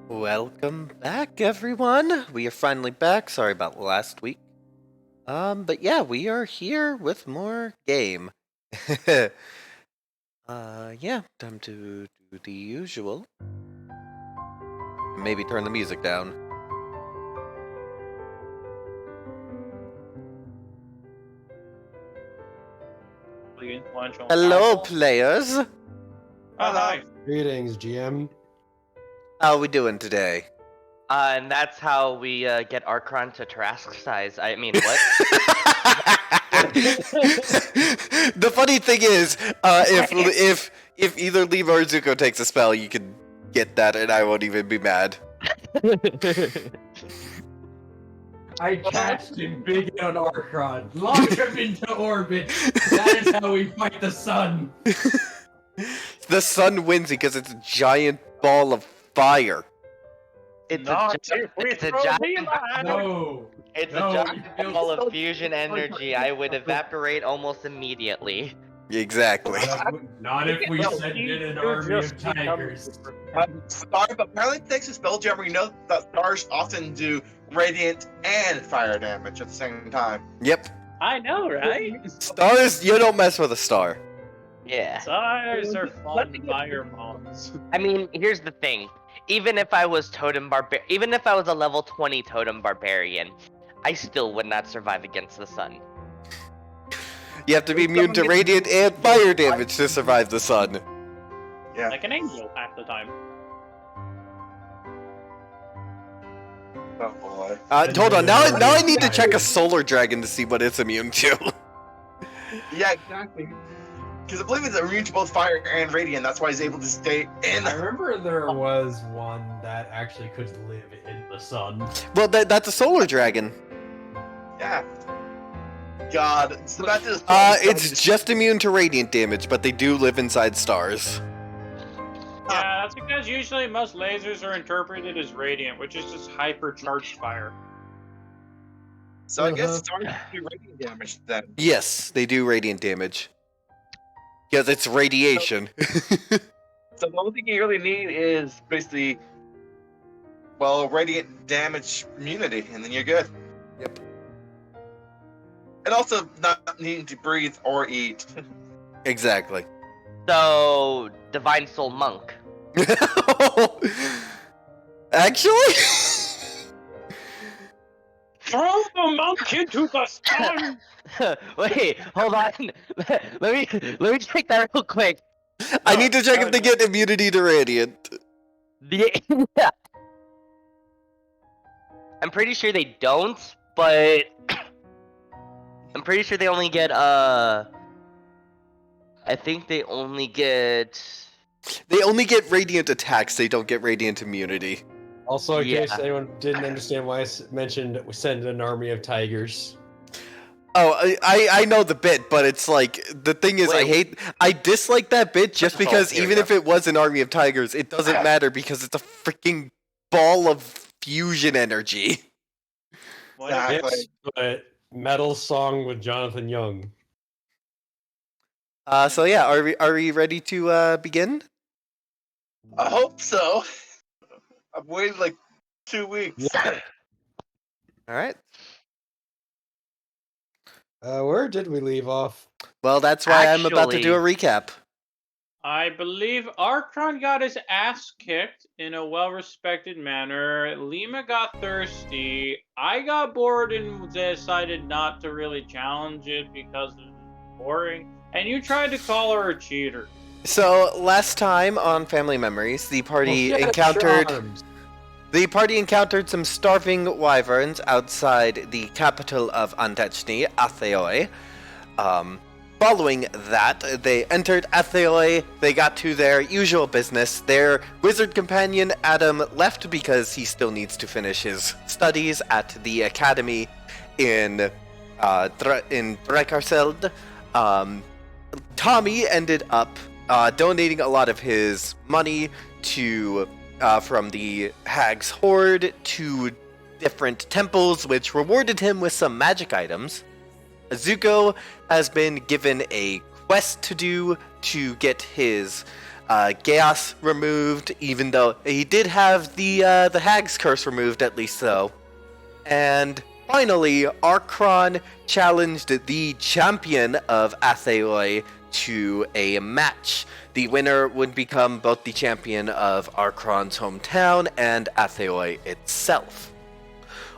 Welcome back, everyone. We are finally back. Sorry about last week. But yeah, we are here with more game. Yeah, time to do the usual. Maybe turn the music down. Hello, players. Oh, hi. Greetings, GM. How we doing today? And that's how we get Archon to Trask size. I mean, what? The funny thing is, if either Lima or Zuko takes a spell, you can get that, and I won't even be mad. I cast him big on Archon, launch him into orbit. That is how we fight the sun. The sun wins because it's a giant ball of fire. It's Not a if we it's a throw giant, Lima at him. No. it's No, a giant it feels ball so of fusion energy. I would evaporate almost immediately. Exactly. Not if we send in an army of tigers. Star, but apparently thanks to Spelljammer, you know that stars often do radiant and fire damage at the same time. Yep. I know, right? Stars, you don't mess with a star. Yeah. Stars are fun fire mobs. I mean, here's the thing. Even if I was a level 20 totem barbarian, I still would not survive against the sun. You have to be immune to radiant and fire damage to survive the sun. Yeah. Like an angel half the time. Oh boy. Hold on, now I need to check a solar dragon to see what it's immune to. Yeah, exactly. Because I believe it's immune to both fire and radiant. That's why he's able to stay in. I remember there was one that actually could live in the sun. Well, that's a solar dragon. Yeah. God. So that just. It's just immune to radiant damage, but they do live inside stars. Yeah, that's because usually most lasers are interpreted as radiant, which is just hypercharged fire. So I guess stars do radiant damage then. Yes, they do radiant damage. Because it's radiation. So the only thing you really need is basically, well, radiant damage immunity, and then you're good. Yep. And also not needing to breathe or eat. Exactly. So, Divine Soul Monk. Actually? Throw the monk into the sun! Wait, hold on. let me check that real quick. I need to check if they get immunity to radiant. Yeah. I'm pretty sure they don't, but I'm pretty sure they only get I think they only get radiant attacks, they don't get radiant immunity. Also, in Yeah. case anyone didn't understand why I mentioned we send an army of tigers. Oh, I know the bit, but it's like, the thing is, I dislike that bit just because here we even go. if it was an army of tigers, it doesn't matter because it's a freaking ball of fusion energy. What? Exactly. Yes, but metal song with Jonathan Young. So yeah, are we ready to begin? I hope so. I've waited like 2 weeks. Yeah. All right. Where did we leave off? Well, that's why I'm about to do a recap. I believe Archon got his ass kicked in a well-respected manner. Lima got thirsty. I got bored and decided not to really challenge it because it was boring. And you tried to call her a cheater. So last time on Family Memories, the party encountered some starving wyverns outside the capital of Antechny, Atheoi. Following that, they entered Atheoi, they got to their usual business. Their wizard companion, Adam, left because he still needs to finish his studies at the academy in Drekarseld. Tommy ended up donating a lot of his money to from the Hag's Hoard to different temples, which rewarded him with some magic items. Zuko has been given a quest to do to get his Chaos removed, even though he did have the Hag's Curse removed, at least so. And finally, Archron challenged the champion of Atheoi to a match. The winner would become both the champion of Archron's hometown and Atheoi itself.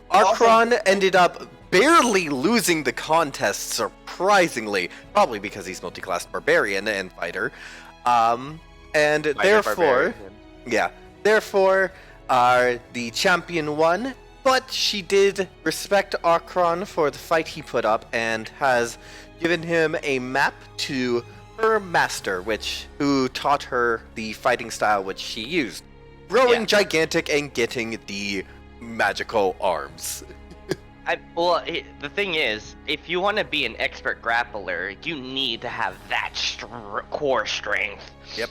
Archron ended up barely losing the contest, surprisingly, probably because he's multi-class barbarian and fighter. And therefore, therefore, the champion won, but she did respect Archron for the fight he put up and has given him a map to her master, who taught her the fighting style which she used. Growing gigantic and getting the magical arms. The thing is, if you want to be an expert grappler, you need to have that core strength. Yep.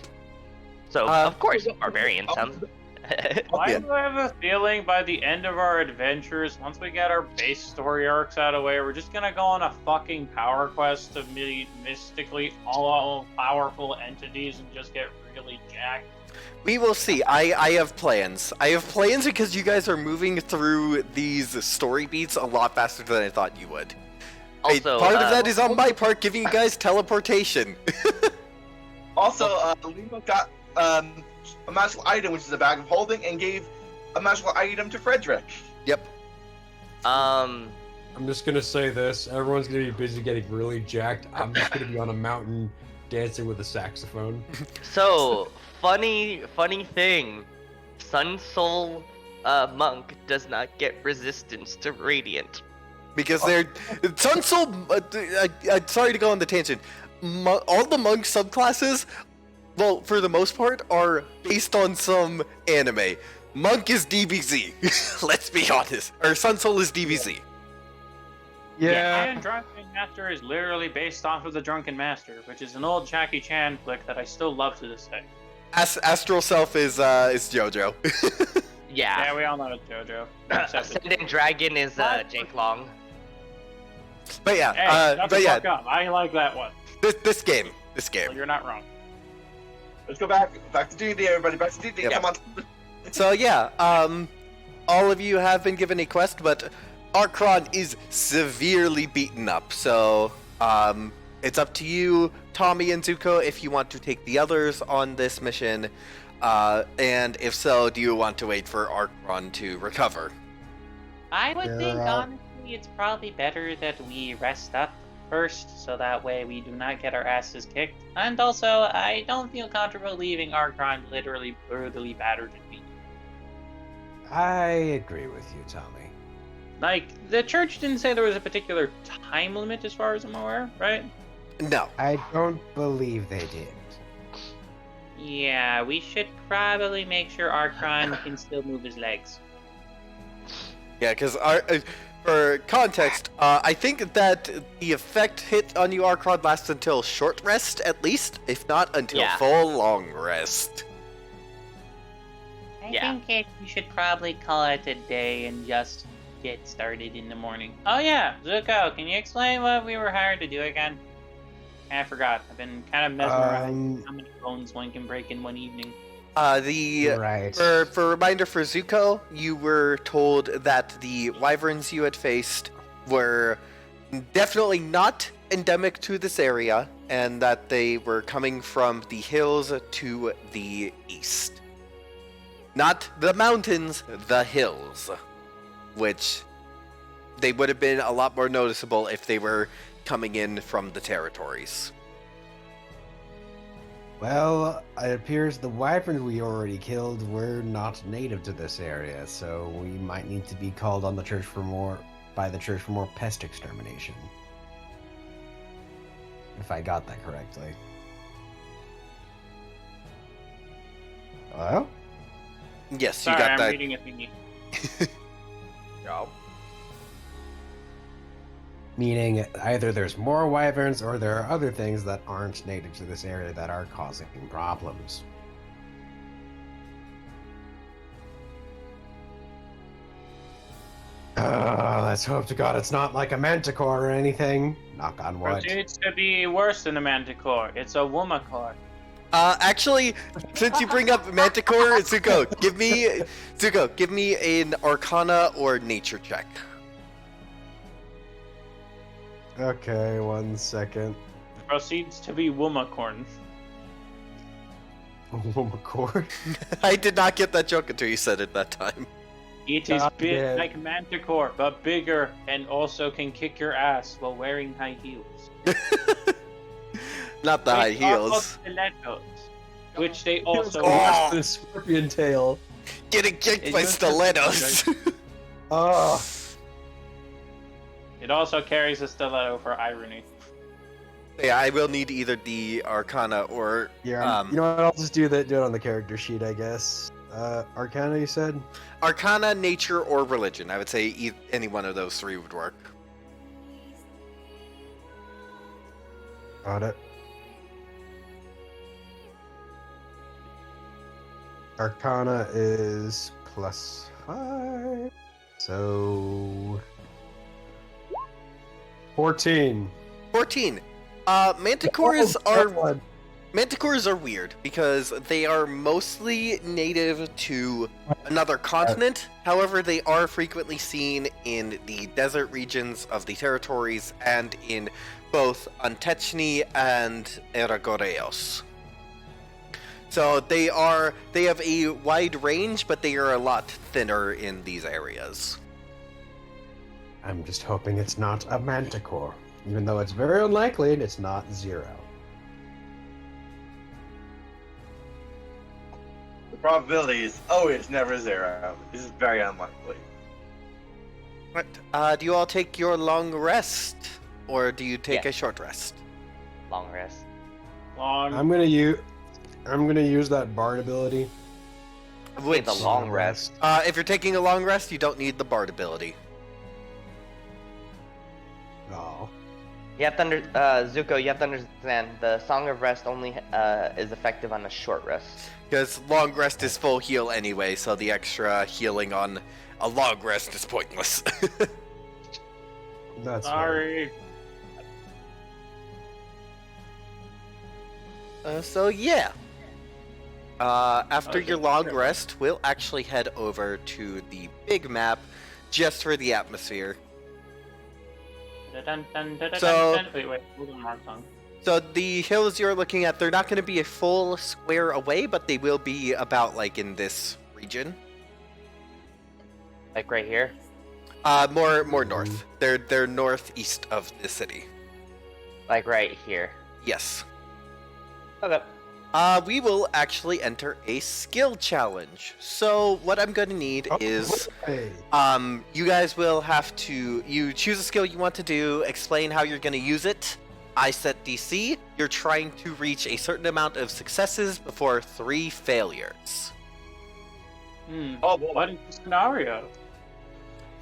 So, of course, barbarian sounds... Why do I have a feeling by the end of our adventures, once we get our base story arcs out of the way, we're just gonna go on a fucking power quest to meet mystically all powerful entities and just get really jacked? We will see. I have plans. I have plans because you guys are moving through these story beats a lot faster than I thought you would. Also, part of that is on my part, giving you guys teleportation. Also, Lima got a magical item, which is a bag of holding, and gave a magical item to Frederick. Yep. I'm just gonna say this. Everyone's gonna be busy getting really jacked. I'm just gonna be on a mountain dancing with a saxophone. So, funny thing. Sun Soul Monk does not get resistance to Radiant. Because they're... Sun Soul... sorry to go on the tangent. All the monk subclasses, well, for the most part, are based on some anime. Monk is DBZ. Let's be honest. Or Sun Soul is DBZ. And Drunken Master is literally based off of the Drunken Master, which is an old Jackie Chan flick that I still love to this day. Astral Self is JoJo. Yeah, we all know it's JoJo. Ascendant Dragon is Jake Long. But yeah, Hey, shut the fuck up. I like that one. This game. Well, you're not wrong. Let's go back to D&D, everybody. Back to D&D. Yep. Come on. So yeah, all of you have been given a quest, but Archron is severely beaten up. So it's up to you, Tommy and Zuko, if you want to take the others on this mission. And if so, do you want to wait for Archron to recover? I would think, honestly, it's probably better that we rest up first, so that way we do not get our asses kicked. And also, I don't feel comfortable leaving Archron literally brutally battered and beaten. I agree with you, Tommy. Like, the church didn't say there was a particular time limit as far as I'm aware, right? No. I don't believe they did. Yeah, we should probably make sure Archron can still move his legs. Yeah, because for context, I think that the effect hit on you, Archron, lasts until short rest, at least, if not until full long rest. I think we should probably call it a day and just get started in the morning. Oh yeah, Zuko, can you explain what we were hired to do again? I forgot. I've been kind of mesmerized how many bones one can break in one evening. Right. For reminder for Zuko, you were told that the wyverns you had faced were definitely not endemic to this area, and that they were coming from the hills to the east. Not the mountains, the hills. Which they would have been a lot more noticeable if they were coming in from the territories. Well, it appears the wyverns we already killed were not native to this area, so we might need to be called on the church for more pest extermination. If I got that correctly. Hello? Yes, Sorry, you got I'm that. reading a thingy. Meaning either there's more wyverns or there are other things that aren't native to this area that are causing problems. Let's hope to God it's not like a manticore or anything. Knock on wood. Proceeds to be worse than a manticore. It's a womacore. Actually, since you bring up Manticore, Zuko, give me an Arcana or Nature check. Okay, 1 second. Proceeds to be Wumacorn. McCord. I did not get that joke until you said it that time. It is God big damn. like Manticore, but bigger, and also can kick your ass while wearing high heels. Not the high Which are called heels. stilettos, which they also. Oh. The scorpion tail. Getting kicked It by just- stilettos. Oh. It also carries a stiletto for irony. Yeah, I will need either the Arcana or Yeah, you know what? I'll just do it on the character sheet, I guess. Arcana, you said? Arcana, Nature, or Religion. I would say any one of those three would work. Got it. Arcana is +5. So 14. 14. Manticores are weird because they are mostly native to another continent. However, they are frequently seen in the desert regions of the territories and in both Antechni and Eragoreos. So they have a wide range, but they are a lot thinner in these areas. I'm just hoping it's not a manticore, even though it's very unlikely and it's not 0. The probability is always never 0. This is very unlikely. Right. Do you all take your long rest, or do you take Yeah. a short rest? Long rest. Long. I'm gonna use that bard ability. Which, the long rest. if you're taking a long rest, you don't need the bard ability. Oh. You have to Zuko, you have to understand the Song of Rest only is effective on a short rest. Because long rest is full heal anyway, so the extra healing on a long rest is pointless. That's fair. Sorry. So yeah. After your long rest, we'll actually head over to the big map just for the atmosphere. So- Wait, hold on, wrong song. So the hills you're looking at, they're not going to be a full square away, but they will be about like in this region. Like right here. More north. They're northeast of the city. Like right here. Yes. Okay. We will actually enter a skill challenge. So what I'm going to need is, Hey. you guys will have to, you choose a skill you want to do, explain how you're going to use it. I set DC. You're trying to reach a certain amount of successes before 3 failures. Oh, boy. What is the scenario?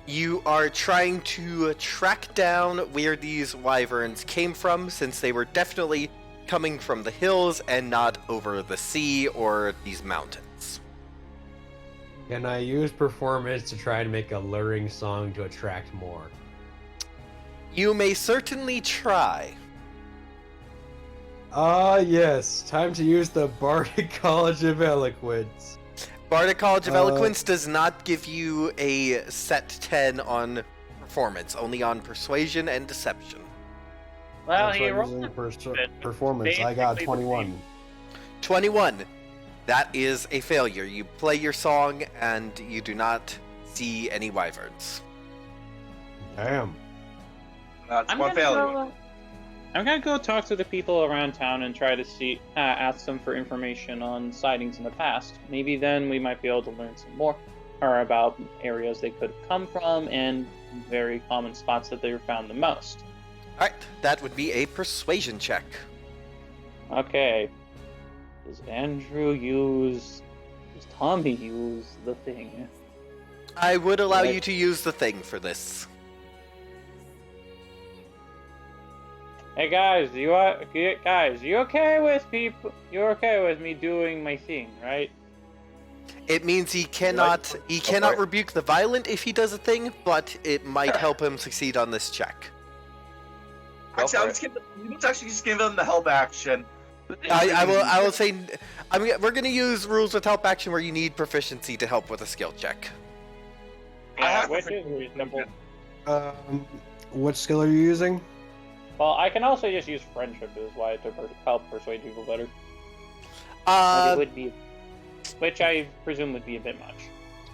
You are trying to track down where these wyverns came from, since they were definitely coming from the hills and not over the sea or these mountains. Can I use performance to try and make a luring song to attract more? You may certainly try. Yes. Time to use the Bardic College of Eloquence. Bardic College of Eloquence does not give you a set 10 on performance, only on persuasion and deception. Well, That's he why I'm rolled using it. performance. I got Basically the 21. 21. That is a failure. You play your song and you do not see any wyverns. Damn. That's I'm one gonna failure. go. I'm gonna go talk to the people around town and try to see, ask them for information on sightings in the past. Maybe then we might be able to learn some more, or about areas they could have come from and very common spots that they were found the most. Alright, that would be a persuasion check. Okay. Does Tommy use the thing? I would allow Right. you to use the thing for this. Hey guys, you okay with people? You're okay with me doing my thing, right? It means he cannot rebuke the violent if he does a thing, but it might help him succeed on this check. Actually, let's actually just give them the help action. I will say, we're gonna use rules with help action where you need proficiency to help with a skill check. Yeah, have which a is reasonable. What skill are you using? Well, I can also just use friendship as why to help persuade people better. But Uh, it would be, which I presume would be a bit much.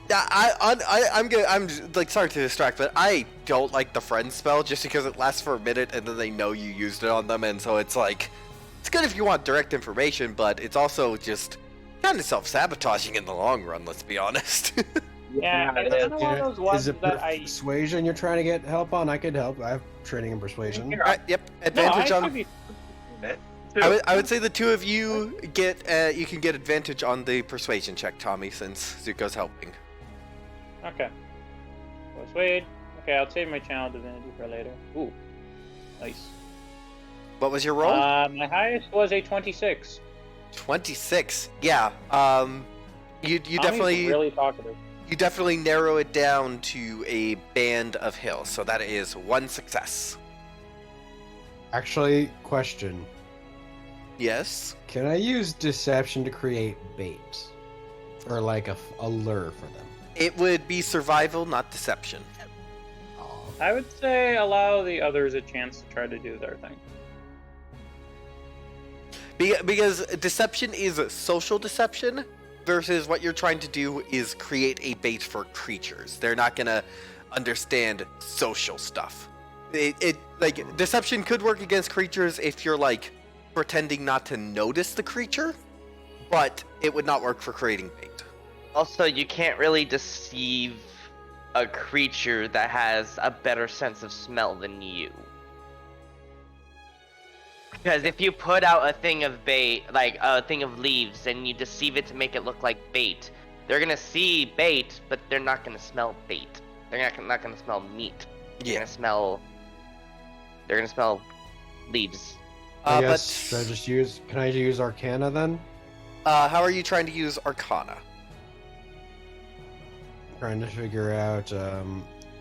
yeah, I'm good. I'm like sorry to distract, but I don't like the friend spell just because it lasts for a minute and then they know you used it on them, and so it's like it's good if you want direct information, but it's also just kind of self-sabotaging in the long run. Let's be honest. Yeah, it it's is. kind of one of those ones Is it that I. persuasion you're trying to get help on? I could help. I have training in persuasion. Here, Alright, yep, No, advantage I on. should be. I would say the two of you get you can get advantage on the persuasion check, Tommy, since Zuko's helping. Okay. Persuade. Okay, I'll save my channel divinity for later. Ooh, nice. What was your roll? My highest was a 26. 26. Yeah. You Tommy's definitely really talkative. you definitely narrow it down to a band of hills, so that is one success. Actually, question. Yes. Can I use deception to create bait? Or like a lure for them? It would be survival, not deception. Oh. I would say allow the others a chance to try to do their thing. Because deception is social deception, versus what you're trying to do is create a bait for creatures. They're not gonna understand social stuff. It like deception could work against creatures if you're like pretending not to notice the creature, but it would not work for creating bait. Also, you can't really deceive a creature that has a better sense of smell than you. Because if you put out a thing of bait, like a thing of leaves, and you deceive it to make it look like bait, they're gonna see bait, but they're not gonna smell bait. They're not gonna smell meat. They're gonna smell. They're gonna smell leaves. I But guess, should I just use? Can I use Arcana then? how are you trying to use Arcana? Trying to figure out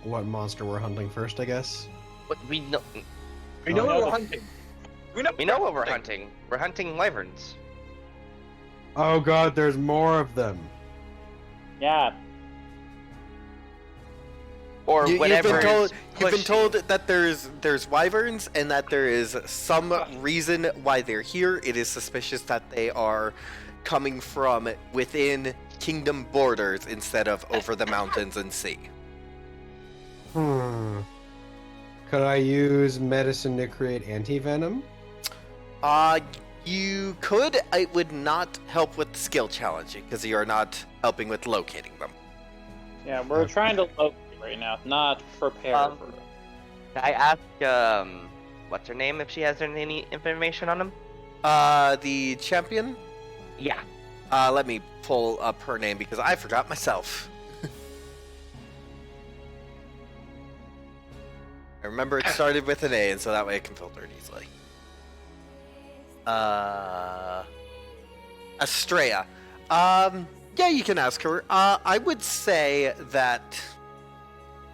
what monster we're hunting first, I guess. But we know. We know Oh, what no. we're hunting. We know what we're hunting. We're hunting wyverns. Oh god, there's more of them. Yeah. Or You've whatever. been told. is You've been pushing. told that there's wyverns and that there is some reason why they're here. It is suspicious that they are coming from within kingdom borders instead of over the mountains and sea. Could I use medicine to create anti-venom? You could. It would not help with the skill challenge because you are not helping with locating them. Yeah, we're trying to locate right now, not prepare for it. I ask, what's her name if she has any information on him? The champion. Yeah. Let me pull up her name because I forgot myself. I remember it started with an A, and so that way I can filter it easily. Estrella. Yeah, you can ask her. I would say that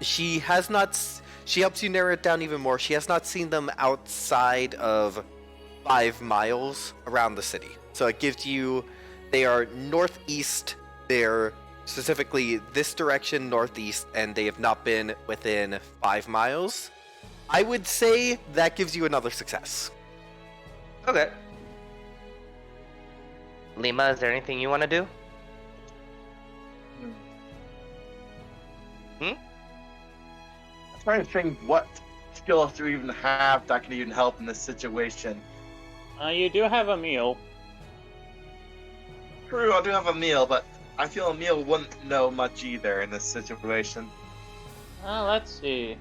she has not. She helps you narrow it down even more. She has not seen them outside of 5 miles around the city. So it gives you. They are northeast. They're specifically this direction, northeast, and they have not been within 5 miles. I would say that gives you another success. Okay. Lima, is there anything you want to do? I'm trying to think what skills do we even have that can even help in this situation. You do have a meal. True, I do have a meal, but I feel a meal wouldn't know much either in this situation. Let's see.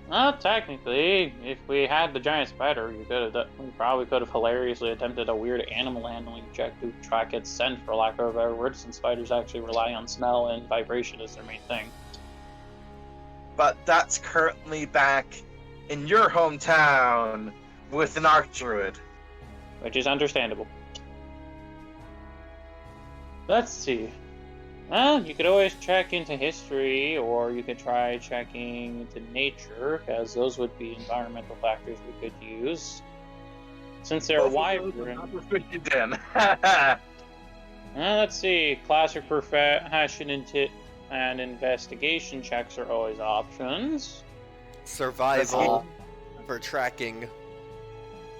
Well, technically, if we had the giant spider, we probably could have hilariously attempted a weird animal handling check to track its scent, for lack of a better word, since spiders actually rely on smell and vibration as their main thing. But that's currently back in your hometown with an archdruid. Which is understandable. Let's see. Well, you could always check into history, or you could try checking into nature, because those would be environmental factors we could use. Since they're wyvern. Not proficient in. Let's see. Classic profession and investigation checks are always options. Survival for tracking.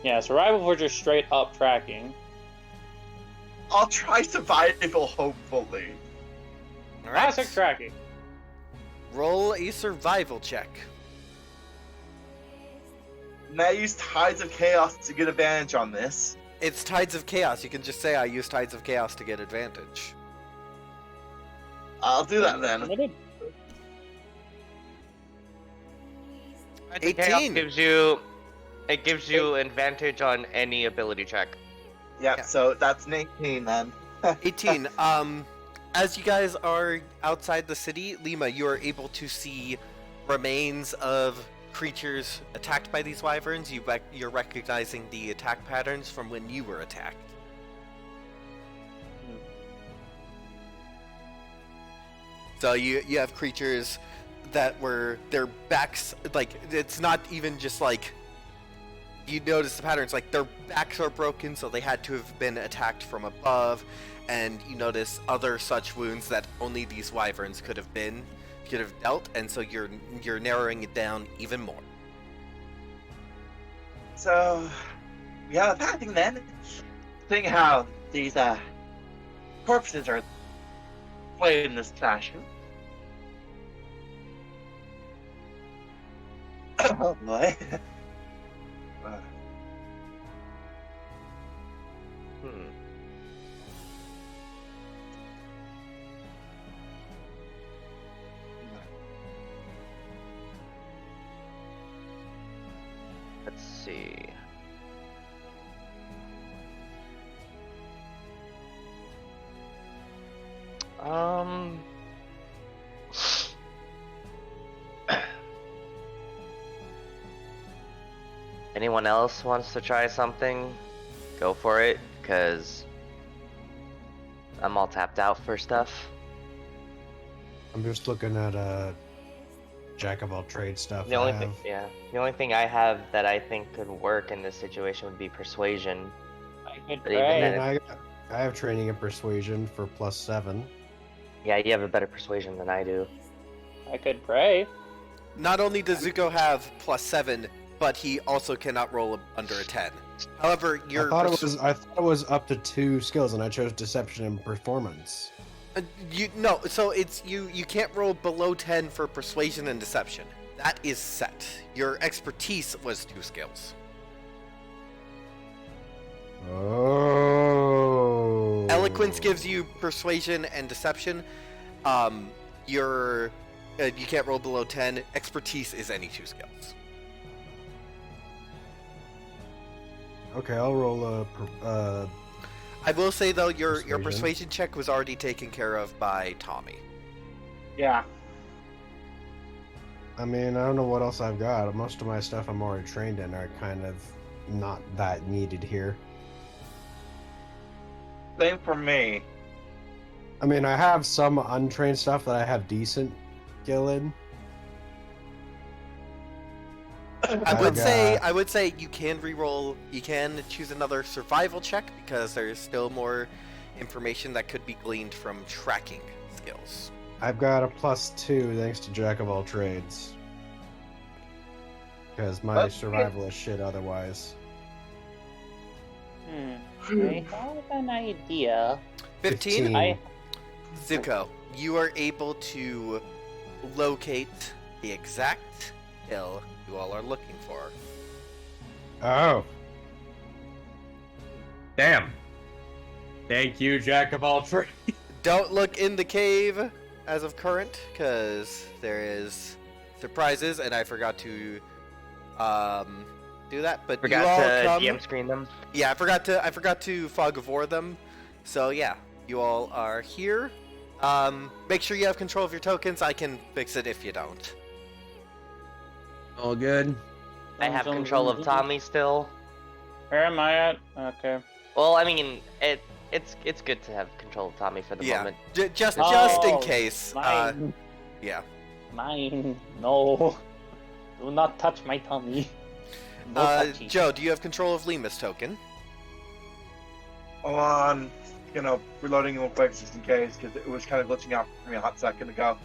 Yeah, survival for just straight up tracking. I'll try survival, hopefully. All right. Classic tracking. Roll a survival check. And I use Tides of Chaos to get advantage on this. It's Tides of Chaos. You can just say I use Tides of Chaos to get advantage. I'll do that then. Limited. 18. gives you advantage on any ability check. Yep, Yeah. so that's an 18 then. 18. As you guys are outside the city, Lima, you are able to see remains of creatures attacked by these wyverns. You're recognizing the attack patterns from when you were attacked. So you have creatures that were their backs, like, it's not even just like you notice the patterns, like their backs are broken, so they had to have been attacked from above, and you notice other such wounds that only these wyverns could have dealt, and so you're narrowing it down even more. So, we have a pattern then. Seeing how these corpses are played in this fashion. Oh boy. Let's see. Anyone else wants to try something? Go for it, because I'm all tapped out for stuff. I'm just looking at jack of all trades stuff. The only thing I have that I think could work in this situation would be persuasion. I could But even I, then- pray. mean, I have training in persuasion for +7. Yeah, you have a better persuasion than I do. I could pray. Not only does Zuko have +7, but he also cannot roll under a 10. However, I thought it was up to 2 skills, and I chose deception and performance. you can't roll below 10 for persuasion and deception. That is set. Your expertise was 2 skills. Oh. Eloquence gives you persuasion and deception. You can't roll below 10. Expertise is any 2 skills. Okay, I'll roll I will say though, your Persuasion. persuasion check was already taken care of by Tommy. Yeah. I mean, I don't know what else I've got. Most of my stuff I'm already trained in are kind of not that needed here. Same for me. I mean, I have some untrained stuff that I have decent skill in. I would got- say you can re-roll. You can choose another survival check because there's still more information that could be gleaned from tracking skills. I've got a +2 thanks to jack of all trades. Because my But- survival is shit otherwise. I have an idea. 15. I Zuko, you are able to locate the exact hill you all are looking for. Oh. Damn. Thank you, Jack of all trades. Don't look in the cave as of current, because there is surprises, and I forgot to do that. But you all Forgot to come. DM screen them. Yeah, I forgot to fog of war them. So yeah, you all are here. Make sure you have control of your tokens. I can fix it if you don't. All good. I have control of Tommy still. Where am I at? Okay. Well, I mean, it's good to have control of Tommy for the Yeah, moment. just Oh, in case. Mine. Yeah. Mine. No. Do not touch my tummy. Joe, do you have control of Lima's token? Hold on. Reloading real quick just in case, because it was kind of glitching out for me a hot second ago.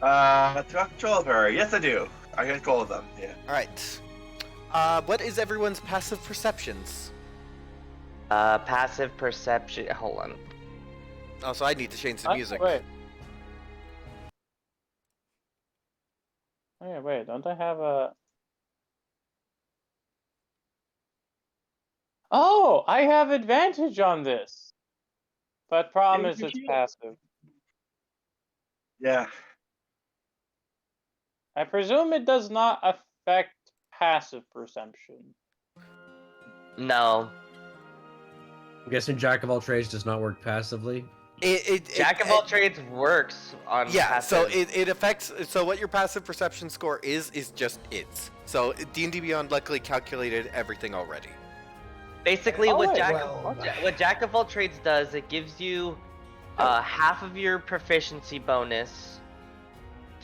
Do I have control of her? Yes, I do. I got control of them, yeah. Alright. What is everyone's passive perceptions? Passive perception. Hold on. Oh, so I need to change the music. Wait. Oh, yeah, wait, don't I have a... Oh, I have advantage on this. But promise it's passive. Yeah. I presume it does not affect passive perception. No. I'm guessing Jack of all trades does not work passively. Jack of all trades works on passive. So it affects. So what your passive perception score is just its. So D&D Beyond luckily calculated everything already. Basically, what Jack of all trades does, it gives you half of your proficiency bonus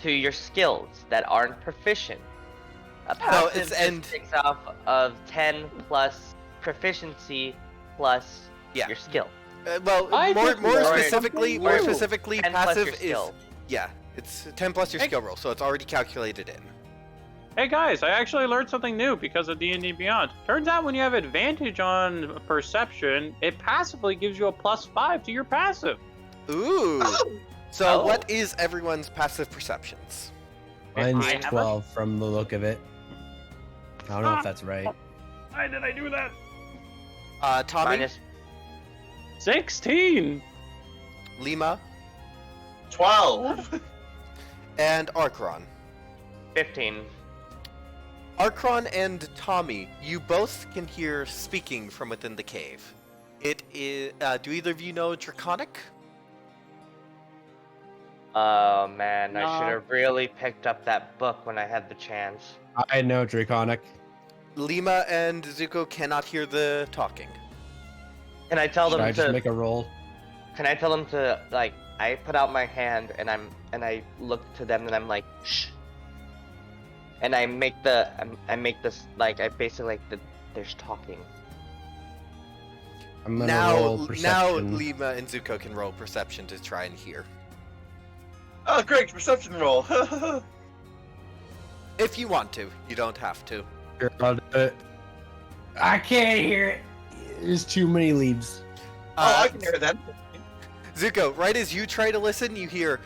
to your skills that aren't proficient. Passive takes off of 10 plus proficiency plus your skill. More specifically, passive is skill. it's 10 plus your skill roll, so it's already calculated in. Hey guys, I actually learned something new because of D&D Beyond. Turns out when you have advantage on perception, it passively gives you a +5 to your passive. Ooh. So what is everyone's passive perceptions? Mine's 12 from the look of it. I don't know if that's right. Why did I do that? Tommy? Minus 16. Lima? 12. And Arkron. 15. Arkron and Tommy, you both can hear speaking from within the cave. It is. Do either of you know Draconic? Oh man, I No. should have really picked up that book when I had the chance. I know Draconic. Lima and Zuko cannot hear the talking. Can I tell Should them I just to? make a roll? Can I tell them to like? I put out my hand and I look to them and I'm like, shh. And I make this like I basically like there's talking. I'm gonna roll Now perception. Lima and Zuko can roll perception to try and hear. Oh, great. Perception roll. If you want to, you don't have to. Sure, I'll do it. I can't hear it. There's too many leaves. I can hear them. Zuko, right as you try to listen, you hear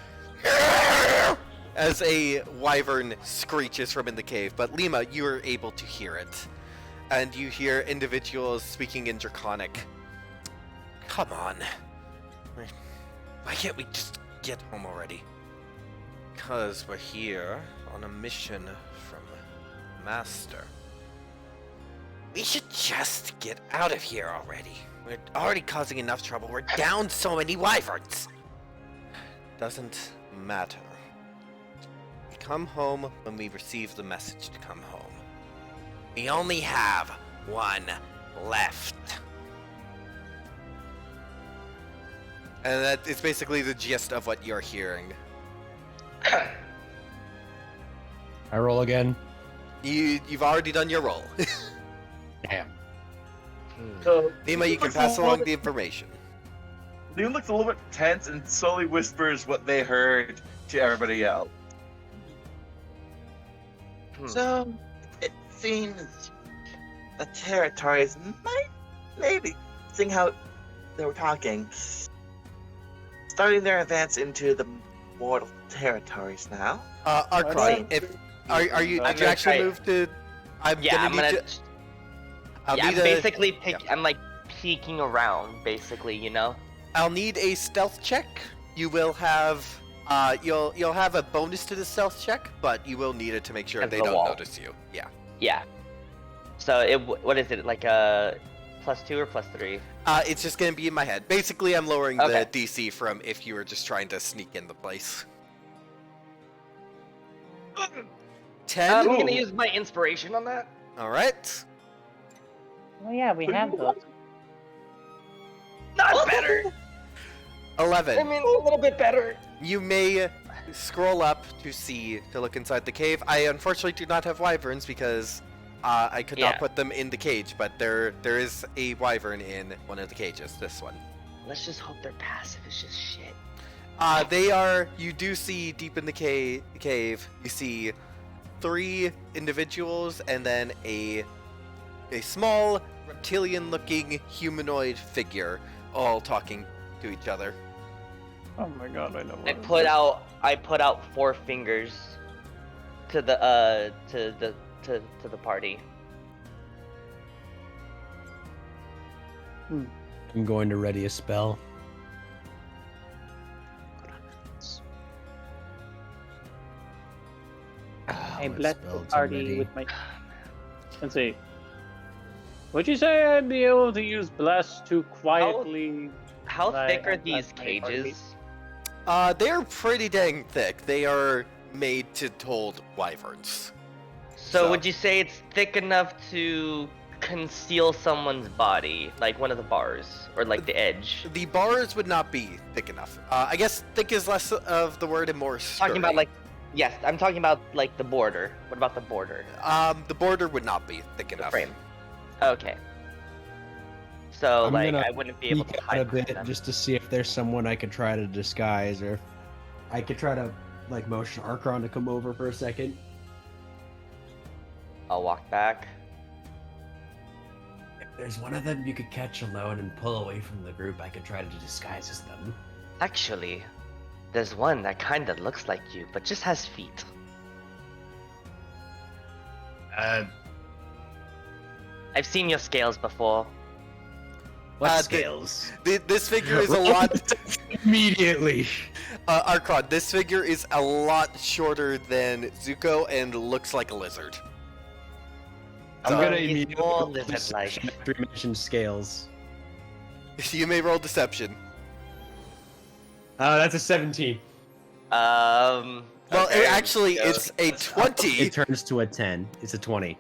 as a wyvern screeches from in the cave. But Lima, you are able to hear it. And you hear individuals speaking in Draconic. Come on. Why can't we just get home already? Because we're here on a mission from Master. We should just get out of here already. We're already causing enough trouble. We're down so many wyverns. Doesn't matter. We come home when we receive the message to come home. We only have one left. And that is basically the gist of what you're hearing. I roll again. You've already done your roll. Damn. So, Lima, you can pass along the information. Leon looks a little bit tense and slowly whispers what they heard to everybody else. So, it seems the territories might, maybe, seeing how they were talking, starting their advance into the mortal territories now. Arkron, are you? Did you actually move to? I'm basically I'm like peeking around, basically, you know. I'll need a stealth check. You will have you'll have a bonus to the stealth check, but you will need it to make sure Against they the don't wall. notice you. Yeah. Yeah. So what is it, like a +2 or +3? It's just gonna be in my head. Basically, I'm lowering Okay. the DC from if you were just trying to sneak in the place. 10. I'm gonna use my inspiration on that. All right. Oh yeah, we have those. Not better. 11. I mean, a little bit better. You may scroll up to look inside the cave. I unfortunately do not have wyverns because I could not Yeah. put them in the cage, but there is a wyvern in one of the cages. This one. Let's just hope their passive is just shit. They are. You do see deep in the cave. You see 3 individuals and then a small reptilian-looking humanoid figure, all talking to each other. Oh my god, I know. I put out 4 fingers to the to the party. I'm going to ready a spell. I What bless spell the to party ready? with my. Let's see. Would you say I'd be able to use bless to quietly? How Like, thick are I'm these not very party. cages? They're pretty dang thick. They are made to hold wyverns. So would you say it's thick enough to conceal someone's body, like one of the bars or like the edge? The bars would not be thick enough. I guess thick is less of the word and more sturdy. Talking about like, yes, I'm talking about like the border. What about the border? The border would not be thick The enough. frame. Okay. So I'm like gonna I wouldn't be able Peek to out a hide bit from them. just to see if there's someone I could try to disguise, or if I could try to like motion Archon to come over for a second. I'll walk back. If there's one of them you could catch alone and pull away from the group, I could try to disguise as them. Actually, there's one that kinda looks like you, but just has feet. I've seen your scales before. What Uh, the- scales? This figure is a lot. Immediately. Archon, this figure is a lot shorter than Zuko and looks like a lizard. I'm So- gonna He's immediately more roll lizard-like. deception after you mentioned scales. You may roll deception. That's a 17. Well, okay, actually, so- it's a 20. It turns to a 10. It's a 20.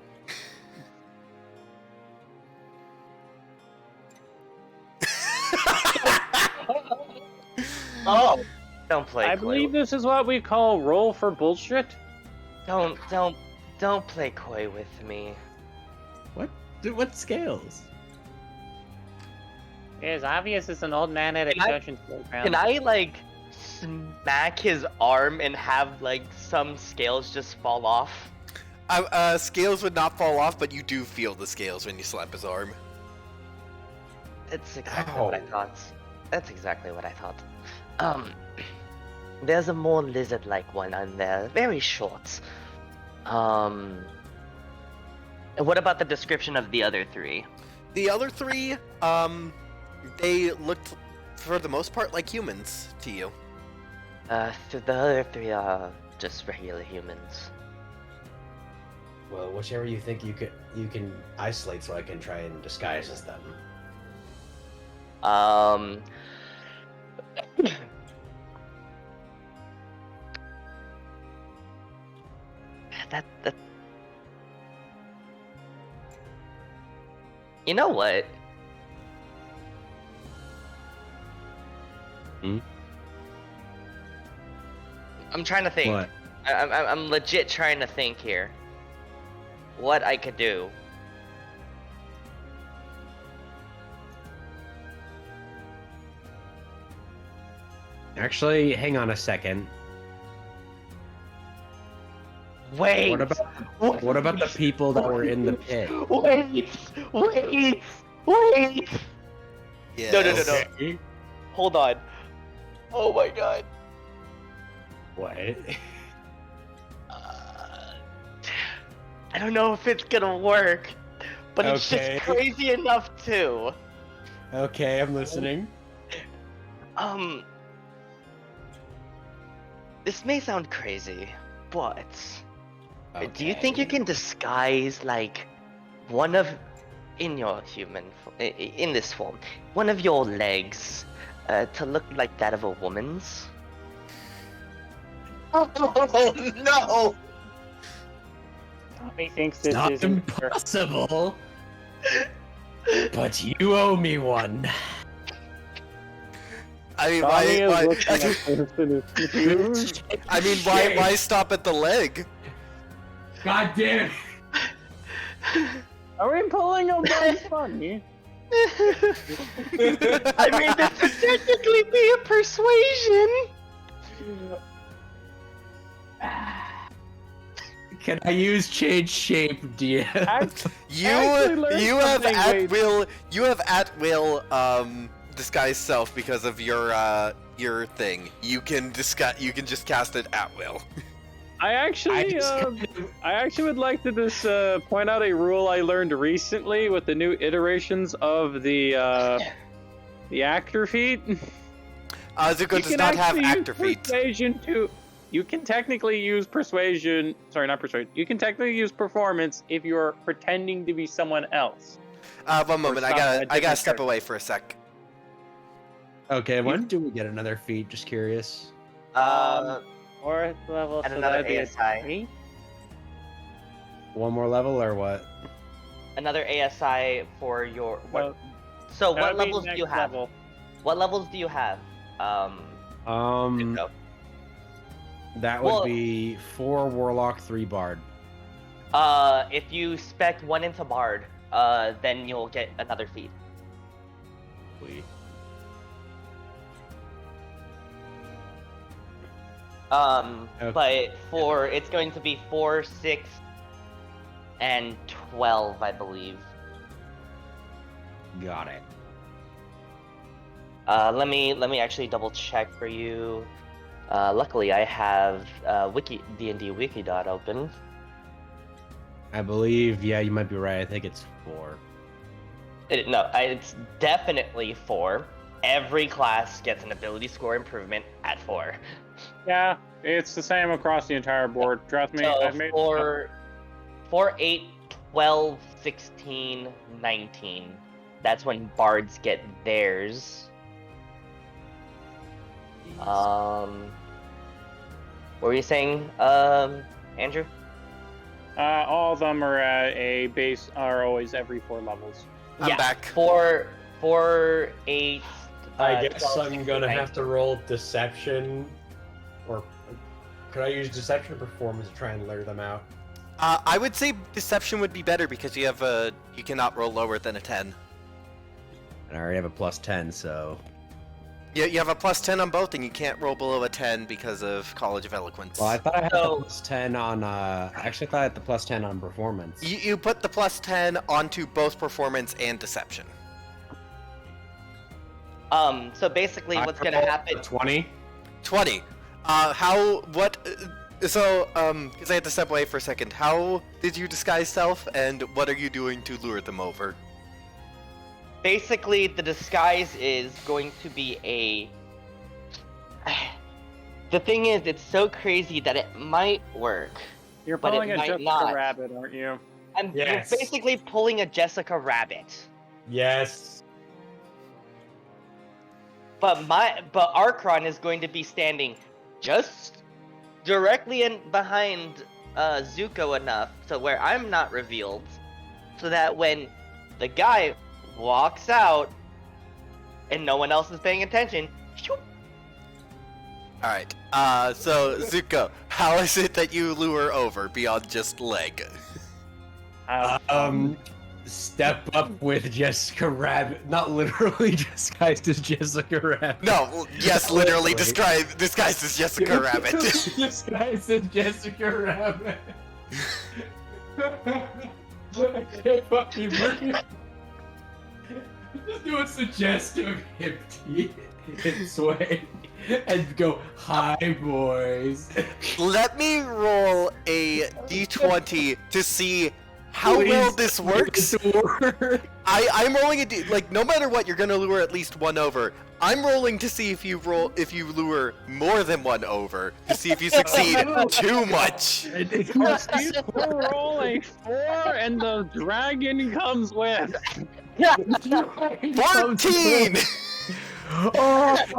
Oh, Don't play. I coy. believe this is what we call roll for bullshit. Don't play coy with me. What? Dude, what scales? It's obvious it's an old man at a Can I- construction playground. Can I like smack his arm and have like some scales just fall off? Scales would not fall off, but you do feel the scales when you slap his arm. That's exactly what I Ow. thought. That's exactly what I thought. There's a more lizard-like one on there, very short. And what about the description of the other 3? The other 3, they looked, for the most part, like humans to you. The other 3 are just regular humans. Well, whichever you think you can isolate, so I can try and disguise as them. That. You know what? Hmm? I'm trying to think. What? I'm legit trying to think here. What I could do. Actually, hang on a second. Wait. What about the people that were in the pit? Wait. Yeah. No. Hold on. Oh my god. What? I don't know if it's gonna work, but it's Okay. just crazy enough too. Okay, I'm listening. This may sound crazy, but do you think you can disguise like one of in your human in this form, one of your legs to look like that of a woman's? oh no! Tommy thinks this Not isn't impossible. But you owe me one. I mean, Tommy is why? looking at this. I mean, why stop at the leg? God damn it! Are we pulling a Bugs Bunny? I mean, this would technically be a persuasion. Can I use change shape, DM? You Actually you learned have something, at wait. will disguise self because of your thing. You can just cast it at will. I actually would like to just point out a rule I learned recently with the new iterations of the actor feat. Zuko does not have actor feet. Persuasion too. You can technically use persuasion. Sorry, not persuasion. You can technically use performance if you're pretending to be someone else. One moment, I gotta step away for a sec. Okay, when do we get another feat? Just curious. Fourth level. And so another that'd be a ASI. 3? One more level or what? Another ASI for your. What? So, So what that'd be levels do you next have? level. What levels do you have? Zuko. That would Well- be 4 Warlock, 3 Bard. If you spec 1 into Bard, then you'll get another feat. But it's going to be 4, 6, and 12, I believe. Got it. Let me actually double check for you. Luckily, I have D&D Wiki open. I believe, yeah, you might be right. I think it's 4. It's definitely 4. Every class gets an ability score improvement at 4. Yeah, it's the same across the entire board. Trust me, So I've made 4, 8, 12, 16, 19. That's when bards get theirs. What were you saying, Andrew? all of them are at a base. Are always every 4 levels. I'm back. 4, 8. I guess 12, I'm gonna 16, have to roll deception, or could I use deception or performance to try and lure them out? I would say deception would be better because you cannot roll lower than a 10. And I already have a plus 10, so... Yeah, you have a plus 10 on both, and you can't roll below a 10 because of College of Eloquence. Well, I thought I had So- the plus 10 on, actually I thought I had the plus 10 on performance. You put the plus 10 onto both performance and deception. So basically, what's gonna happen? 20? 20. Because I had to step away for a second. How did you disguise self, and what are you doing to lure them over? Basically, the disguise is going to be a. The thing is, it's so crazy that it might work. You're But it pulling a might Jessica not. Rabbit, aren't you? Yes. You're basically pulling a Jessica Rabbit. Yes. But Archon is going to be standing just directly in behind Zuko enough so where I'm not revealed, so that when the guy walks out and no one else is paying attention, shoop. Alright, so Zuko, how is it that you lure over beyond just leg? Step up with Jessica Rabbit. Not literally disguised as Jessica Rabbit. No, yes, literally disguised as Jessica Rabbit. Disguised as Jessica Rabbit. I can't fucking breathe. Just do a suggestive hip sway and go, "Hi, boys." Let me roll a d20 to see how well this works. I'm rolling a no matter what, you're gonna lure at least one over. I'm rolling to see if you lure more than one over, to see if you succeed too much. You roll a 4 and the dragon comes with. 14!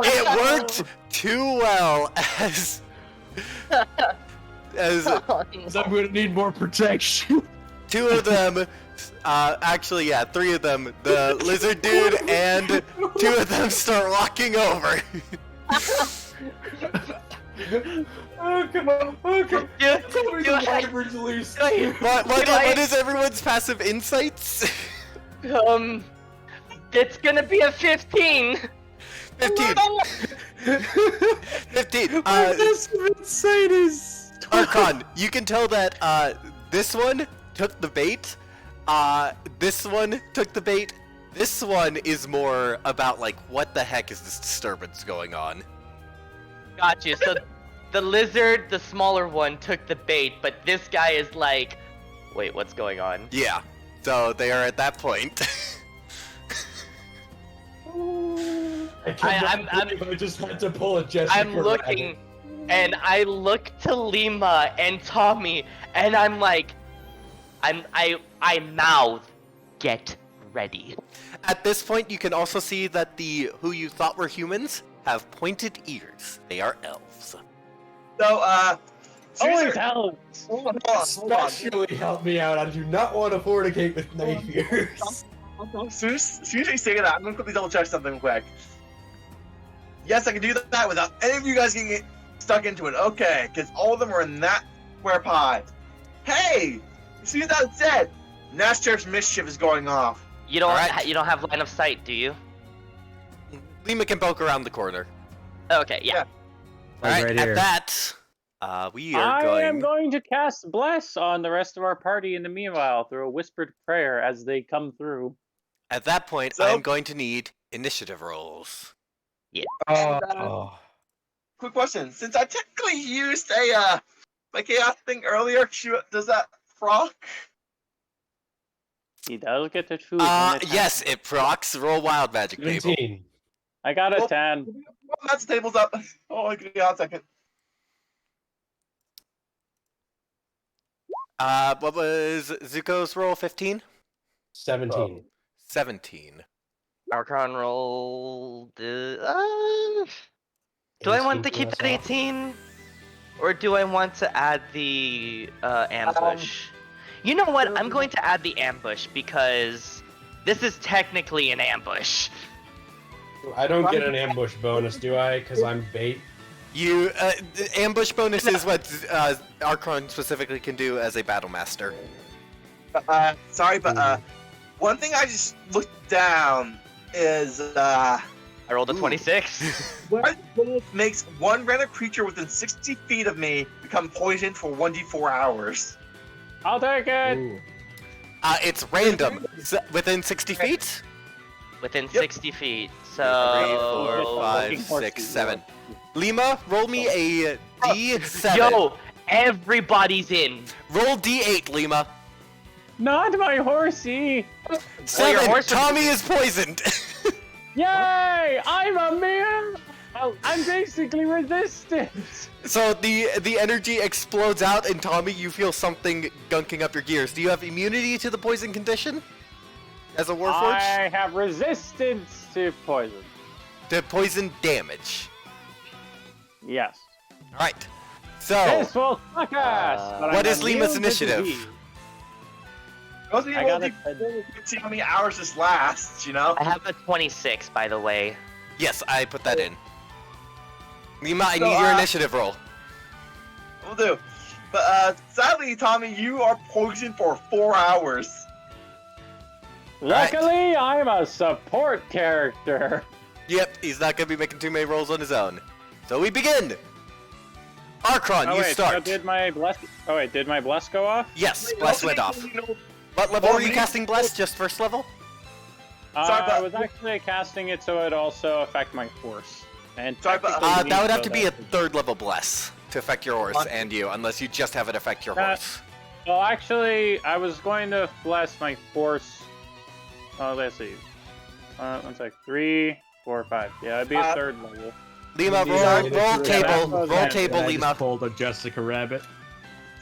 It worked too well as So I'm gonna need more protection. two of them, actually, yeah, 3 of them, the lizard dude and 2 of them start walking over. Oh, come on. Okay. Do- Tell me do the I- wyverns loose. What is everyone's passive insights? It's gonna be a 15. 15. 15. This insight is. Archon, you can tell that this one took the bait. This one took the bait. This one is more about like, what the heck is this disturbance going on? Gotcha. So the lizard, the smaller one, took the bait, but this guy is like, wait, what's going on? Yeah. So they are at that point. I just had to pull a Jessica. I'm looking, and I look to Lima and Tommy, and I'm like, I mouth, get ready. At this point, you can also see that the who you thought were humans have pointed ears. They are elves. So, Always Caesar, helps. hold on. Especially help me out. I do not want to fornicate with Napiers. Seriously saying that, I'm gonna quickly double check something quick. Yes, I can do that without any of you guys getting stuck into it. Okay, because all of them are in that square pod. Hey! See that said? Nash Sheriff's mischief is going off. You don't Alright. you don't have line of sight, do you? Lima can poke around the corner. Okay, yeah. Like Alright, right at here. that, we are I am going to cast Bless on the rest of our party in the meanwhile through a whispered prayer as they come through. At that point, So- I'm going to need initiative rolls. Quick question: since I technically used a my chaos thing earlier, does that proc? He does get to choose. when it happens. Yes, it procs. Roll wild magic table. 17. I got a Well- 10. That's the table's up. Oh, give me a second. What was Zuko's roll? 15? 17. 17. Archon roll. Do I want to keep that 18, or do I want to add the ambush? You know what? I'm going to add the ambush because this is technically an ambush. I don't get an ambush bonus, do I? Because I'm bait. You, the ambush bonus is what Archon specifically can do as a battle master. Sorry, but one thing I just looked down is I rolled a Ooh. 26. what makes one random creature within 60 feet of me become poisoned for 1d4 hours. I'll take it. Ooh. It's random. Within 60 feet? Within Yep. 60 feet. 3, So 4, Looking 5, for 6, Steve. 7. Lima, roll me a D7. yo, everybody's in. Roll D8, Lima. Not my horsey. 7. horse- Tommy is poisoned. Yay! I'm a mere. I'm basically resistant. So the energy explodes out, and Tommy, you feel something gunking up your gears. Do you have immunity to the poison condition? As a Warforged? I have resistance to poison. To poison damage. Yes. Alright. So, This will suck ass. but what I'm is Lima's immune to initiative? disease. Most people I got will a see how many hours this lasts, you know? I have a 26, by the way. yes, I put that in. Lima, I So, need your initiative roll. We'll do. But sadly, Tommy, you are poisoned for 4 hours. Luckily, I'm a support character. Yep, he's not gonna be making too many rolls on his own. So we begin! Archon, Oh you wait, so start. did my bless? Oh wait, did my bless go off? Yes, Bless went off. What level Well, were you me- casting Bless? Just first level? Sorry, but- I was actually casting it so it also affect my force. And Sorry, but- technically That would me, have so to be a that's- third level Bless to affect your horse What? and you, unless you just have it affect your Uh, horse. Well, actually, I was going to bless my force. Oh, let's see. 1 sec. 3, 4, 5. Yeah, it'd be a third level. Lima, These roll, are- roll Yeah, table, that roll goes table, I just Lima. pulled a Jessica Rabbit.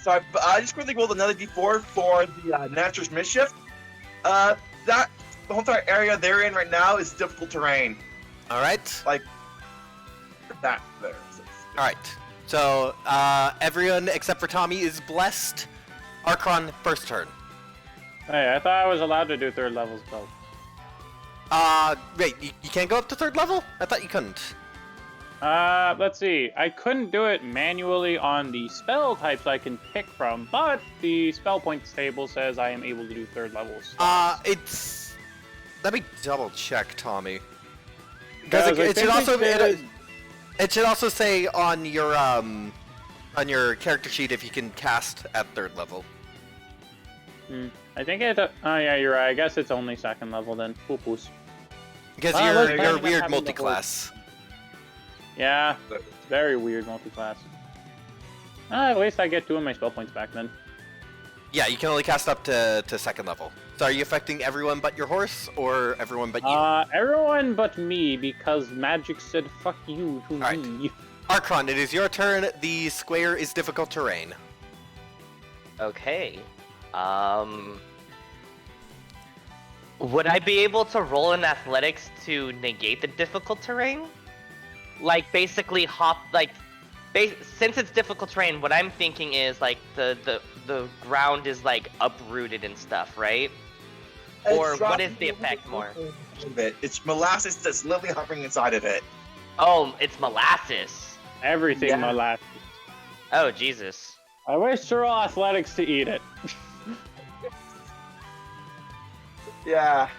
Sorry, but I just quickly rolled another d4 for the Nature's Mischief. That the whole entire area they're in right now is difficult terrain. Alright, That there. alright. So, everyone except for Tommy is blessed. Archon, first turn. Hey, I thought I was allowed to do third level spells. Wait, you can't go up to third level? I thought you couldn't. Let's see. I couldn't do it manually on the spell types I can pick from, but the spell points table says I am able to do 3rd levels. It's. Let me double check, Tommy. Because Because it should also it should also say on your character sheet if you can cast at 3rd level. I think it. Oh yeah, you're right. I guess it's only 2nd level then. Poo-poos. Because Well, you're let's you're find weird out having the multi-class. Yeah, it's very weird multi-class. At least I get 2 of my spell points back then. Yeah, you can only cast up to 2nd level. So are you affecting everyone but your horse, or everyone but you? Everyone but me, because magic said fuck you to Alright. me. Archon, it is your turn. The square is difficult terrain. Okay. Would I be able to roll in athletics to negate the difficult terrain? Like basically hop since it's difficult terrain, what I'm thinking is like the ground is like uprooted and stuff, right? Or what is the effect more? It's molasses that's literally hovering inside of it. Oh, it's molasses. Everything Yeah. molasses. Oh Jesus. I wish to roll athletics to eat it. Yeah.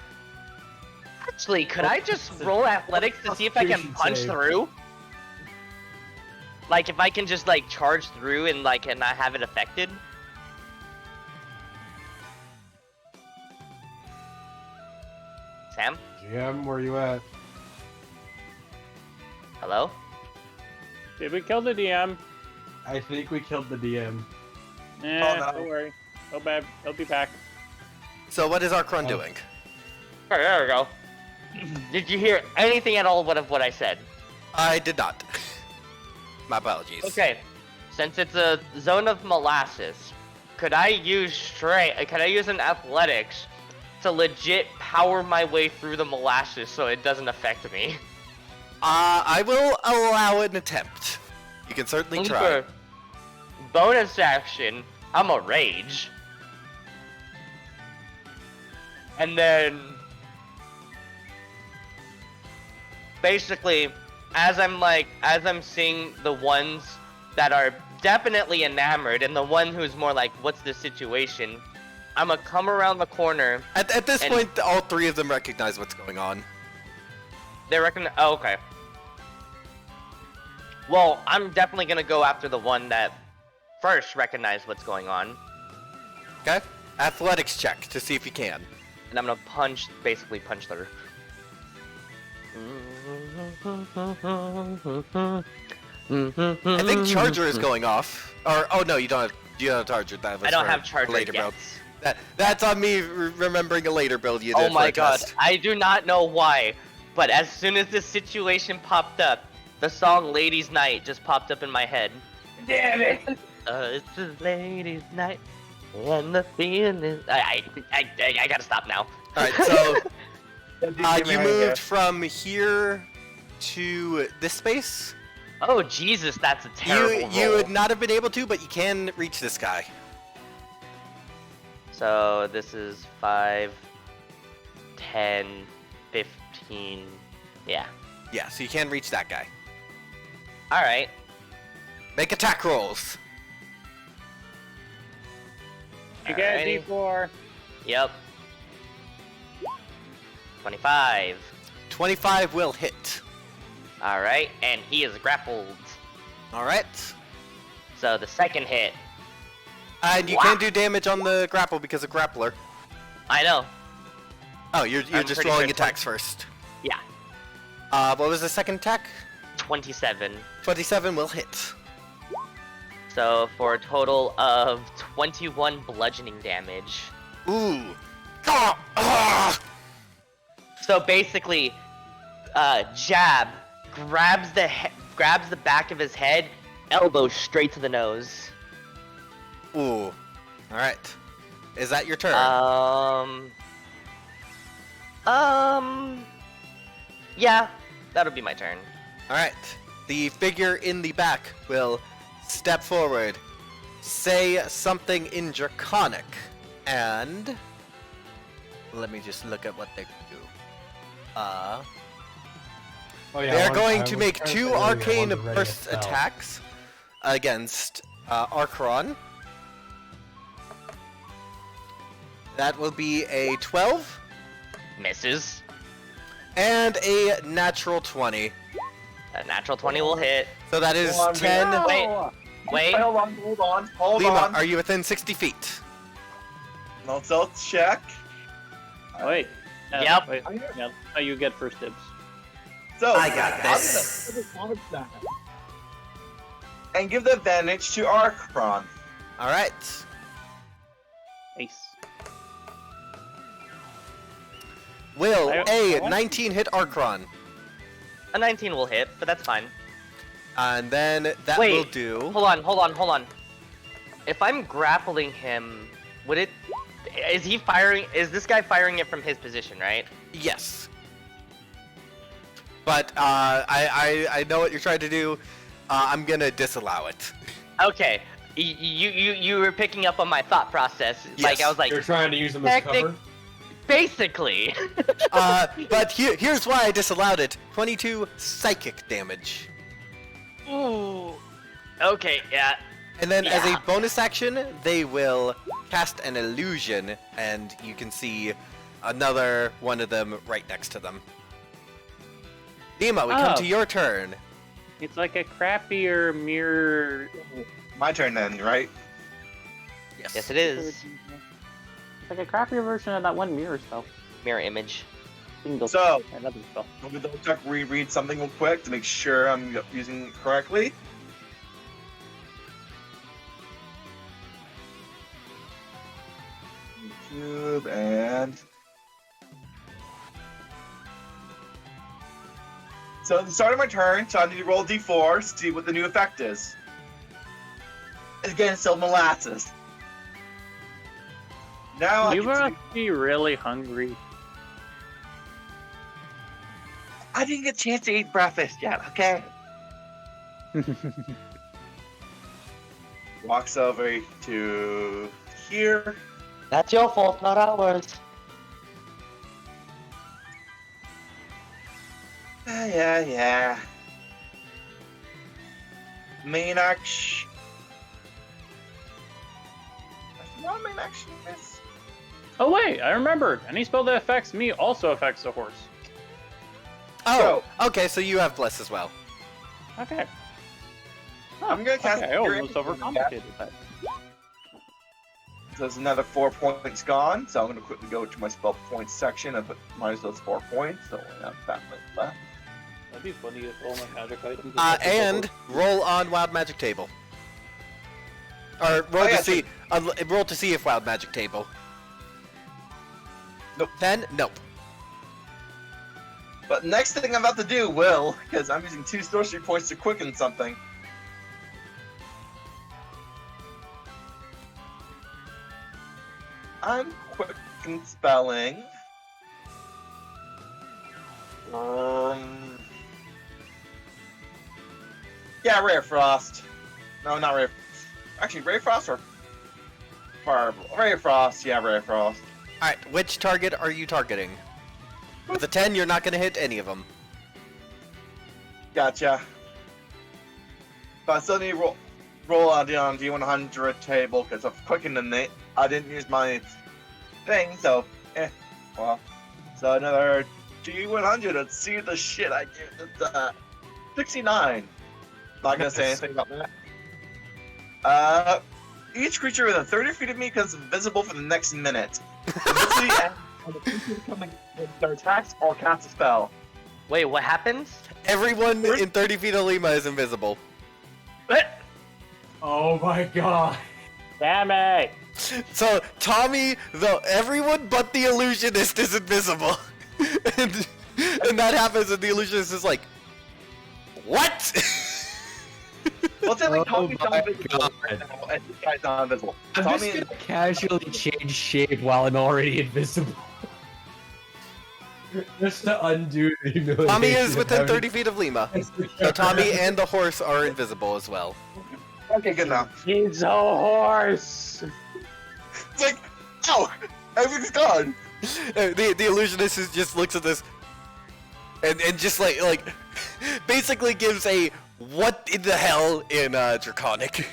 Actually, could I just roll athletics to see if I can Constitution punch save. through? Like if I can just like charge through and not have it affected? Sam? GM, where you at? Hello? Did we kill the DM? I think we killed the DM. Eh, no. don't worry. No bad. He'll be back. So what is Archon Oh. doing? Oh, there we go. Did you hear anything at all of what I said? I did not. My apologies. Okay. Since it's a zone of molasses, could I use an athletics to legit power my way through the molasses so it doesn't affect me? I will allow an attempt. You can certainly try. Okay. Bonus action, I'm a rage. And then basically as I'm seeing the ones that are definitely enamored and the one who's more like, what's the situation? I'm gonna come around the corner. At this And- point, all 3 of them recognize what's going on. They reckon. Oh, okay. Well, I'm definitely gonna go after the one that first recognized what's going on, Okay? Athletics check to see if you can. and I'm gonna basically punch through. I think Charger is going off. Or oh no, you don't have Charger. That was I don't for have charger later yet. build. That's on me remembering a later build you did. Oh for my a god, test. I do not know why, but as soon as this situation popped up, the song "Ladies' Night" just popped up in my head. Damn it! It's a ladies' night, and the feeling is. I gotta stop now. Alright, so you moved from here to this space. Oh Jesus, that's a terrible You roll. would not have been able to, but you can reach this guy. So this is 5, 10, 15. Yeah. Yeah, so you can reach that guy. All right. Make attack rolls. You get Alrighty. D4. Yep. 25. 25 will hit. All right, and he is grappled. Alright. So the second hit. And you can do damage on the grapple because of grappler. I know. Oh, you're I'm just pretty rolling sure attacks first. Yeah. What was the second attack? 27. 27 will hit. So for a total of 21 bludgeoning damage. Ooh. Ah! Ah! So basically, jab grabs the back of his head, elbow straight to the nose. Ooh. Alright. Is that your turn? Yeah, that'll be my turn. Alright. The figure in the back will step forward, say something in Draconic, and let me just look at what they do. Oh, yeah, They I are wanted- going I to was make trying to two say earlier, I arcane wanted to ready a burst spell. attacks against Archron. That will be a 12 Misses. and a natural 20. A natural 20 will hit. So that is Hold on, 10. no. Wait. Hold on. Lima, on. are you within 60 feet? Let's all check. Wait. Yep. Wait. Yep. Oh, you get first dibs. So I got I'm this. gonna- And give the advantage to Archron. All right. Ace. Will I- a I want- 19 hit Archron? A 19 will hit, but that's fine. And then that Wait. will do. Hold on. If I'm grappling him, would it... Is he firing... Is this guy firing it from his position, right? Yes. But I know what you're trying to do. I'm gonna disallow it. Okay. You were picking up on my thought process. Like, Yes. I was like, You're trying to use them as Technic- cover? basically. But here's why I disallowed it. 22 psychic damage. Ooh. Okay, yeah. And then as Yeah. a bonus action, they will cast an illusion, and you can see another one of them right next to them. Nima, we come Oh. to your turn. It's like a crappier mirror. My turn then, right? Yes, it is. It's like a crappier version of that one mirror spell. Mirror image. Single So- another spell. Let me double check, reread something real quick to make sure I'm using it correctly. Cube and. So at the start of my turn, so I need to roll d4 to see what the new effect is. Again, still molasses. Now You I, must be really hungry. I didn't get a chance to eat breakfast yet, okay? Walks over to here. That's your fault, not ours. Yeah. Main action. What main action is? Oh wait, I remembered. Any spell that affects me also affects the horse. Oh, okay, so you have Bless as well. Okay. Huh, I'm gonna cast okay, I Fury almost Emblem. overcomplicated that. So there's another 4 points gone. So I'm gonna quickly go to my spell points section and put minus those 4 points. So I have that much left. That'd be funny if all my magic items. And roll on Wild Magic Table. Or roll Oh, yeah, to see. Roll to see if Wild Magic Table. Nope. 10? Nope. But next thing I'm about to do will, because I'm using 2 sorcery points to quicken something. I'm quicken spelling. Yeah, Ray of Frost. No, not Ray. Actually, Ray of Frost or Fireball. Ray of Frost. Yeah, Ray of Frost. Alright, which target are you targeting? With a 10, you're not going to hit any of them. Gotcha. But I still need to roll on the D100 table because of quickening it. I didn't use my thing, so well. So another D100. Let's see the shit I get. It's 69. Not gonna say anything about that. Each creature within 30 feet of me becomes invisible for the next minute. Eventually, and the creature coming with their attacks or cast a spell. Wait, what happens? Everyone in 30 feet of Lima is invisible. Oh my god. Damn it! So, Tommy, though, everyone but the illusionist is invisible. and that happens, and the illusionist is like, what? Well, technically, Oh Tommy's my not invisible God. right now, and this guy's not invisible. I'm Tommy just gonna casually change shape while I'm already invisible. Just to undo the humiliation. Tommy is of within having 30 feet of Lima. to- So Tommy and the horse are invisible as well. Okay, good enough. He's a horse. It's like, ow! Everything's gone! The illusionist just looks at this and just like basically gives a what in the hell in Draconic.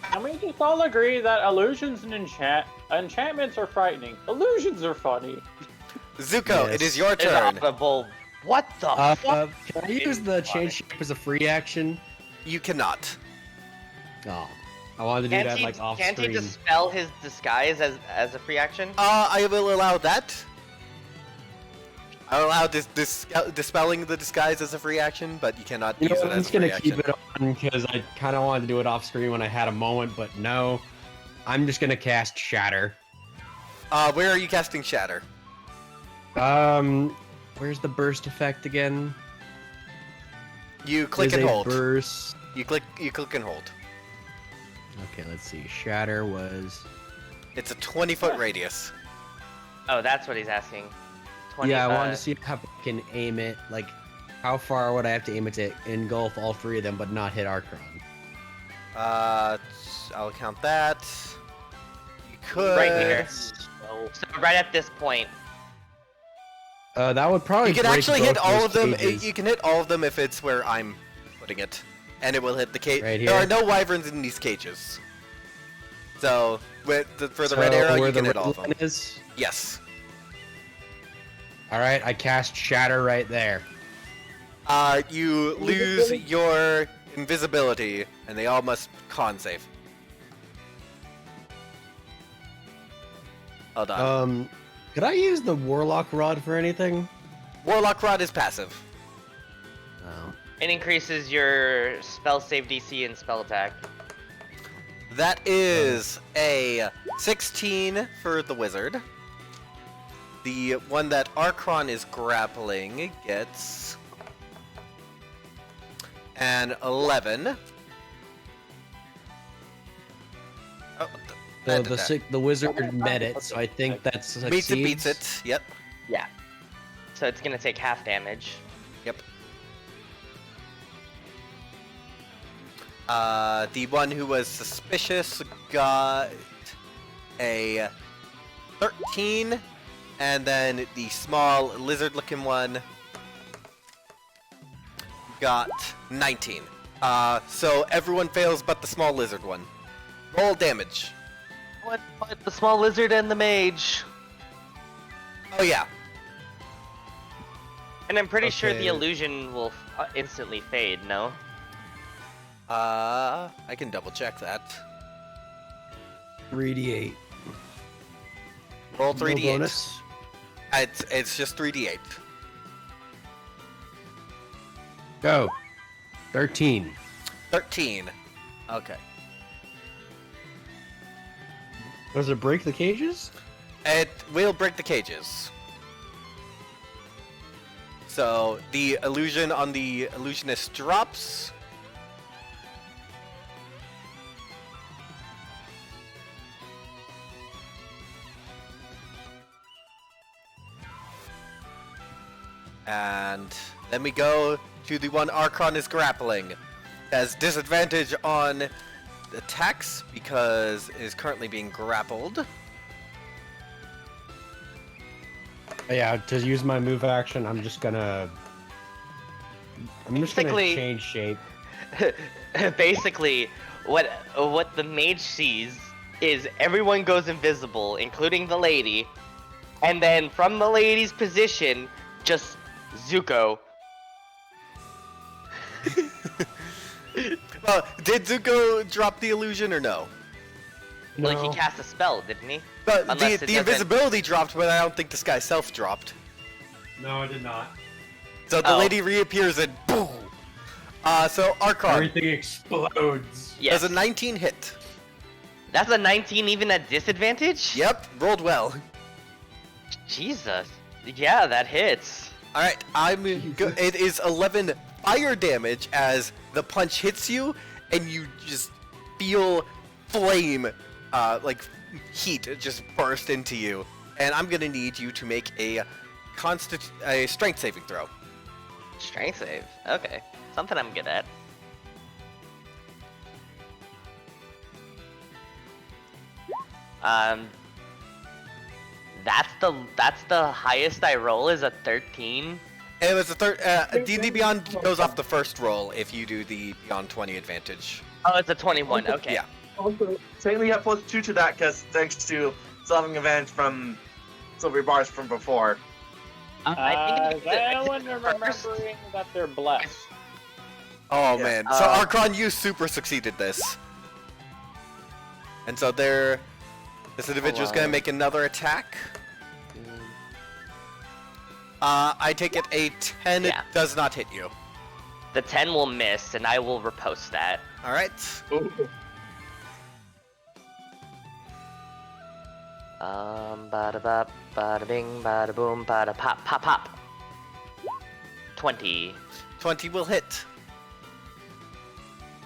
Can we just all agree that illusions and enchantments are frightening? Illusions are funny. Zuko, it Yes. is your turn. Inoperable. What the fuck? Can I use the change shape as a free action? You cannot. Oh, I wanted to do that like off Can't he screen. dispel his disguise as a free action? I will allow that. I will allow dispelling the disguise as a free action, but you cannot You know use what, it I'm as just a free gonna action. keep it on because I kind of wanted to do it off screen when I had a moment, but no. I'm just gonna cast Shatter. Where are you casting Shatter? Where's the burst effect again? You click There's and a hold. Burst. You click and hold. Okay, let's see. Shatter was. It's a 20-foot radius. Oh, that's what he's asking. 20, Yeah, I wanted to see how I can aim it. Like, how far would I have to aim it to engulf all three of them, but not hit Archon? I'll count that. You could. Right here. So right at this point. That would probably. You can break actually both hit all those of them. cages. You can hit all of them if it's where I'm putting it, and it will hit the cage. Right There are here? no wyverns in these cages. So for the So red arrow, where you the can hit red all of them. line is. Yes. All right, I cast Shatter right there. You lose your invisibility, and they all must con save. Hold on. Could I use the Warlock Rod for anything? Warlock Rod is passive. Oh. It increases your spell save DC and spell attack. That is a 16 for the wizard. The one that Archon is grappling gets an 11. Oh, that did that. The wizard met it, so I think that's succeeds. Meets it, beats it. Yep. Yeah. So it's gonna take half damage. Yep. The one who was suspicious got a 13, and then the small lizard-looking one got 19. So everyone fails but the small lizard one. Roll damage. What? But the small lizard and the mage. Oh yeah. And I'm pretty sure the Okay. illusion will instantly fade. No. I can double check that. 3d8. Roll No 3d8. bonus. It's just 3d8. Go. 13. 13. Okay. Does it break the cages? It will break the cages. So the illusion on the illusionist drops. And then we go to the one Archon is grappling. Has disadvantage on attacks because it is currently being grappled. Yeah, to use my move action, I'm just gonna Basically- change shape. Basically, what the mage sees is everyone goes invisible, including the lady, and then from the lady's position, just Zuko. Well, did Zuko drop the illusion or no? Like No. he cast a spell, didn't he? But Unless the it doesn't- invisibility dropped, but I don't think this guy self dropped. No, I did not. So the Oh. lady reappears and boom. So Archon Everything explodes. Yes. does a 19 hit. That's a 19 even at disadvantage? Yep, rolled well. Jesus. Yeah, that hits. All right, it is 11 fire damage as the punch hits you, and you just feel flame, like heat, just burst into you. And I'm gonna need you to make a strength saving throw. Strength save. Okay. Something I'm good at. That's the highest I roll is a 13. It was the third. D&D Beyond goes off the first roll if you do the Beyond 20 advantage. Oh, it's a 21. Okay. Yeah. Also, technically, have +2 to that because thanks to solving advantage from silver bars from before. I think Is anyone remembering that they're blessed? Oh Yeah. man. So Archon, you super succeeded this. And so this individual's gonna make another attack. I take it a 10 Yeah. does not hit you. the 10 will miss, and I will repost that. Alright. Bada bop, bada bing, bada boom, bada pop, pop, pop. 20 20 will hit.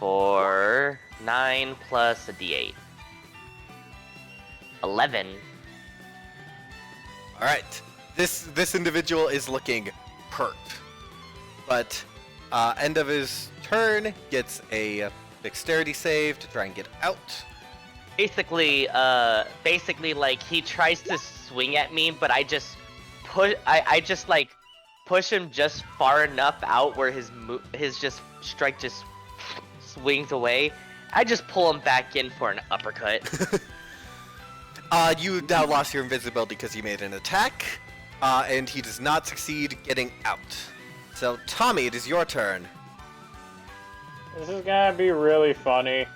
for 9 plus a d8. 11. Alright. This individual is looking hurt. But end of his turn gets a dexterity save to try and get out. Basically, like he tries to swing at me, but I just I just like push him just far enough out where his just strike just swings away. I just pull him back in for an uppercut. You now lost your invisibility because you made an attack, and he does not succeed getting out. So, Tommy, it is your turn. This is gonna be really funny.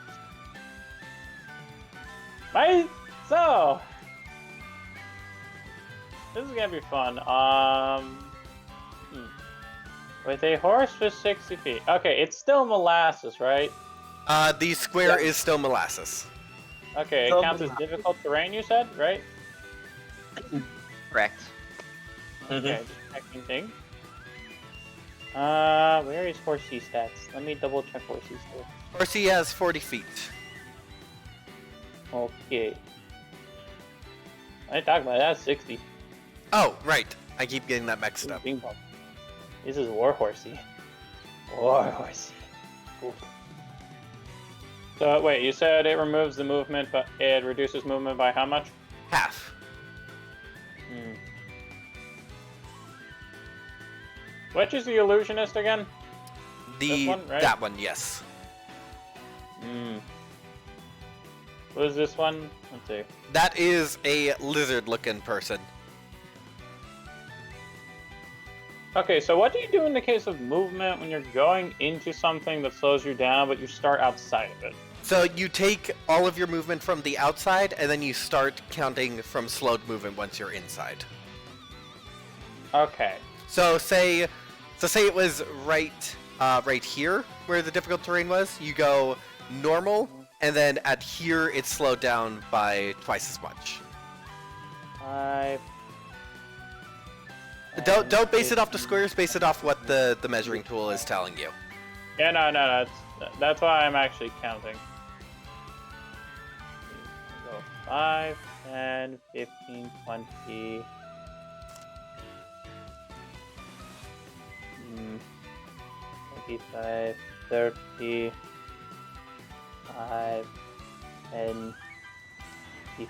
So this is gonna be fun. With a horse for 60 feet. Okay, it's still molasses, right? The square is still molasses. Okay, it Still counts as difficult terrain, you said, right? Correct. Okay, just checking thing. Where is Horsey stats? Let me double check Horsey stats. Horsey has 40 feet. Okay. I talking about that 60. Oh, right. I keep getting that mixed up. Bing bong. This is War Horsey. War Horsey. Oof. So wait, you said it removes the movement, but it reduces movement by how much? Half. Which is the illusionist again? This one, right? That one, yes. What is this one? Let's see. That is a lizard-looking person. Okay, so what do you do in the case of movement when you're going into something that slows you down, but you start outside of it? So you take all of your movement from the outside, and then you start counting from slowed movement once you're inside. Okay. So say it was right here where the difficult terrain was. You go normal, and then at here it's slowed down by twice as much. 5. Don't base it off the squares. Base it off what the measuring tool is telling you. Yeah, no, that's why I'm actually counting. So 5, 10, 15, 20. 25, 30, 5, 10, 15.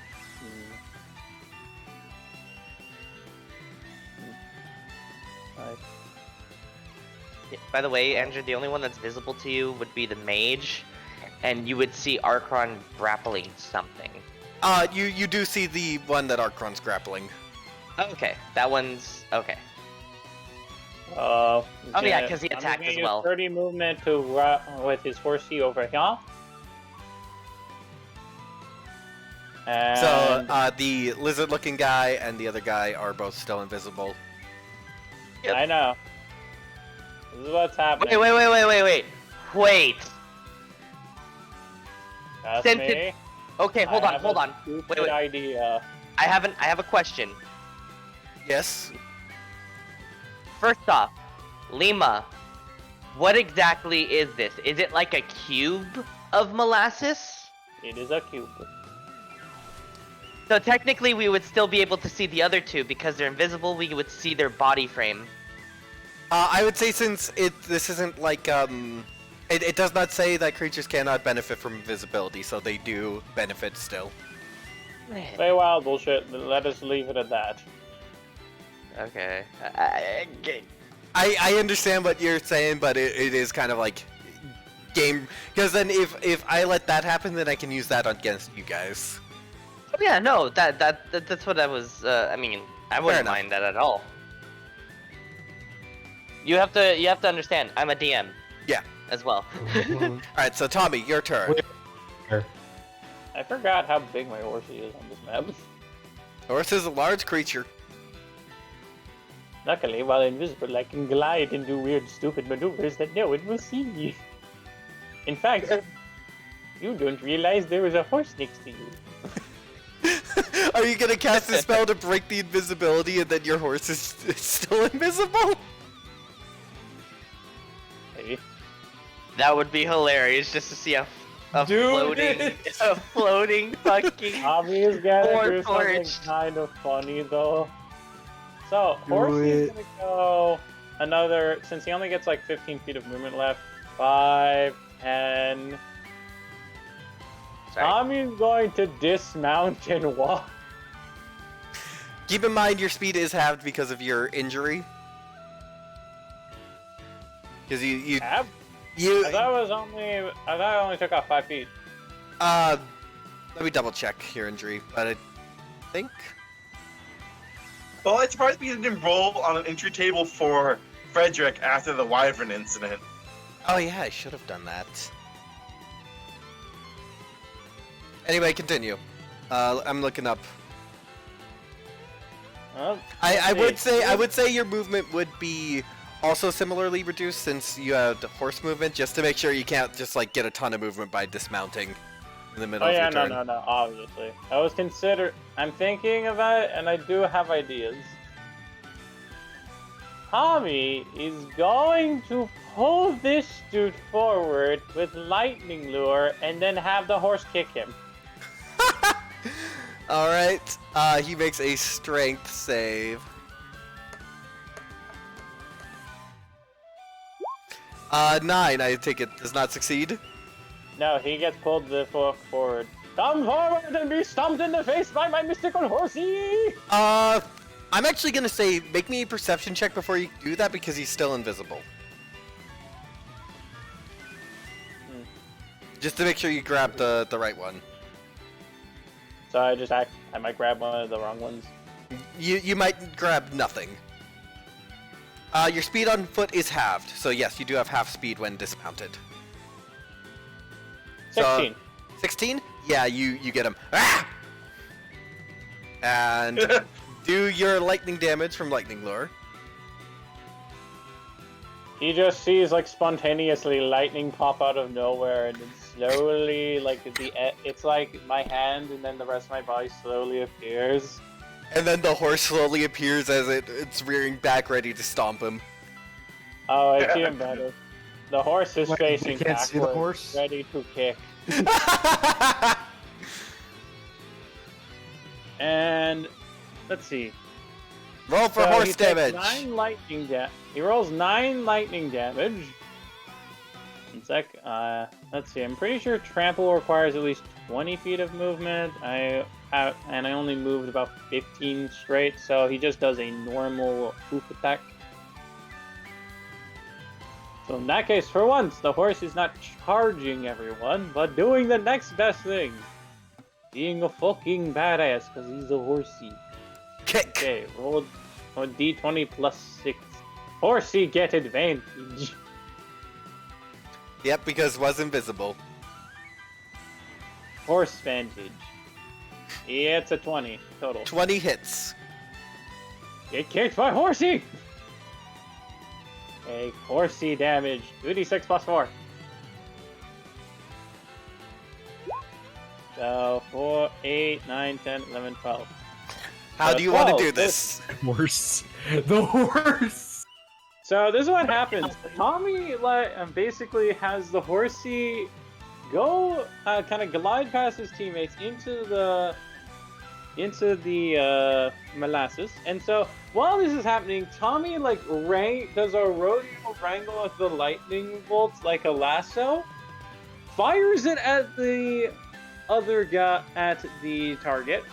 Yeah, by the way, Andrew, the only one that's visible to you would be the mage, and you would see Archon grappling something. You do see the one that Archon's grappling. Okay, that one's okay. Oh yeah, because he attacked as well. 30 movement to with his horsey over here. And So the lizard-looking guy and the other guy are both still invisible. I know. This is what's happening. Wait. That's Since me. it- Okay, hold I on. have a stupid idea. I have a question. Yes. First off, Lima, what exactly is this? Is it like a cube of molasses? It is a cube. So technically we would still be able to see the other two because they're invisible, we would see their body frame. I would say since this isn't like it does not say that creatures cannot benefit from invisibility, so they do benefit still. Say wild bullshit. Let us leave it at that. Okay. I understand what you're saying, but it is kind of like game, because then if I let that happen, then I can use that against you guys. Oh, yeah, no, that's what I was. I mean, I wouldn't enough. mind that at all. You have to understand. I'm a DM. Yeah. As well. All right, so Tommy, your turn. I forgot how big my horsey is on this map. Horse is a large creature. Luckily, while invisible, I can glide and do weird, stupid maneuvers that no one will see me. In fact, you don't realize there was a horse next to you. Are you gonna cast a spell to break the invisibility and then your horse is still invisible? Maybe. That would be hilarious just to see a floating fucking. Tommy's gotta Or do something torch. kind of funny though. So, Horsey's gonna go another, since he only gets like 15 feet of movement left, 5, 10. Sorry. Tommy's going to dismount and walk. Keep in mind your speed is halved because of your injury. Because you I thought I only took off 5 feet. let me double check your injury, but I think Well, it's surprised me you didn't roll on an entry table for Frederick after the Wyvern incident. oh yeah, I should have done that. Anyway, continue. I'm looking up. Well, I let's see. would say your movement would be also similarly reduced since you had horse movement, just to make sure you can't just like get a ton of movement by dismounting in the middle Oh of yeah, your no, turn. no, no, obviously. I'm thinking about it, and I do have ideas. Tommy is going to pull this dude forward with lightning lure, and then have the horse kick him. All right. He makes a strength save. 9, I take it, does not succeed. No, he gets pulled forward. Come forward and be stomped in the face by my mystical horsey! I'm actually gonna say make me a perception check before you do that because he's still invisible. Just to make sure you grab the right one. So I might grab one of the wrong ones. You might grab nothing. Your speed on foot is halved, so yes, you do have half speed when dismounted. 16. 16? Yeah, you get him. Ah! And do your lightning damage from lightning lure. He just sees like spontaneously lightning pop out of nowhere, and then slowly, like it's like my hand, and then the rest of my body slowly appears. And then the horse slowly appears as it's rearing back, ready to stomp him. Oh, it's even better. The horse is Wait, facing you can't see the backwards, horse? ready to kick. And let's see. Roll for So horse he takes damage. 9 lightning he rolls 9 lightning damage. One sec. Let's see. I'm pretty sure trample requires at least 20 feet of movement. And I only moved about 15 straight, so he just does a normal hoof attack. So in that case, for once, the horse is not charging everyone, but doing the next best thing. Being a fucking badass, because he's a horsey. Kick. Okay, roll a d20 plus 6. Horsey get advantage. Yep, because was invisible. Horse advantage. Yeah, it's a 20 total. 20 hits. Get kicked by Horsey! Okay, Horsey damage. 2d6 plus 4. So, 4, 8, 9, 10, 11, 12. How do you want to 12, do this? Horse. The horse. So this is what happens. Tommy basically has the horsey go kind of glide past his teammates into the molasses, and so while this is happening, Tommy does a rodeo wrangle with the lightning bolts like a lasso, fires it at the other guy at the target,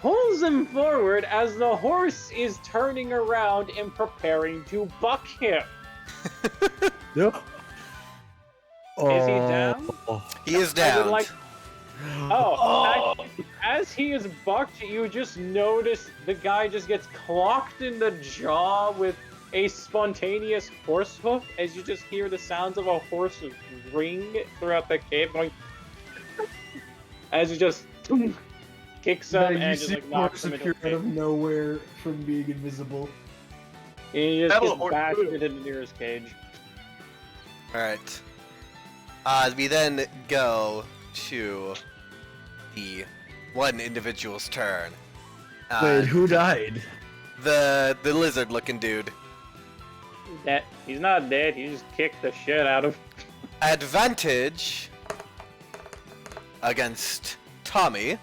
pulls him forward as the horse is turning around and preparing to buck him. Yep. Is he down? He is I would down. like. As he is bucked, you just notice the guy just gets clocked in the jaw with a spontaneous horse hoof as you just hear the sounds of a horse ring throughout the cave going as you just kicks him You and just see like knocks horse him into appear the out of cave. nowhere from being invisible. And he just That'll gets horse bashed move. into the nearest cage. Alright. We then go to the one individual's turn. Wait, who died? The lizard-looking dude. That he's not dead, he just kicked the shit out of Advantage against Tommy.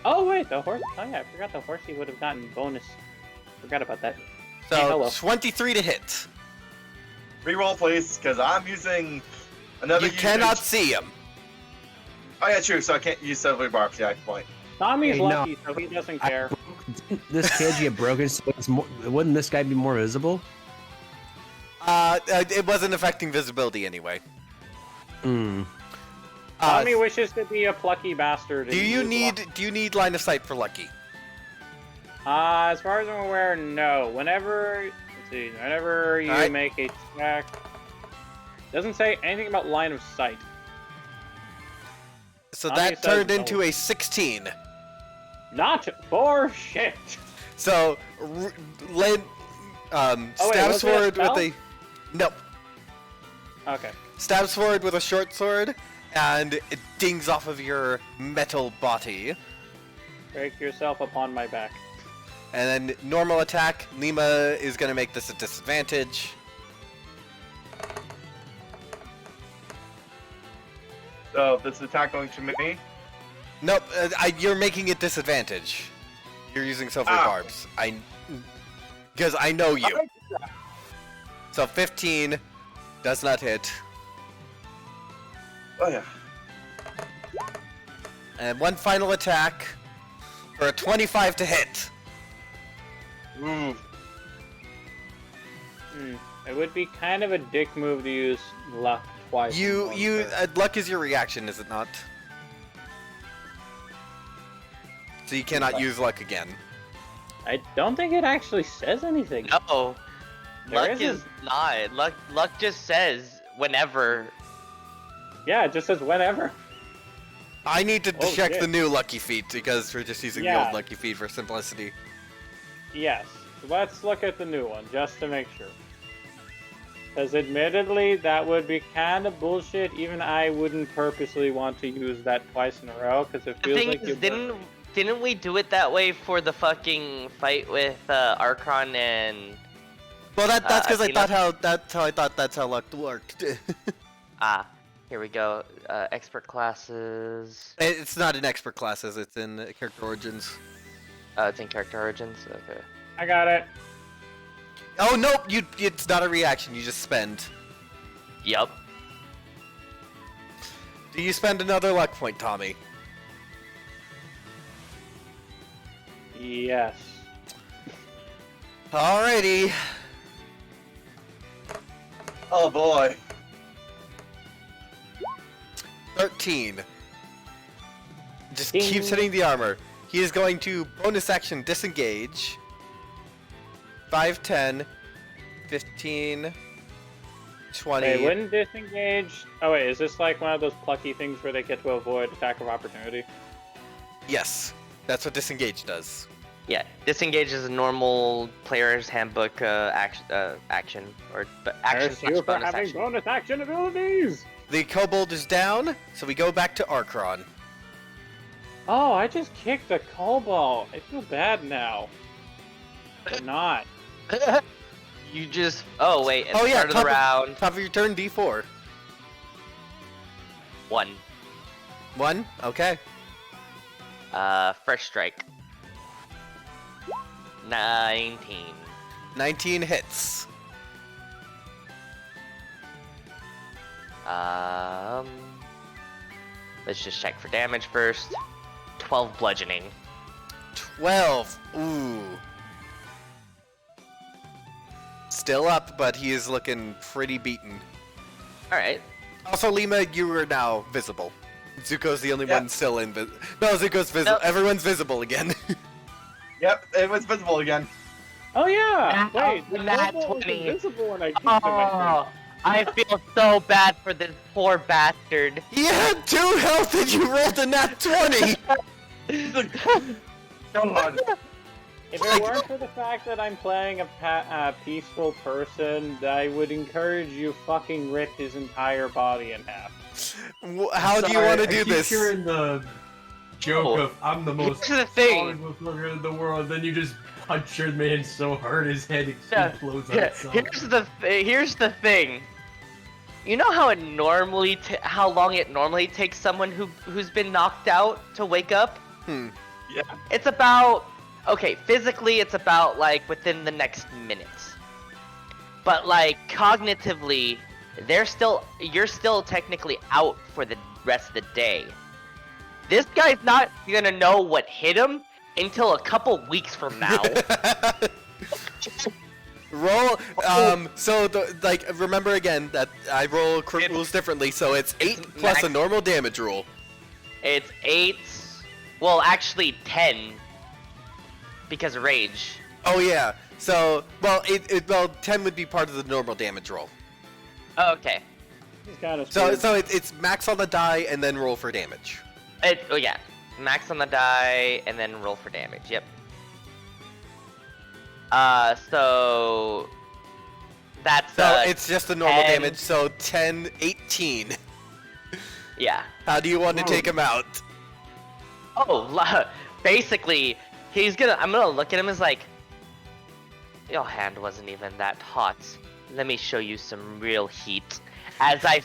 Oh wait, the horse. Oh yeah, I forgot the horsey would have gotten bonus. Forgot about that. So Hey, hello. 23 to hit. Reroll, please, because I'm using another. You cannot see him. Oh yeah, true. So I can't use Silver Barb. Yeah, point. Tommy's Hey, no. lucky, so he doesn't care. This cage get broken, so it's more, wouldn't this guy be more visible? It wasn't affecting visibility anyway. Hmm. Tommy wishes to be a plucky bastard. Do and you use need line of sight for Lucky? luck. As far as I'm aware, no. Whenever you Alright. make a check, doesn't say anything about line of sight. So Tommy that says turned no. into a 16. Not for shit. So, Lynn Oh, wait, stabs was it a forward with spell? a. Nope. Okay. Stabs forward with a short sword, and it dings off of your metal body. Break yourself upon my back. And then normal attack, Lima is gonna make this a disadvantage. So this attack going to me. Nope, you're making it disadvantage. You're using silver Ah. barbs. Because I know you. So 15 does not hit. Oh yeah. And one final attack for a 25 to hit. Ooh. It would be kind of a dick move to use luck twice. in one turn. Luck is your reaction, is it not? So you cannot use luck again. I don't think it actually says anything. No, There luck isn't. is not. Luck just says whenever. Yeah, it just says whenever. I need to Oh, check shit. the new lucky feat because we're just using the Yeah. old lucky feat for simplicity. Yes. Let's look at the new one just to make sure. Because admittedly, that would be kind of bullshit. Even I wouldn't purposely want to use that twice in a row because it The feels thing like is, you didn't we do it that way for the fucking fight with Archon and Well, that's because Athena? that's how luck worked. here we go. Expert classes. It's not in expert classes. It's in character origins. It's in character origins. Okay. I got it. Oh nope! It's not a reaction. You just spend. Yup. Do you spend another luck point, Tommy? Yes. Alrighty. Oh boy. 13. Just Ding. keeps hitting the armor. He is going to bonus action disengage. 5, 10, 15, 20. They wouldn't disengage. Oh wait, is this like one of those plucky things where they get to avoid attack of opportunity? Yes, that's what disengage does. Yeah. Disengage is a normal player's handbook action or action Curse slash you for bonus having action. bonus action abilities! The kobold is down, so we go back to Archron. Oh, I just kicked a kobold. I feel bad now. But not. You just. Oh wait. At Oh the yeah, start of the round. top of your turn, D4. 1. 1, okay. Fresh strike. 19. 19 hits. Let's just check for damage first. 12 bludgeoning. 12. Ooh. Still up, but he is looking pretty beaten. All right. Also, Lima, you are now visible. Zuko's the only Yep. one still invisible. No, Zuko's visible. No. Everyone's visible again. Yep, it was visible again. Oh yeah. Now Wait, the nat kobold was 20. invisible when I kicked him. I Oh, I feel so bad for this poor bastard. He had 2 health and you rolled a nat 20! Come on. think. If it weren't for the fact that I'm playing a peaceful person, I would encourage you fucking rip his entire body in half. How do you Sorry, want to I do keep this? hearing the joke Oh. of I'm the most Here's the thing. solid motherfucker in the world, then you just punch your man so hard his head Yeah, explodes on Yeah, itself. here's the thing. You know how it normally how long it normally takes someone who's been knocked out to wake up? Hmm. Yeah. It's about physically it's about like within the next minute. But like cognitively, you're still technically out for the rest of the day. This guy's not gonna know what hit him until a couple weeks from now. Roll, so, remember again that I roll crit rules differently, so it's 8 plus a max- normal damage rule. It's 8, well actually 10, because of rage. Oh, yeah. So, well, 10 would be part of the normal damage roll. Oh, okay. He's kind of So it's max on the die and then roll for damage. Yeah. Max on the die and then roll for damage. Yep. So that's So it's just the normal 10. damage, so 10, 18. yeah. How do you want to take him out? Oh, basically, I'm gonna look at him as like, your hand wasn't even that hot. Let me show you some real heat. As I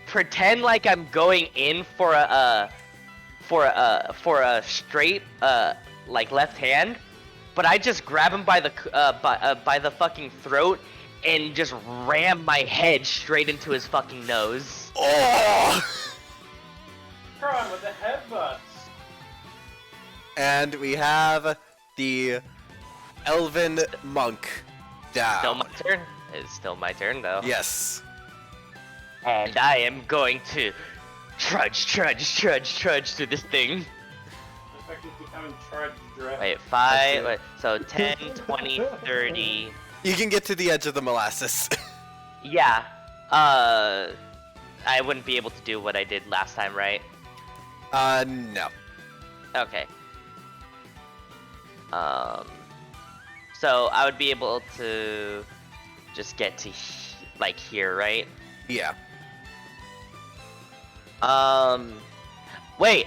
pretend like I'm going in for a straight like left hand, but I just grab him by the fucking throat and just ram my head straight into his fucking nose. Oh! Kron with the headbutts. And we have the Elven Monk down. Still my turn. It's still my turn though. Yes. And I am going to trudge through this thing. The fact he's becoming charged dress. Wait, 5, wait, so 10, 20, 30. You can get to the edge of the molasses. Yeah. I wouldn't be able to do what I did last time, right? No. Okay. So I would be able to just get to like here, right? Yeah. Wait,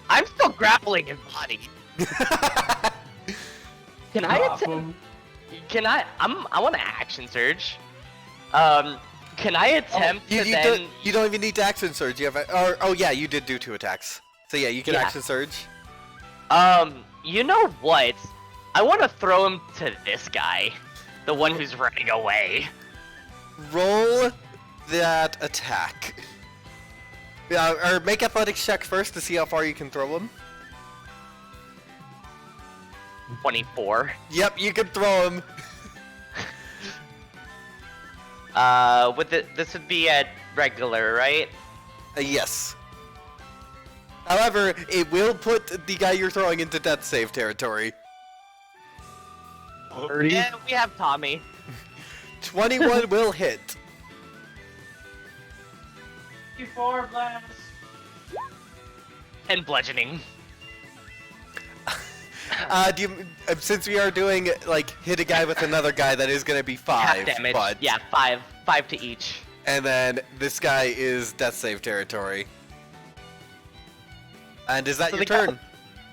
I'm still grappling his body. Can I Drop attempt? him. Can I? I want to action surge. Can I attempt You, to you, then? don't, you don't even need to action surge. You have oh yeah, you did do 2 attacks. So yeah, you can Yeah. action surge. You know what? I want to throw him to this guy, the one who's running away. Roll that attack. Yeah, or make athletics check first to see how far you can throw him. 24. Yep, you can throw him. This would be at regular, right? Yes. However, it will put the guy you're throwing into death save territory. 30. Yeah, we have Tommy. 21 will hit. 4 blast. And bludgeoning. Since we are doing like hit a guy with another guy, that is gonna be 5. Half damage. But Yeah, 5. 5 to each. and then this guy is death save territory. And is that So your the guy- turn?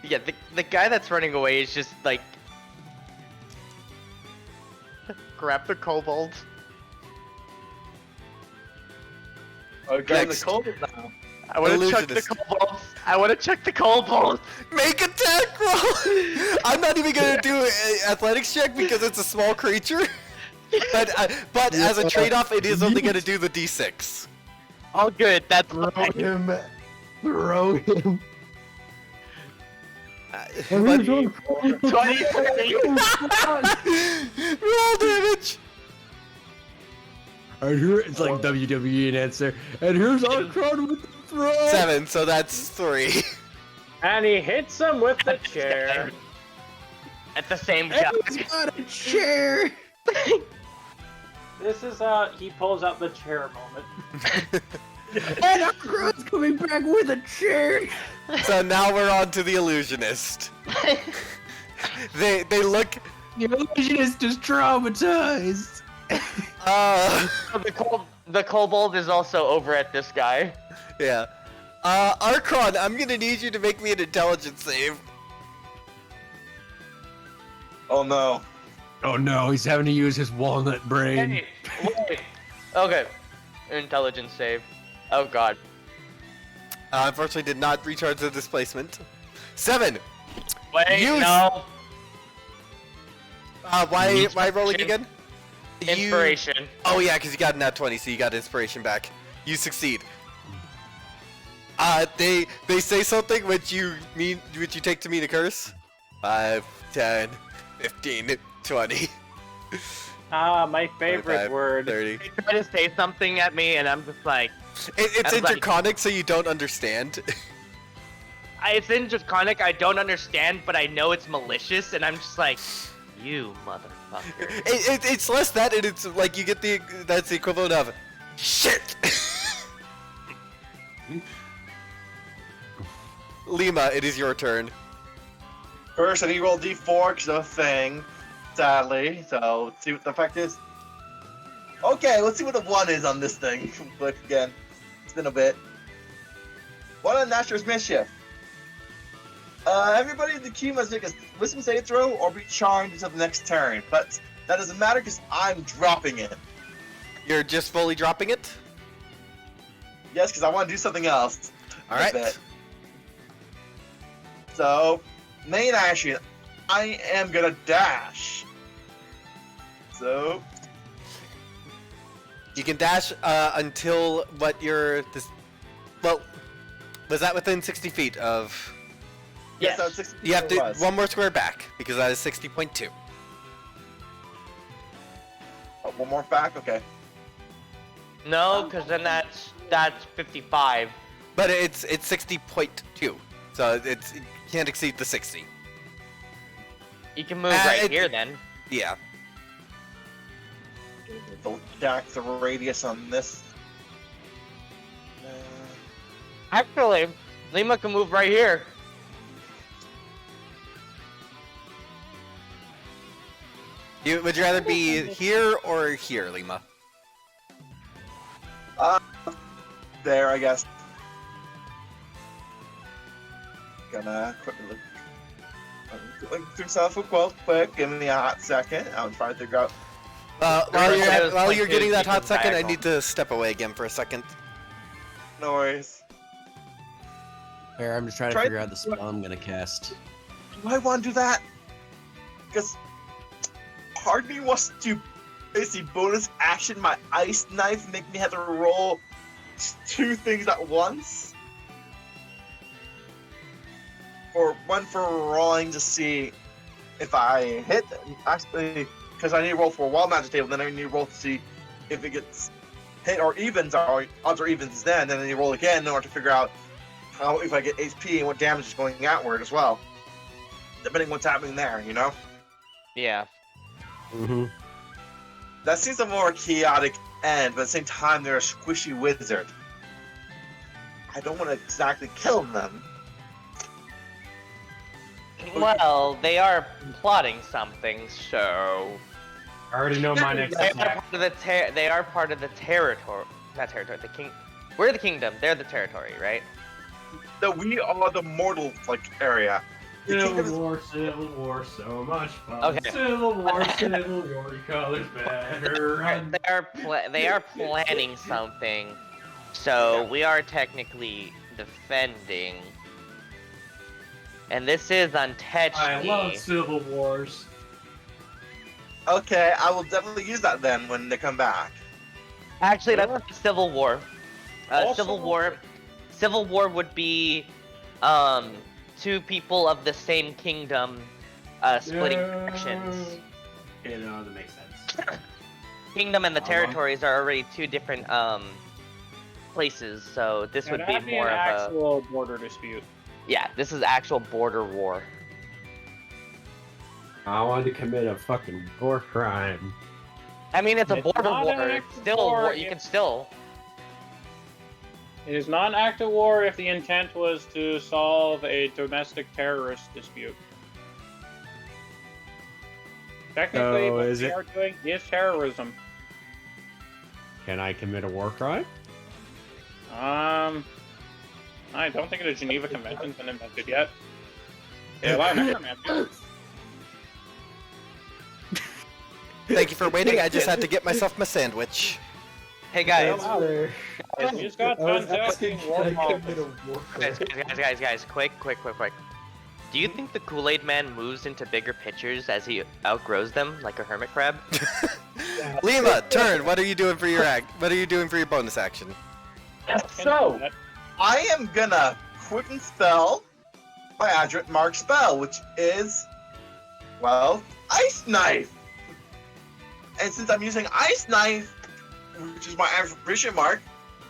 Yeah, the guy that's running away is just like... Grab the kobold. Oh, grab the Next. cold now. I want to chuck the Illusionist. kobold. I want to chuck the kobold. Make attack roll. I'm not even gonna do an athletics check because it's a small creature. But as a trade-off, it is only gonna do the d6. All good. That's Throw fine. him. Throw him. But- Roll damage. And here it's like WWE announcer. And here's Archon with the throw. 7, so that's 3. And he hits him with the chair. At the same time. He's got a chair. This is he pulls out the chair moment. And Archon's coming back with a chair. So now we're on to the illusionist. They look. The illusionist is traumatized. The kobold is also over at this guy. Yeah. Archon, I'm gonna need you to make me an intelligence save. Oh no. Oh no, he's having to use his walnut brain. Hey, wait. Okay. Intelligence save. Oh god. Unfortunately, did not recharge the displacement. 7. Wait, Use- no. Why rolling again? Inspiration. Oh yeah, because you got a nat 20, so you got inspiration back. You succeed. They say something which you take to mean a curse. 5, 10, 15, 20. My favorite 25, word. 30. They try to say something at me, and I'm just like, It's I'm like- interconic, so you don't understand. it's in Draconic, I don't understand, but I know it's malicious, and I'm just like, you motherfucker. It's less that, and it's like you get that's the equivalent of shit. Lima, it is your turn. First, I need to roll D4 because of a thing, sadly. So, let's see what the effect is. Okay, let's see what the 1 is on this thing. Click again. It's been a bit. 1 on Nashor's Mischief. Everybody in the queue must make a wisdom save throw or be charmed until the next turn. But that doesn't matter because I'm dropping it. You're just fully dropping it? Yes, because I want to do something else. Alright. Bit. So, main action, I am gonna dash. So, You can dash until what well, was that within 60 feet of... yes, that was 60 You have to was. one more square back, because that is 60.2. Oh, one more back, okay. No, because then that's 55. But it's 60.2, so you can't exceed the 60. You can move right it- here then. Yeah. The dax, the radius on this. Actually, Lima can move right here. Would you rather be here or here, Lima? There, I guess. Gonna quickly look through stuff real quick. Give me a hot second. I'm trying to figure out. While you're getting that keep hot it second, I diagonal. need to step away again for a second. No worries. Here, I'm just trying to Try- figure out the spell I'm gonna cast. Do I want to do that? Because part of me wants to basically bonus action my ice knife, make me have to roll 2 things at once. Or one for rolling to see if I hit. Actually, because I need to roll for a wild magic table, then I need to roll to see if it gets hit or evens, or odds or evens then I need to roll again in order to figure out how, if I get HP and what damage is going outward as well. Depending on what's happening there, you know? Yeah. Mm-hmm. That seems a more chaotic end, but at the same time, they're a squishy wizard. I don't want to exactly kill them. Well, they are plotting something, so I already know my next they are attack. part of the they are part of the territory. Not territory. The king. We're the kingdom. They're the territory, right? No, we are the mortal area. The kingdom is- Civil War, so much fun. Okay. Civil War, your colors better run. They are planning something, so we are technically defending. And this is untouched. I love Civil Wars. Okay, I will definitely use that then when they come back. Actually, that's not Civil War. Also- Civil War would be, two people of the same kingdom splitting factions. Okay, no, that makes sense. Kingdom and the territories are already two different places, so this would be That'd more an of actual border dispute. yeah, this is actual border war. I wanted to commit a fucking war crime. I mean, it's a It's border not an war. act It's of still a war war. You if- can still. It is not an act of war if the intent was to solve a domestic terrorist dispute. Technically, So what is we it- are doing is terrorism. Can I commit a war crime? I don't think the Geneva Convention's been invented yet. Yeah, well, necromancy. Thank you for waiting. I just had to get myself my sandwich. Hey guys, We just got done asking war politics. guys, quick. Do you think the Kool-Aid Man moves into bigger pitchers as he outgrows them, like a hermit crab? Lima, turn. What are you doing for your What are you doing for your bonus action? So, I am gonna quicken spell my Adrit Mark spell, which is, well, Ice Knife. And since I'm using Ice Knife, which is my average proficient mark,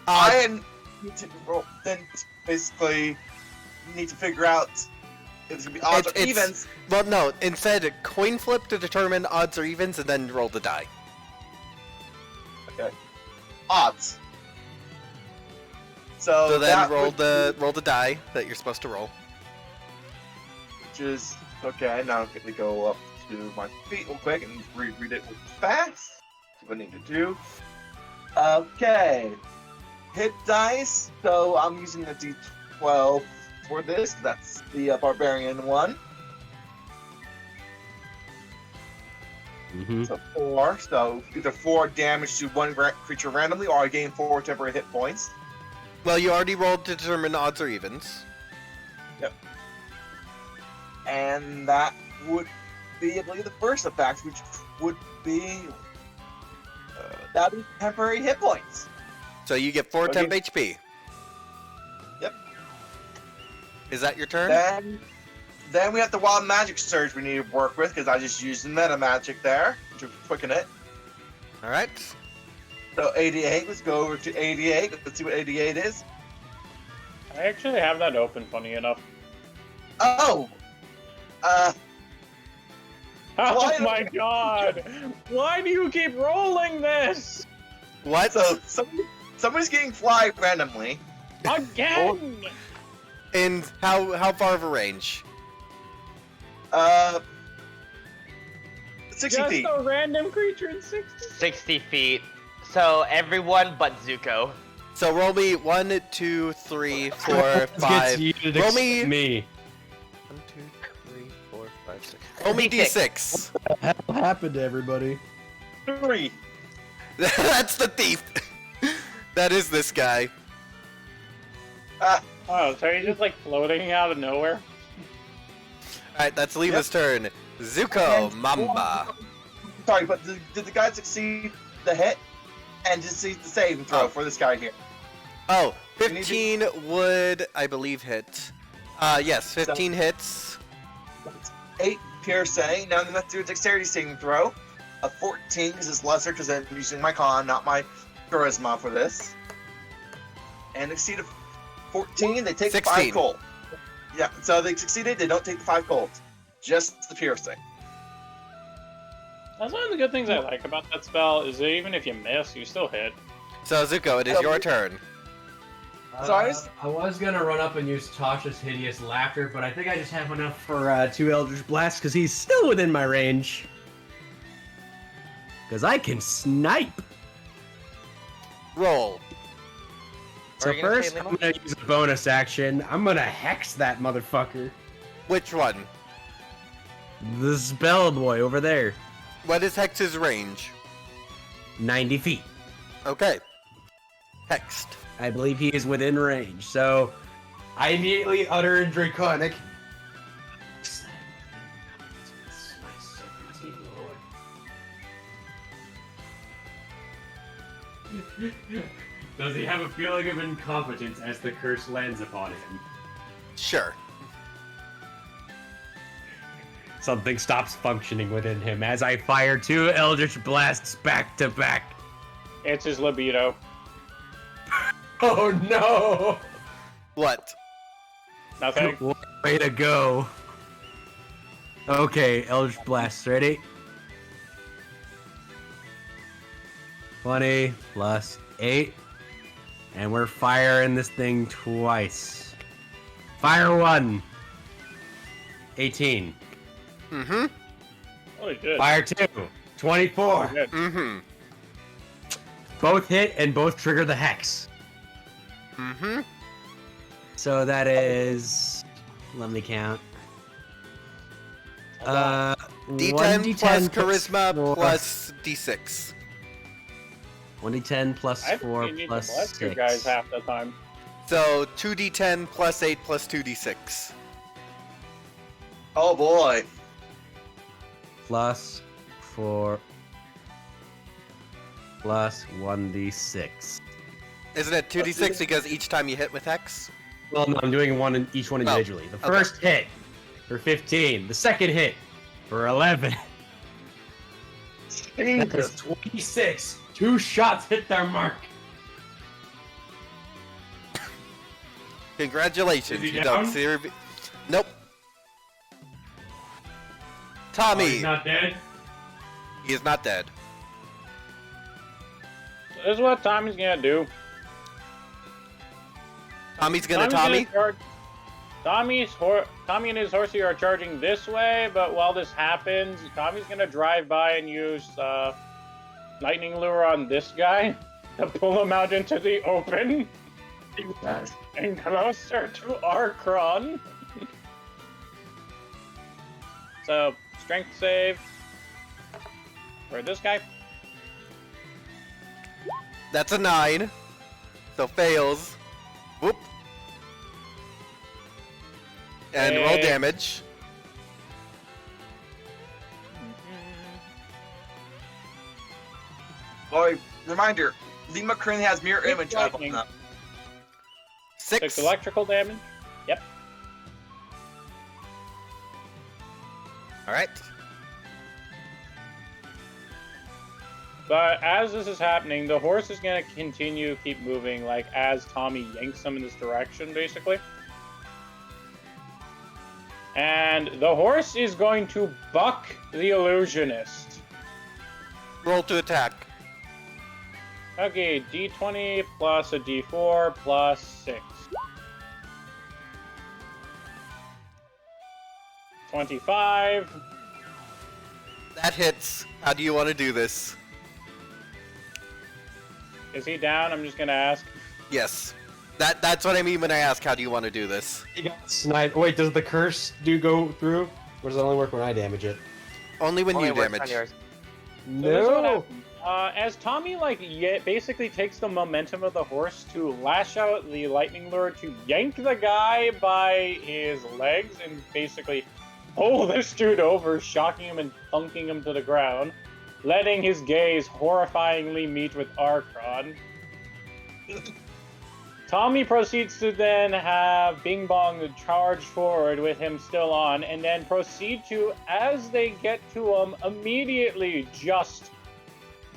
I need to roll, then basically need to figure out if it's gonna be odds or evens. Well, no. Instead, coin flip to determine odds or evens, and then roll the die. Okay. Odds. So, So then that roll would the die that you're supposed to roll. which is okay. Now I'm going to go up to my feet real quick and reread it real fast. See what I need to do. Okay, hit dice. So I'm using the D12 for this. That's the barbarian one. Mm-hmm. So 4. So either 4 damage to one creature randomly, or I gain 4 temporary hit points. Well, you already rolled to determine odds or evens. And that would be, I believe, the first effect, which would be that would be temporary hit points. So you get 4 Okay. temp HP. Yep. Is that your turn? Then we have the wild magic surge we need to work with, because I just used the meta magic there to quicken it. All right. So 88, let's go over to 88. Let's see what 88 is. I actually have that open, funny enough. Oh! Oh Why- my god! Why do you keep rolling this? What? So somebody's getting fly randomly. Again! And how far of a range? 60 Just feet. a random creature in 60? 60 feet. So everyone but Zuko. So roll me 1, 2, 3, 4, 5. Roll me. 1, 2, 3, 4, 5, 6. Roll me D6. What the hell happened to everybody? 3. That's the thief. That is this guy. Oh, so he's just like floating out of nowhere? All right, that's Lima's turn. Zuko, Mamba. Sorry, but did the guy succeed the hit? And succeed the save and throw Oh. for this guy here? Oh, 15 would, I believe, hit. Yes, 15 hits. That's 8 piercing. Now I'm going to do a dexterity saving throw. A 14 because it's lesser because I'm using my con, not my charisma for this. And exceed a 14, they take 16. 5 cold. Yeah, so they succeeded, they don't take 5 cold. Just the piercing. That's one of the good things I like about that spell, is that even if you miss, you still hit. So Zuko, it is your turn. Sorry? I was gonna run up and use Tasha's hideous laughter, but I think I just have enough for 2 Eldritch Blasts because he's still within my range. Because I can snipe. Roll. So you gonna say, first, I'm Lima? gonna use a bonus action. I'm gonna hex that motherfucker. Which one? The spell boy over there, What is Hex's range? 90 feet. Okay. Hexed. I believe he is within range. So I immediately utter in Draconic. Does he have a feeling of incompetence as the curse lands upon him? Sure. Something stops functioning within him as I fire 2 Eldritch Blasts back to back. It's his libido. Oh no! What? Nothing. Way to go. Okay, Eldritch Blast, ready? 20 plus 8. And we're firing this thing twice. Fire 1. 18. Mm-hmm. Holy shit. Fire 2. 24. Good. Mm-hmm. Both hit and both trigger the Hex. Mm-hmm. So that is... Let me count. D10 1d10 plus charisma 4. plus D6. 1d10 plus I 4 think you need plus to bless 6. you guys half the time. So 2d10 plus 8 plus 2d6. Oh boy. Plus 4 plus 1d6. Isn't it 2d6 because each time you hit with Hex? Well, no, I'm doing each one individually. The first hit for 15. The second hit for 11. That is 26. 2 shots hit their mark. Congratulations, Is he you don't down? see. Nope. Oh, Tommy, he's not dead? he is not dead. This is what Tommy's gonna do. Tommy's gonna Tommy. Tommy and his horsey are charging this way, but while this happens, Tommy's gonna drive by and use lightning lure on this guy to pull him out into the open and closer to Arkron. So, strength save for this guy. That's a 9. So fails. Whoop. And roll Hey. damage. Boy, reminder, Lima Kryn has mirror image lightning. up. 6 electrical damage. Yep. Alright. But as this is happening, the horse is going to continue keep moving, like as Tommy yanks him in this direction, basically. And the horse is going to buck the illusionist. Roll to attack. Okay, d20 plus a d4 plus 6. 25. That hits. How do you want to do this? Is he down? I'm just going to ask. Yes. That's what I mean when I ask how do you want to do this. He got sniped. Wait, does the curse go through? Or does it only work when I damage it? Only when Only you works on damage. yours. So this is what No! happens. As Tommy basically takes the momentum of the horse to lash out the lightning lure to yank the guy by his legs and basically pull this dude over, shocking him and thunking him to the ground, letting his gaze horrifyingly meet with Arkron. Tommy proceeds to then have Bing Bong charge forward with him still on, and then proceed to, as they get to him, immediately just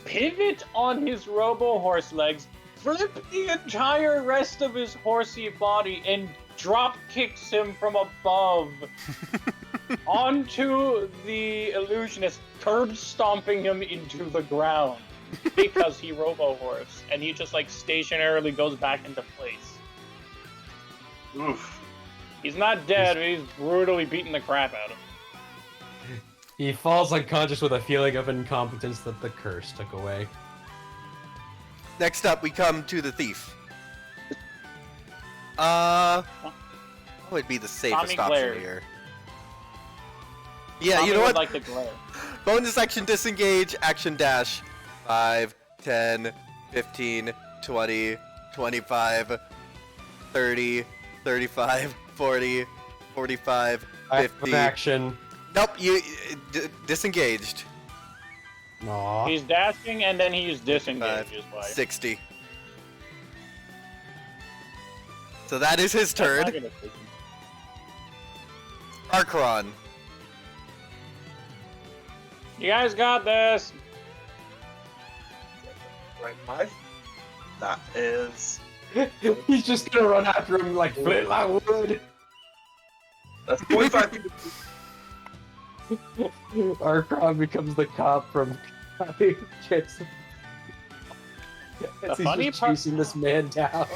pivot on his robo-horse legs, flip the entire rest of his horsey body, and drop kicks him from above onto the illusionist, curb stomping him into the ground because he robo-horse, and he just like stationarily goes back into place. Oof. He's not dead, but he's brutally beating the crap out of him. He falls unconscious with a feeling of incompetence that the curse took away. Next up, we come to the thief. What would be the safest Tommy option glared. here? Yeah, Tommy you know would what? like to glare. Bonus action disengage, action dash. 5, 10, 15, 20, 25, 30, 35, 40, 45, 50. Action. Nope, you disengaged. Aww. He's dashing and then he's disengaged. 5, Is why. 60. So that is his That's not turn. gonna take him. Arkron. You guys got this. Right, 5. That is. He's just gonna run after him like flintlock wood. That's 45 feet. Archon becomes the cop from Gets The he's funny just part- chasing this man down.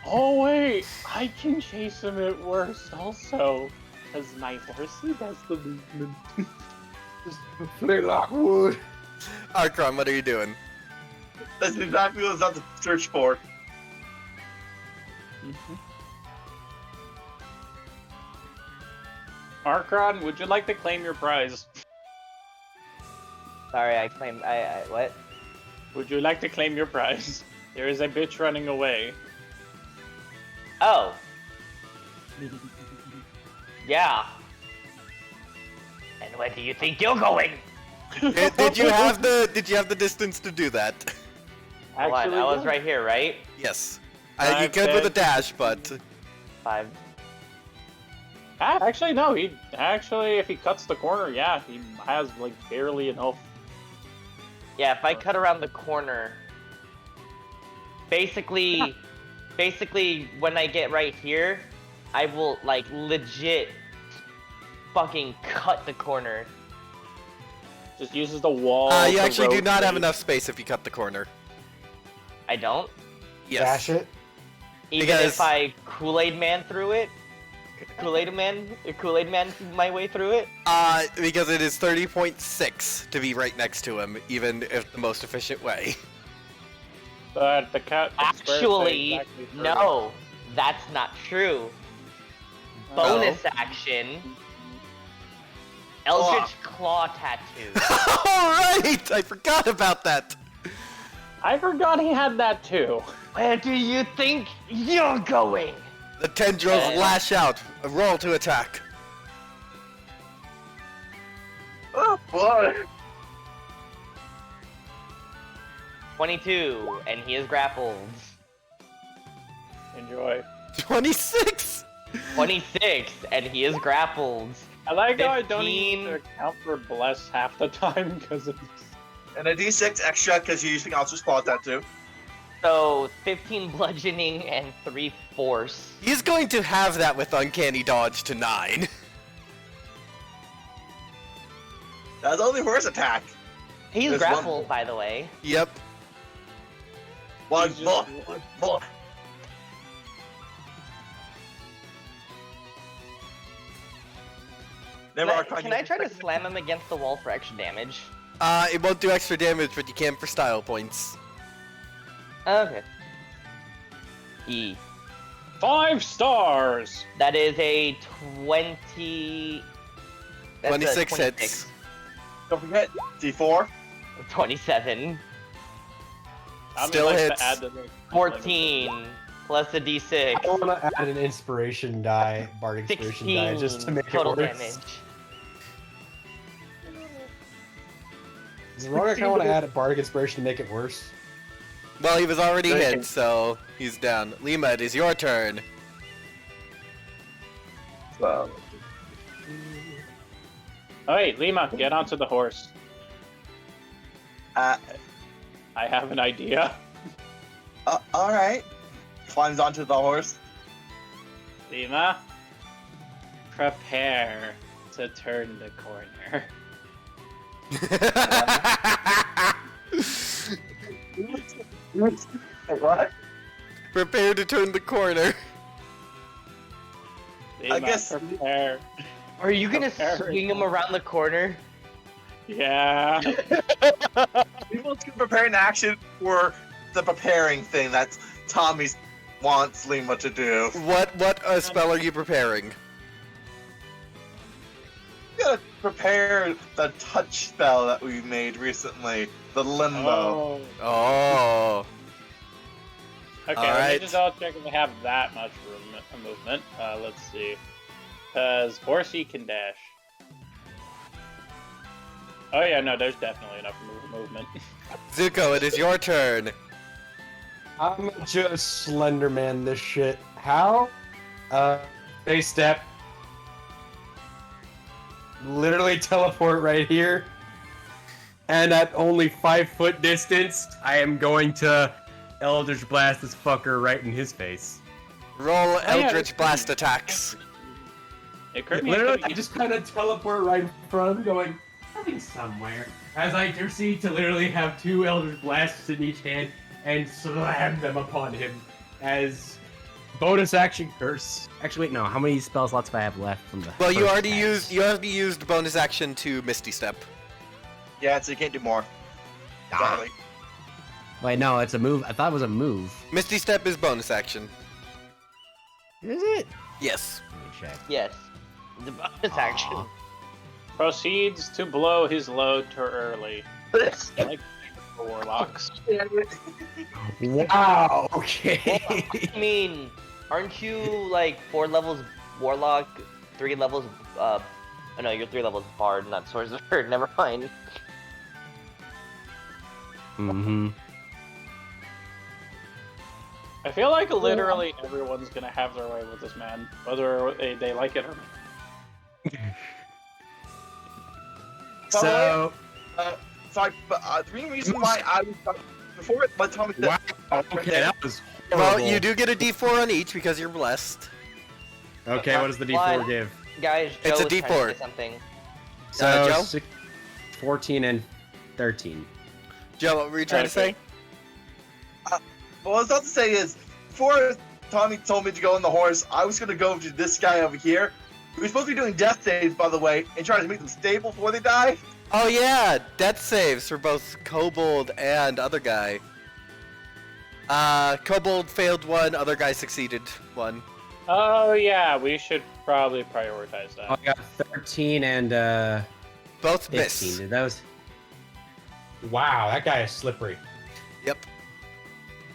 Oh wait, I can chase him at worst also, because my horsey does the movement. Just flintlock wood. Arkron, what are you doing? That's exactly what I was about to search for. Arkron, would you like to claim your prize? Sorry, I claimed. I what? Would you like to claim your prize? There is a bitch running away. Oh. Yeah. And where do you think you're going? Did you have the distance to do that? Hold on, I was right here, right? Yes. You could with a dash, but 5. Actually, no. If he cuts the corner, yeah, he has like barely enough. Yeah, if I cut around the corner, basically, when I get right here, I will like legit fucking cut the corner. Just uses the wall. you to actually do not have rotate. enough space if you cut the corner. I don't. Yes. Dash it. Even Because- if I Kool-Aid Man through it, Kool-Aid Man my way through it. Because it is 30.6 to be right next to him, even if the most efficient way. But the cut. Actually, no, that's not true. Bonus action. Eldritch Claw Tattoo. Alright! I forgot about that! I forgot he had that too. Where do you think you're going? The tendrils lash out. A roll to attack. Oh boy! 22, and he is grappled. Enjoy. 26! 26, and he is grappled. I like how I don't 15. even account for bless half the time because of. And a d6 extra because you usually also spot that too. So 15 bludgeoning and 3 force. He's going to have that with Uncanny Dodge to 9. That's only first attack. He's There's grappled, one. by the way. Yep. One He's more. just- One more. Never Can I try to slam him against the wall for extra damage? It won't do extra damage, but you can for style points. Okay. E. 5 stars. That is a 20. That's a 26 hits. Don't forget D4. 27. How many Still likes to hits. add to the- 14 plus a d6. I want to add an inspiration die, bard inspiration die, just to make it total worse. damage. Is it wrong if I want to add a bardic inspiration to make it worse? Well, he was already Okay. hit, so he's down. Lima, it is your turn. Well, Oh, wait, Lima, get onto the horse. uh, I have an idea. all right. Climbs onto the horse. Lima, prepare to turn the corner. What? Prepare to turn the corner. Lima, guess- prepare. Are you gonna Prepare. swing him around the corner? Yeah. People can prepare an action for the preparing thing that Tommy wants Lima to do. What spell are you preparing? You gotta prepare the touch spell that we made recently, the Limbo. Oh. Oh. Okay, let Alright. me just double check if I have that much movement. Let's see. Because Horsey can dash. Oh yeah, no, there's definitely enough movement. Zuko, it is your turn. I'm gonna just Slenderman this shit. How? Face step. Literally teleport right here. And at only 5 foot distance, I am going to Eldritch Blast this fucker right in his face. Roll yeah, Eldritch Blast attacks. It occurred to me Literally, it I could just kind of teleport right in front of him, going, coming somewhere. As I proceed to literally have 2 Eldritch Blasts in each hand and slam them upon him as bonus action curse. Actually, wait, no. How many spell slots do I have left from the? Well, you first already cast? used bonus action to Misty Step. Yeah, so you can't do more. Ah. Sorry. Wait, no, it's a move. I thought it was a move. Misty Step is bonus action. Is it? Yes. Let me check. Yes. The bonus action. proceeds to blow his load too early. Like warlocks. Wow. Okay. I mean, aren't you like 4 levels warlock, 3 levels? Oh no, you're 3 levels bard, not sorcerer. Never mind. Mm-hmm. I feel like literally everyone's gonna have their way with this man, whether they like it or not. So. Sorry, but the main reason why I was before by the time we Wow. Okay, that was Well, horrible. you do get a D4 on each because you're blessed. Okay, what does the Why? D4 give? Guys, Joe It's a was trying to D4. say something. So, Joe? 14 and 13. Joe, what were you trying to say? What I was about to say is, before Tommy told me to go on the horse, I was gonna go to this guy over here. We were supposed to be doing death saves, by the way, and trying to make them stable before they die. Oh yeah, death saves for both Kobold and other guy. Kobold failed one, other guy succeeded one. Oh yeah, we should probably prioritize that. I got 13 and Both 15. miss. Did those? Wow, that guy is slippery. Yep.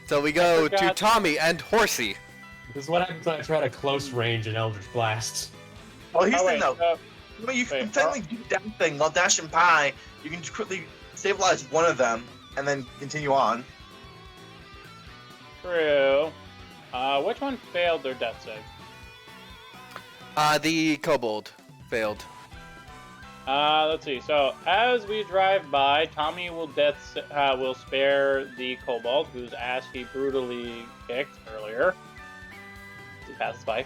So we go to forgot- Tommy and Horsey. This is what happens when I try to close range in Eldritch Blast. Well, here's Oh, the wait, thing, though. When you wait, can technically do that thing while dashing by, you can just quickly stabilize one of them and then continue on. True. Which one failed their death save? The Kobold failed. Let's see. So as we drive by, Tommy will will spare the kobold whose ass he brutally kicked earlier. He passes by.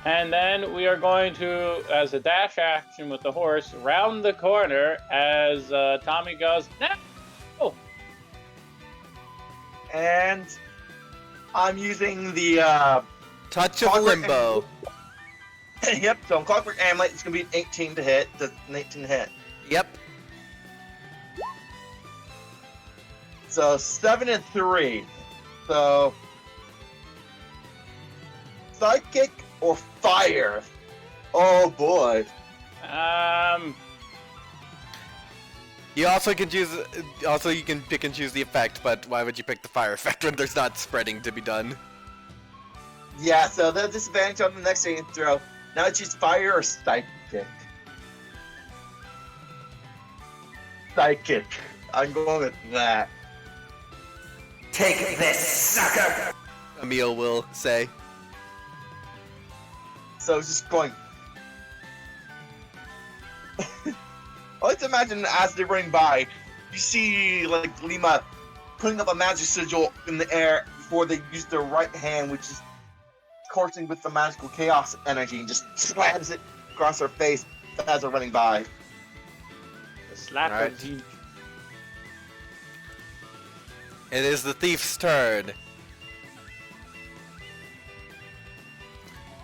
And then we are going to, as a dash action with the horse, round the corner as Tommy goes, "No!" And I'm using the Touch of Clockwork Limbo. yep. So Clockwork Amulet. It's gonna be an 18 to hit. An 18 to hit. Yep. So 7 and 3. So psychic or fire. Oh boy. You also can choose. Also, you can pick and choose the effect, but why would you pick the fire effect when there's not spreading to be done? Yeah. So the disadvantage on the next saving throw. Now it's just fire or psychic. Psychic. I'm going with that. Take this, sucker! Emil will say. So it's just going. I like to imagine as they're running by, you see like Lima putting up a magic sigil in the air before they use their right hand, which is coursing with the magical chaos energy, and just slams it across her face as they're running by. The slap Alright. of the It is the thief's turn.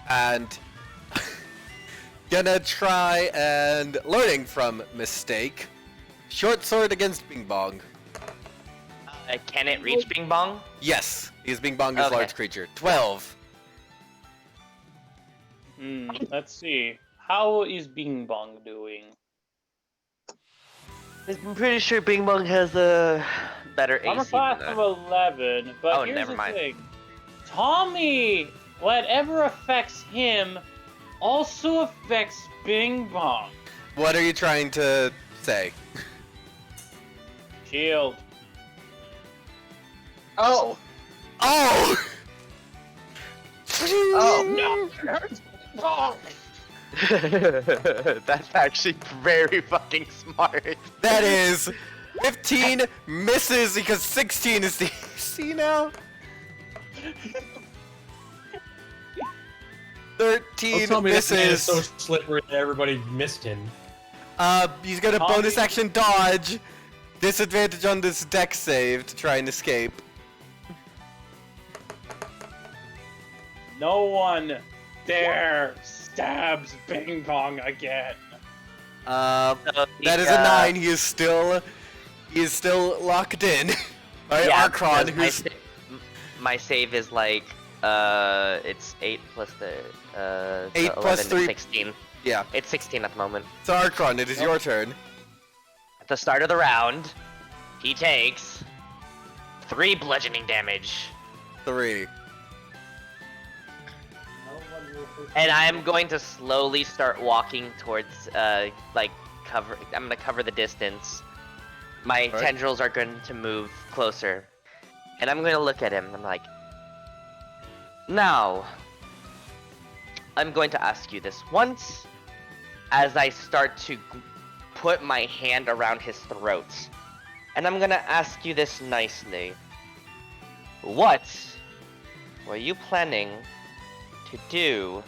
And gonna try and learning from mistake. Short sword against Bing Bong. Can it reach Bing Bong? Yes, because Bing Bong is Okay. large creature. 12. Let's see. How is Bing Bong doing? I'm pretty sure Bing Bong has a better AC I'm a than class that. of 11, but Oh, here's never the mind. thing. Tommy, whatever affects him, also affects Bing Bong. What are you trying to say? Shield. Oh! Oh! Oh! No! That's actually very fucking smart. That is 15 misses because 16 is the AC now. 13 Don't tell me this man is misses. so slippery that everybody missed him. He's got a Tommy- bonus action dodge. Disadvantage on this deck save to try and escape. No one dare stabs Bing Bong again. So That is a 9. He is still locked in. Alright, Archon, because who's my save is like it's 8 plus the 8 so plus 11, 3. 16. Yeah. It's 16 at the moment. So Archon, it is your turn. At the start of the round, he takes 3 bludgeoning damage. 3. And I'm going to slowly start walking towards, like, I'm gonna cover the distance. My Alright. tendrils are going to move closer. And I'm gonna look at him, I'm like, now, I'm going to ask you this once, as I start to put my hand around his throat. And I'm gonna ask you this nicely. What were you planning to do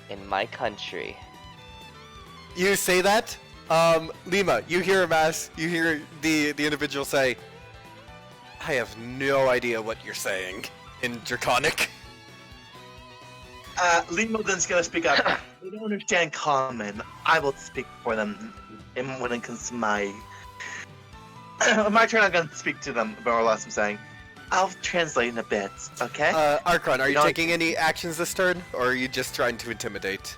in my country? You say that? Lima, you hear him ask, you hear the individual say, I have no idea what you're saying in Draconic. Lemoden's gonna speak up. They don't understand common. I will speak for them when it comes to my... my turn, I'm gonna speak to them, more or less I'm saying. I'll translate in a bit, okay? Archon, are you No. taking any actions this turn, or are you just trying to intimidate?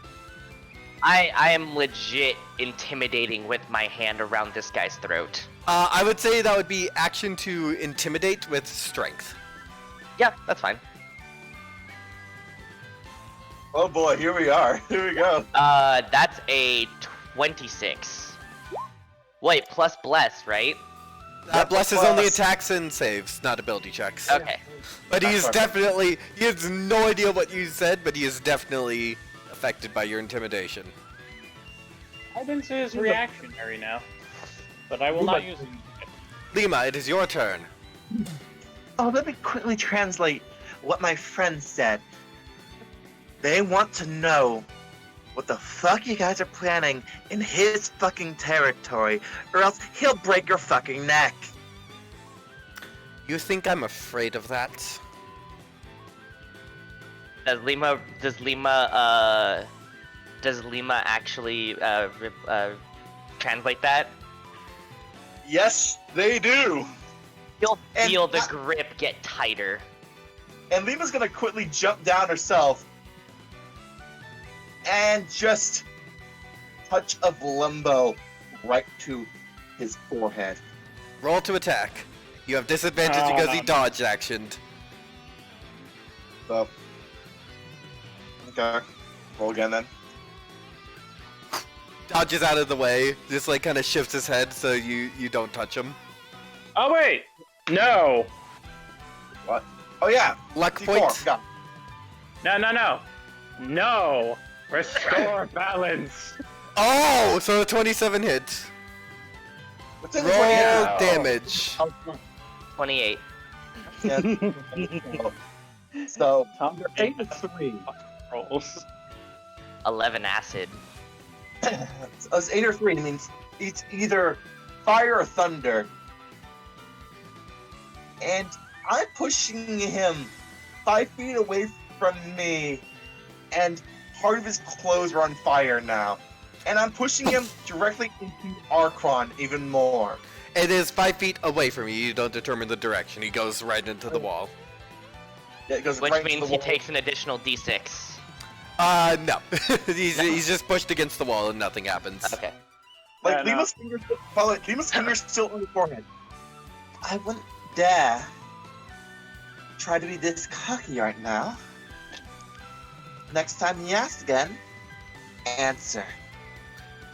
I am legit intimidating with my hand around this guy's throat. I would say that would be action to intimidate with strength. Yeah, that's fine. Oh boy, here we are. Here we go. That's a 26. Wait, plus bless, right? Bless is only attacks and saves, not ability checks. Okay. But he is Sorry. definitely, he has no idea what you said, but he is definitely affected by your intimidation. I didn't say it's reactionary now, but I will not use it. Lima, it is your turn. Oh, let me quickly translate what my friend said. They want to know what the fuck you guys are planning in his fucking territory, or else he'll break your fucking neck. You think I'm afraid of that? Does Lima actually translate that? Yes, they do. You'll And feel the I- grip get tighter. And Lima's gonna quickly jump down herself and just touch of limbo right to his forehead. Roll to attack. You have disadvantage because he dodge actioned. So, okay, roll again then. Dodges out of the way, just like kind of shifts his head so you don't touch him. Oh wait, no, Oh yeah, Luck D4, point. forgot. no. Restore balance. Oh, so a 27 hit. What's in Roll the 28? damage. 28. Yeah. So, Under 8 to 3 rolls. 11 acid. it's 8 or 3 means it's either fire or thunder. And I'm pushing him 5 feet away from me, and part of his clothes are on fire now. And I'm pushing him directly into Archon even more. It is 5 feet away from you. You don't determine the direction. He goes right into the wall. Yeah, it goes Which right into means the he wall. takes an additional d6. No. he's just pushed against the wall and nothing happens. Okay. Like, Yeah, no. Lima's fingers, Lima's fingers still on his forehead. I wouldn't dare try to be this cocky right now. Next time he asks again, answer.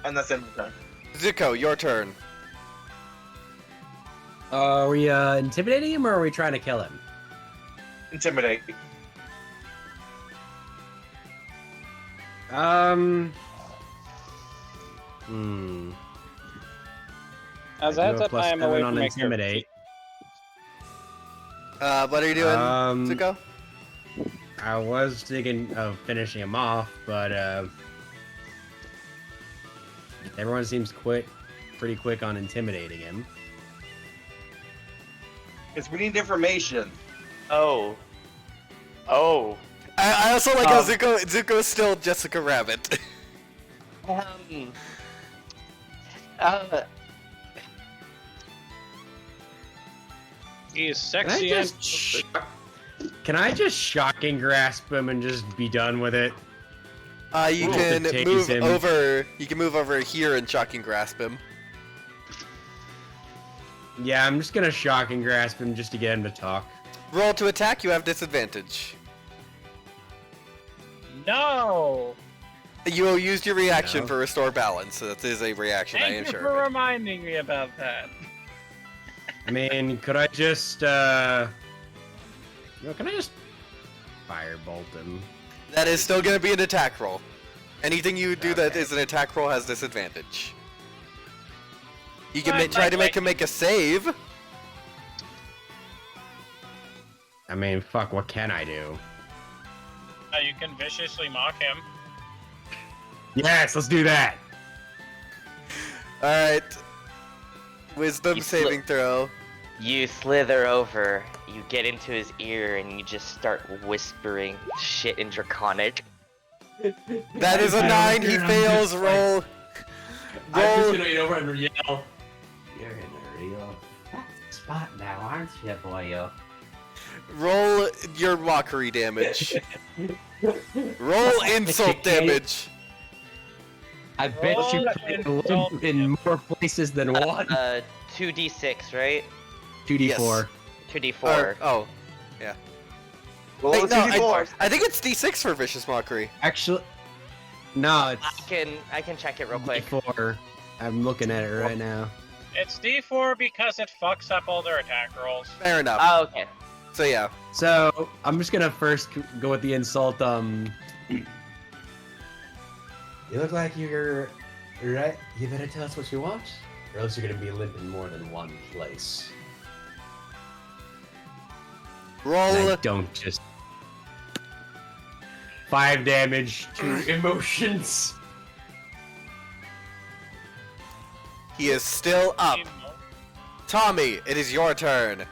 And that's in turn. Zuko, your turn. Are we intimidating him or are we trying to kill him? Intimidate. As I a do heads a up, plus I am 7 away on from my intimidate. What are you doing, Um, Zuko? I was thinking of finishing him off, but everyone seems pretty quick on intimidating him. Because we need information. Oh. I also like how Zuko's still Jessica Rabbit. He is Can I sexy and. just can I just shocking grasp him and just be done with it? You Roll can to tase move him. over. You can move over here and shocking grasp him. Yeah, I'm just gonna shocking grasp him just to get him to talk. Roll to attack. You have disadvantage. No! You used your reaction No. for restore balance, so that is a reaction. I am Thank you sure. for of it. reminding me about that. I mean, could I just can I just firebolt him? That is still going to be an attack roll. Anything you do that Okay. is an attack roll has disadvantage. You can Right, try to right, make him make a save. I mean, fuck, what can I do? You can viciously mock him. Yes, let's do that. All right. Wisdom You saving throw. You slither over, you get into his ear, and you just start whispering shit in Draconic. That is a I don't 9. care, He I'm fails. just like- Roll. I'm just Roll. gonna get over and yell. You're in a real spot now, aren't you, boyo? Roll your mockery damage. Roll insult damage. I bet Roll you to can insult live in more places than one. 2d6, right? 2d4. 2d4. Or- oh, Roll Wait, a no, 2d4. I think it's D6 for vicious mockery. Actually, no, it's I can check it real quick. D4. I'm looking at it right now. It's D4 because it fucks up all their attack rolls. Fair enough. Oh, okay. So yeah, So I'm just gonna first go with the insult. You look like you're right. You better tell us what you want, or else you're gonna be limping more than one place. And roll. I don't just 5 damage to emotions. He is still up. Tommy, it is your turn.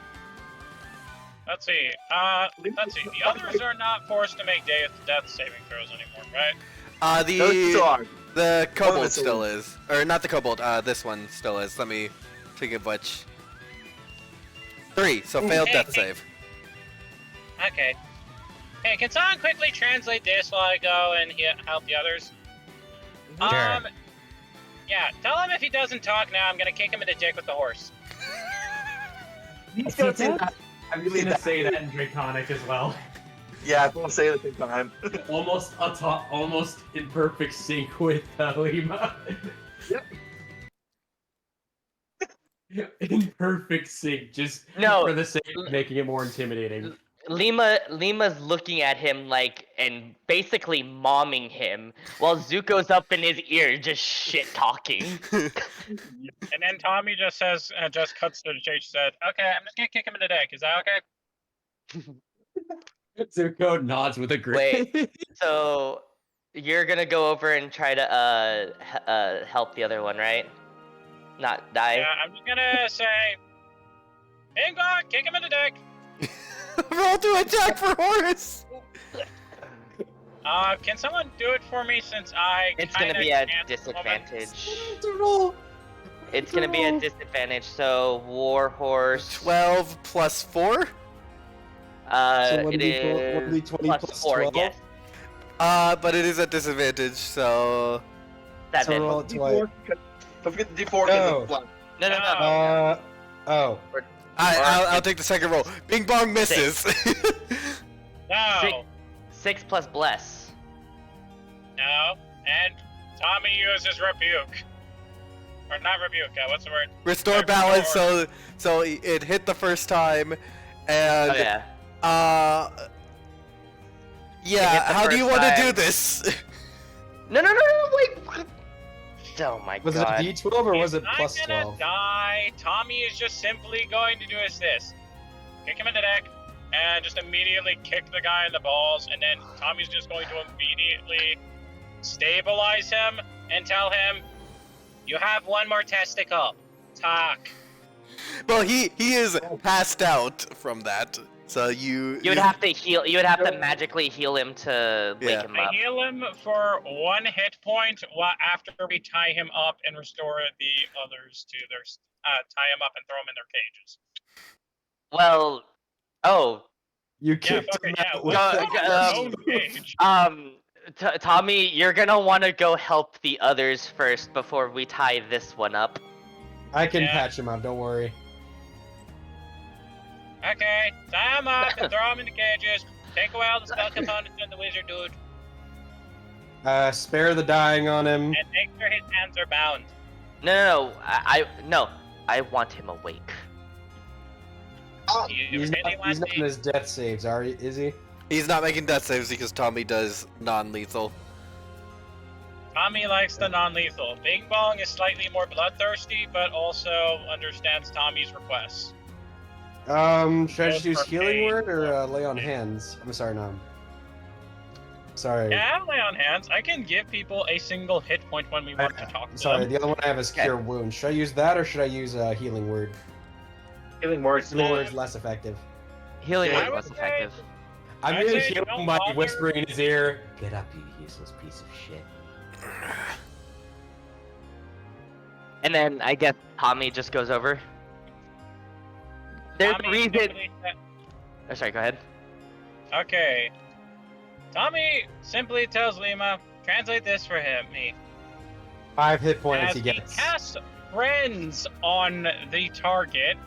Let's see. Let's see. The others are not forced to make death saving throws anymore, right? Those two are. The kobold the still is, or not the kobold. This one still is. Let me think of which. 3. So failed death save. Okay. Hey, can someone quickly translate this while I go and help the others? Sure. Yeah, tell him if he doesn't talk now, I'm gonna kick him in the dick with the horse. He's gonna say that. I'm gonna say that in Draconic as well. Yeah, we'll say it at the same time. Almost in perfect sync with Lima. Yep. In perfect sync, just No. for the sake of making it more intimidating. Lima's looking at him like and basically momming him while Zuko's up in his ear just shit talking. And then Tommy just says, just cuts to the chase, said, okay, I'm just gonna kick him in the dick. Is that okay? Zuko nods with a grin. Wait. So you're gonna go over and try to help the other one, right? Not die. Yeah, I'm just gonna say, Ingvar, kick him in the dick. Roll to attack for Horus. Can someone do it for me since I It's kinda gonna be a can't at the moment? disadvantage. It's gonna be a disadvantage. So Warhorse. 12 plus 4. It is plus 4. Yes. But it is at disadvantage, so 7. roll it twice. Don't forget the D4 No. because No. Oh. I'll take the second roll. Bing bong misses. No, 6 plus bless. no, and Tommy uses rebuke. Or not rebuke, what's the word? Restore balance, so it hit the first time, and Oh yeah. yeah. hit the How do you first want to do time. this? No, wait. Oh my Was god. it D12 or was He's it plus not gonna 12? die. Tommy is just simply going to do this. Kick him in the neck, and just immediately kick the guy in the balls, and then Tommy's just going to immediately stabilize him and tell him, "You have one more testicle. Talk." Well, he is passed out from that, so you You would have to heal. You would have to magically heal him to wake Yeah. him I up. heal him for 1 hit point after we tie him up and restore the others to their tie him up and throw them in their cages. Well, oh, You Yeah, kicked fuck him it, yeah. out With with Go- their um, own cage. Tommy, you're gonna want to go help the others first before we tie this one up. I can Yeah. patch him up, don't worry. Okay, tie him up and throw him in the cages. Take away all the spell components and the wizard dude, Spare the dying on him. and make sure his hands are bound. No, no, I want him awake. You He's really not, want he's not in me? his death saves, is he? He's not making death saves because Tommy does non-lethal. Tommy likes the non-lethal. Bing Bong is slightly more bloodthirsty, but also understands Tommy's requests. Should I just Both use are healing paid. word or lay on hands? I'm sorry, no. Sorry. Yeah, lay on hands. I can give people a single hit point when we want to talk to Sorry, them. the other one I have is Okay. cure wounds. Should I use that or should I use healing word? Healing words. Healing word's less effective. Healing Yeah, was I would less say- effective. I'm I'd gonna say heal don't him by bother. whispering in his ear. Get up, you useless piece of shit. And then I guess Tommy just goes over. There's a Tommy reason. simply Oh, sorry, go ahead. Okay. Tommy simply tells Lima, translate this for me. 5 hit points As he he gets. casts friends on the target.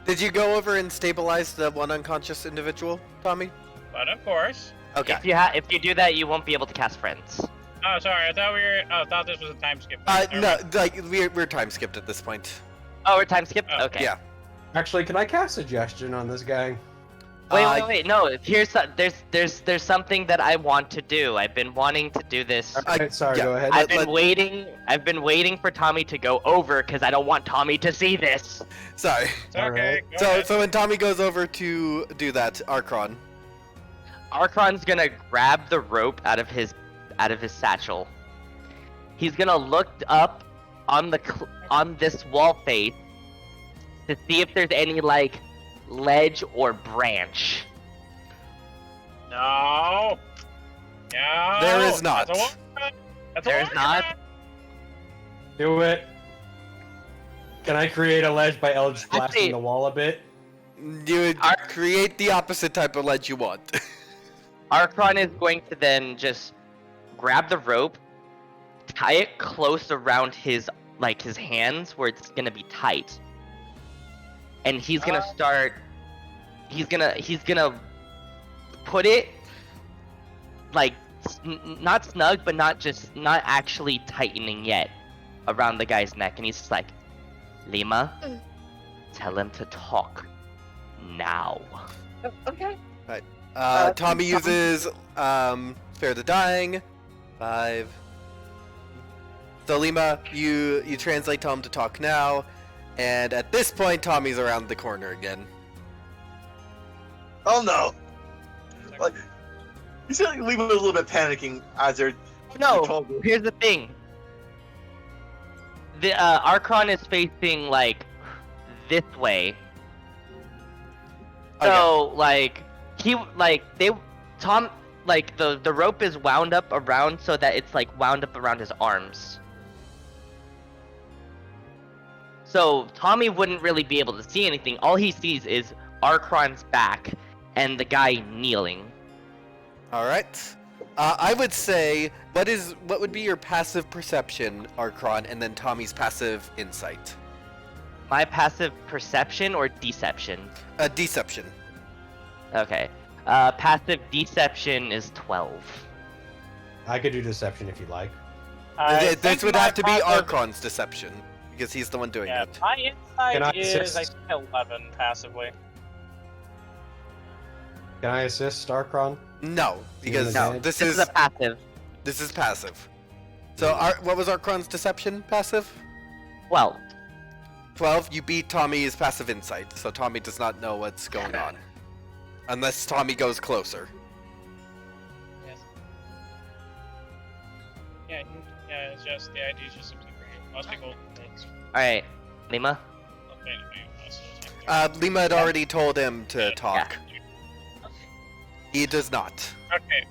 Did you go over and stabilize the one unconscious individual, Tommy? But of course. Okay. If you do that, you won't be able to cast friends. Oh, sorry. I thought I thought this was a time skip. Never No, mind. like we're time skipped at this point. Oh, we're time skipped. Oh, Okay. yeah. Actually, can I cast suggestion on this guy? Wait. No, there's something that I want to do. I've been wanting to do this. Alright, sorry, yeah, go ahead. I've let- been waiting for Tommy to go over because I don't want Tommy to see this. Sorry. It's okay. Alright. Go So ahead. so when Tommy goes over to do that, Archron. Archron's gonna grab the rope out of his satchel. He's gonna look up on on this wall face to see if there's any like ledge or branch. No. No. There is not. That's a warning. That's a There is warning. not? Do it. Can I create a ledge by Eldritch blasting Actually- the wall a bit? You would Arch- create the opposite type of ledge you want. Archron is going to then just grab the rope, tie it close around his hands where it's gonna be tight, and he's gonna start. He's gonna put it like not snug, but not actually tightening yet around the guy's neck, and he's just like, Lima, tell him to talk now. Okay. Tommy uses spare the dying. 5. So Lima, you translate Tom to talk now, and at this point Tommy's around the corner again. Oh no! Like, you see, like, Lima was a little bit panicking as they're. No, told me. here's the thing. The Archon is facing like this way. So like Tom like the rope is wound up around so that it's like wound up around his arms. So Tommy wouldn't really be able to see anything. All he sees is Archron's back and the guy kneeling. All right. I would say what would be your passive perception, Archron, and then Tommy's passive insight. My passive perception or deception? Deception. Okay. Passive deception is 12. I could do deception if you like. I This think would my have to be passive- Archron's deception because he's the one doing Yeah, it. my Can I insight is I assist? think 11 passively. Can I assist Starcron? No, because No, this This is is a passive. passive. So, what was Archon's deception passive? Well, 12. You beat Tommy's passive insight, so Tommy does not know what's going on. Unless Tommy goes closer. Yes. Yeah, it's just the idea is just simply for most people. alright, Lima. Lima had already told him to talk. He does not. Okay.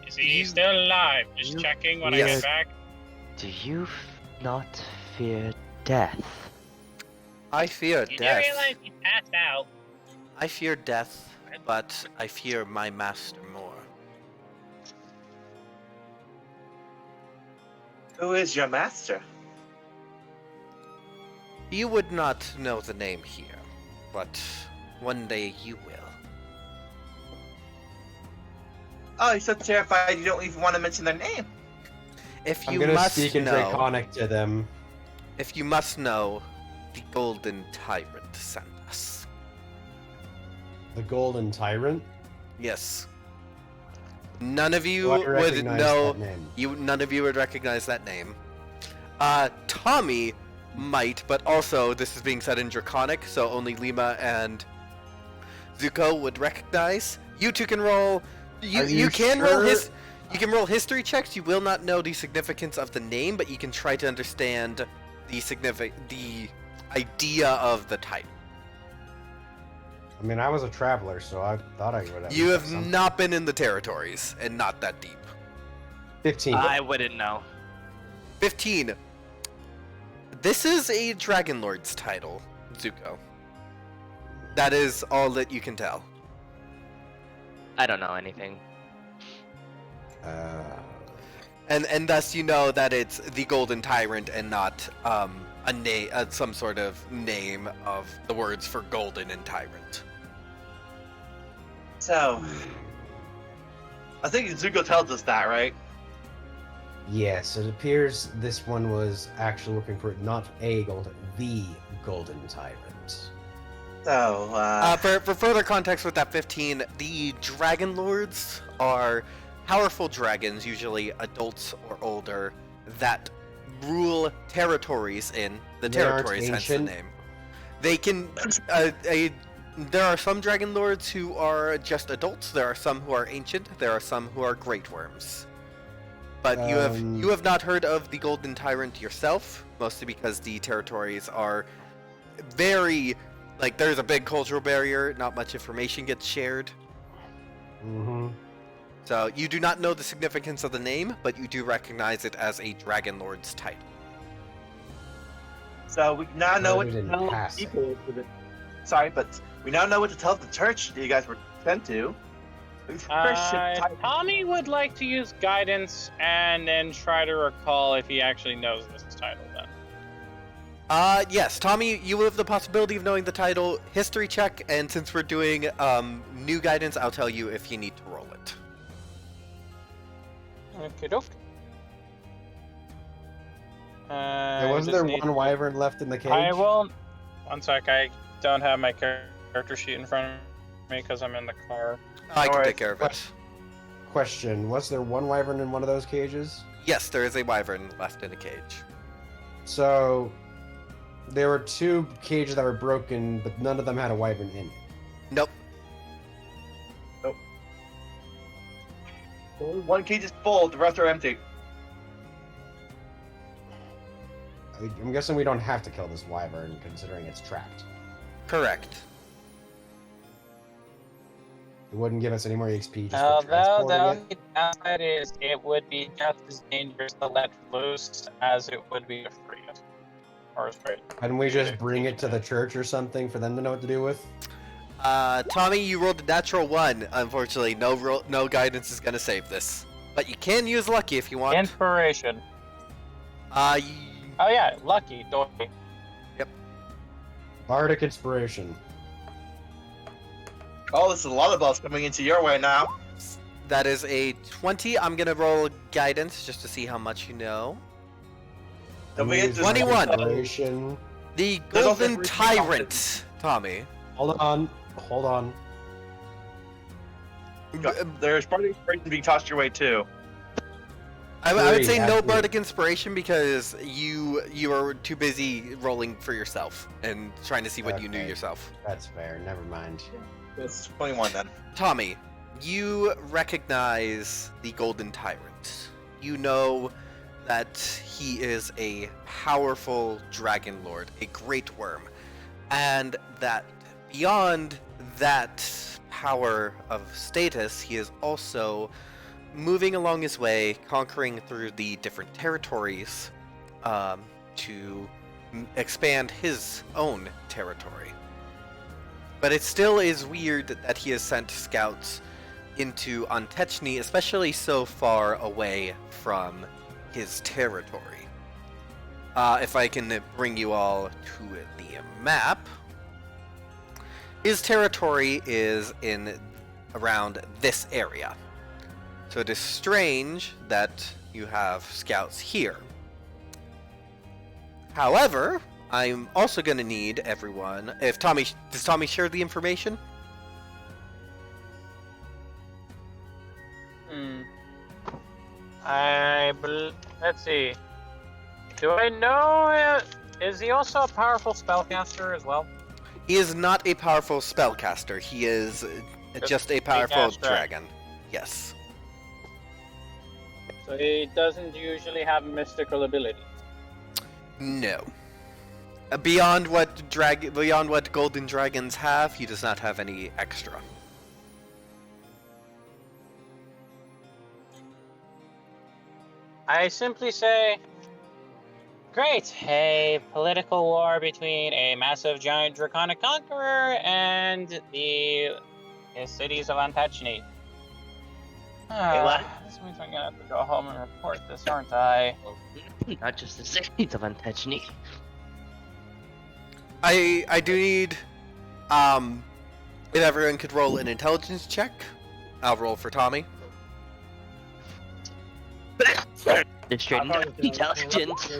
Is he still alive? Just checking when I Yes. get back. Do you not fear death? I fear You do death. realize he passed out. I fear death, but I fear my master more. Who is your master? You would not know the name here, but one day you will. Oh, you're so terrified you don't even want to mention their name. If I'm you gonna must speak in know, Draconic to them. if you must know, the Golden Tyrant sent us. The Golden Tyrant. Yes. None of you Do I would recognize know. that name? None of you would recognize that name. Tommy might, but also this is being said in Draconic, so only Lima and Zuko would recognize. You two can roll. Are You you can roll sure? You can roll history checks. You will not know the significance of the name, but you can try to understand the idea of the title. I mean, I was a traveler, so I thought I would have. You have something. not been in the territories, and not that deep. 15. I wouldn't know. 15. This is a Dragon Lord's title, Zuko. That is all that you can tell. I don't know anything. And thus you know that it's the Golden Tyrant and not a name, some sort of name of the words for golden and tyrant. So, I think Zuko tells us that, right? Yes, it appears this one was actually looking for not a golden, the Golden Tyrant. So, For further context with that 15, the Dragon Lords are powerful dragons, usually adults or older, that rule territories in the They aren't territories, hence the ancient? name. They can. There are some Dragon Lords who are just adults. There are some who are ancient. There are some who are Great Worms. But you have not heard of the Golden Tyrant yourself, mostly because the territories are very, like, there's a big cultural barrier. Not much information gets shared. Mm-hmm. So you do not know the significance of the name, but you do recognize it as a Dragon Lord's title. so we now know what Heard to it in tell passing. people. Sorry, but we now know what to tell the church that you guys were sent to. We first should type- Tommy would like to use guidance and then try to recall if he actually knows this title then. Yes, Tommy, you will have the possibility of knowing the title. History check, and since we're doing new guidance, I'll tell you if you need to roll it. Okay, doke. Wasn't there one wyvern left in the cage? I will. One sec, I don't have my character sheet in front of me because I'm in the car. I can Alright, take care of it. Question: was there one wyvern in one of those cages? Yes, there is a wyvern left in a cage. So there were two cages that were broken, but none of them had a wyvern in it. Nope. One cage is full, the rest are empty. I'm guessing we don't have to kill this wyvern, considering it's trapped. Correct. It wouldn't give us any more XP just for Although the transporting only downside is it would be just as dangerous to let loose as it would be to free it. Or straight. it. Couldn't we just bring it to the church or something for them to know what to do with? Tommy, you rolled a natural 1. Unfortunately, no guidance is gonna save this. But you can use lucky if you want. Inspiration. Y- Oh yeah, lucky. Dory. Bardic Inspiration. Oh, there's a lot of balls coming into your way now. that is a 20. I'm gonna roll guidance just to see how much you know. Don't forget Use to- 21. Inspiration. The There's also Golden three Tyrant, Tommy. Hold on. Hold on. There's probably inspiration being tossed your way too. I would Three, say no actually. bardic inspiration because you are too busy rolling for yourself and trying to see what you knew Okay. yourself. That's fair. Never mind. It's 21 then. Tommy, you recognize the Golden Tyrant. You know that he is a powerful dragon lord, a great worm, and that beyond that power of status, he is also moving along his way, conquering through the different territories to expand his own territory. But it still is weird that he has sent scouts into Antechny, especially so far away from his territory. If I can bring you all to the map, his territory is in around this area. So it is strange that you have scouts here. However, I'm also going to need everyone. Does Tommy share the information? Let's see. Do I know? Is he also a powerful spellcaster as well? He is not a powerful spellcaster. He is just a powerful cast dragon. dragon. Yes. So he doesn't usually have mystical ability. No. Beyond what golden dragons have, he does not have any extra. I simply say, great, a political war between a massive giant draconic conqueror and the cities of Antechny. what? This means I'm gonna have to go home and report this, aren't I? Not just the cities of Antechny. I do need if everyone could roll an intelligence check. I'll roll for Tommy. Just straight intelligence.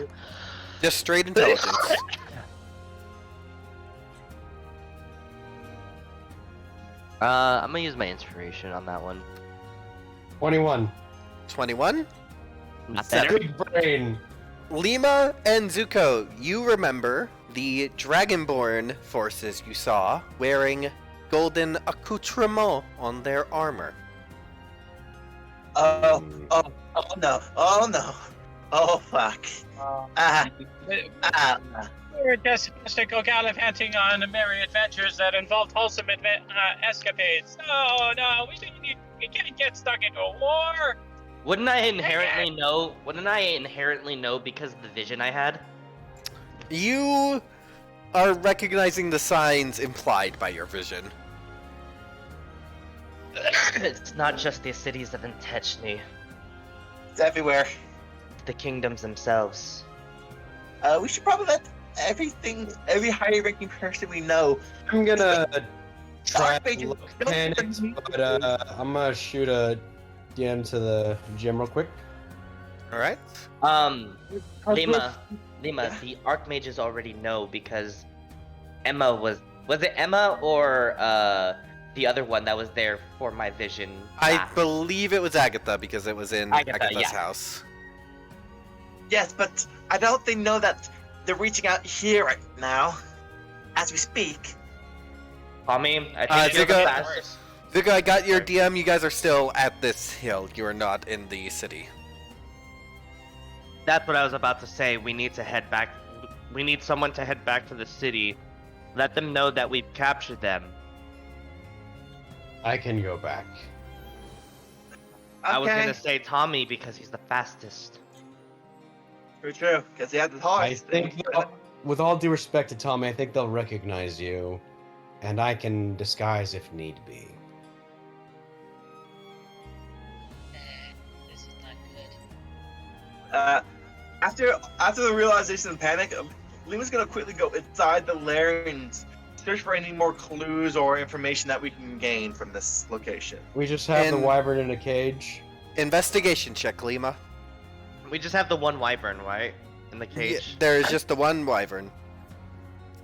Just straight intelligence. I'm gonna use my inspiration on that one. 21. 21. Not better. Big brain. Lima and Zuko, you remember the Dragonborn forces you saw wearing golden accoutrement on their armor. Oh no. Oh fuck. Ah. We were just supposed to go gallivanting on merry adventures that involved wholesome escapades. No, we can't get stuck into a war. Wouldn't I inherently know? Wouldn't I inherently know because of the vision I had? You are recognizing the signs implied by your vision. It's not just the cities of Antechny, It's everywhere. the kingdoms themselves. We should probably let every high-ranking person we know. I'm gonna try Archmages, to look don't panicked, let me- but I'm gonna shoot a DM to the gym real quick. All right. Lima, the Archmages already know because Emma was it Emma or the other one that was there for my vision? I believe it was Agatha because it was in Agatha, Agatha's yeah. house. Yes, but I don't think know that they're reaching out here right now, as we speak. Tommy, I think you're the Ziga- fastest. Zuko, I got your DM. You guys are still at this hill. You are not in the city. That's what I was about to say. We need to head back. We need someone to head back to the city. Let them know that we've captured them. I can go back. I was Okay. gonna say Tommy because he's the fastest. True, because he had the horse. I think, with all due respect to Tommy, I think they'll recognize you, and I can disguise if need be. This is not good. After the realization and panic, Lima's gonna quickly go inside the lair and search for any more clues or information that we can gain from this location. We just have the And- wyvern in a cage. Investigation check, Lima. We just have the one wyvern, right? In the Yeah, cage. there is just the one wyvern.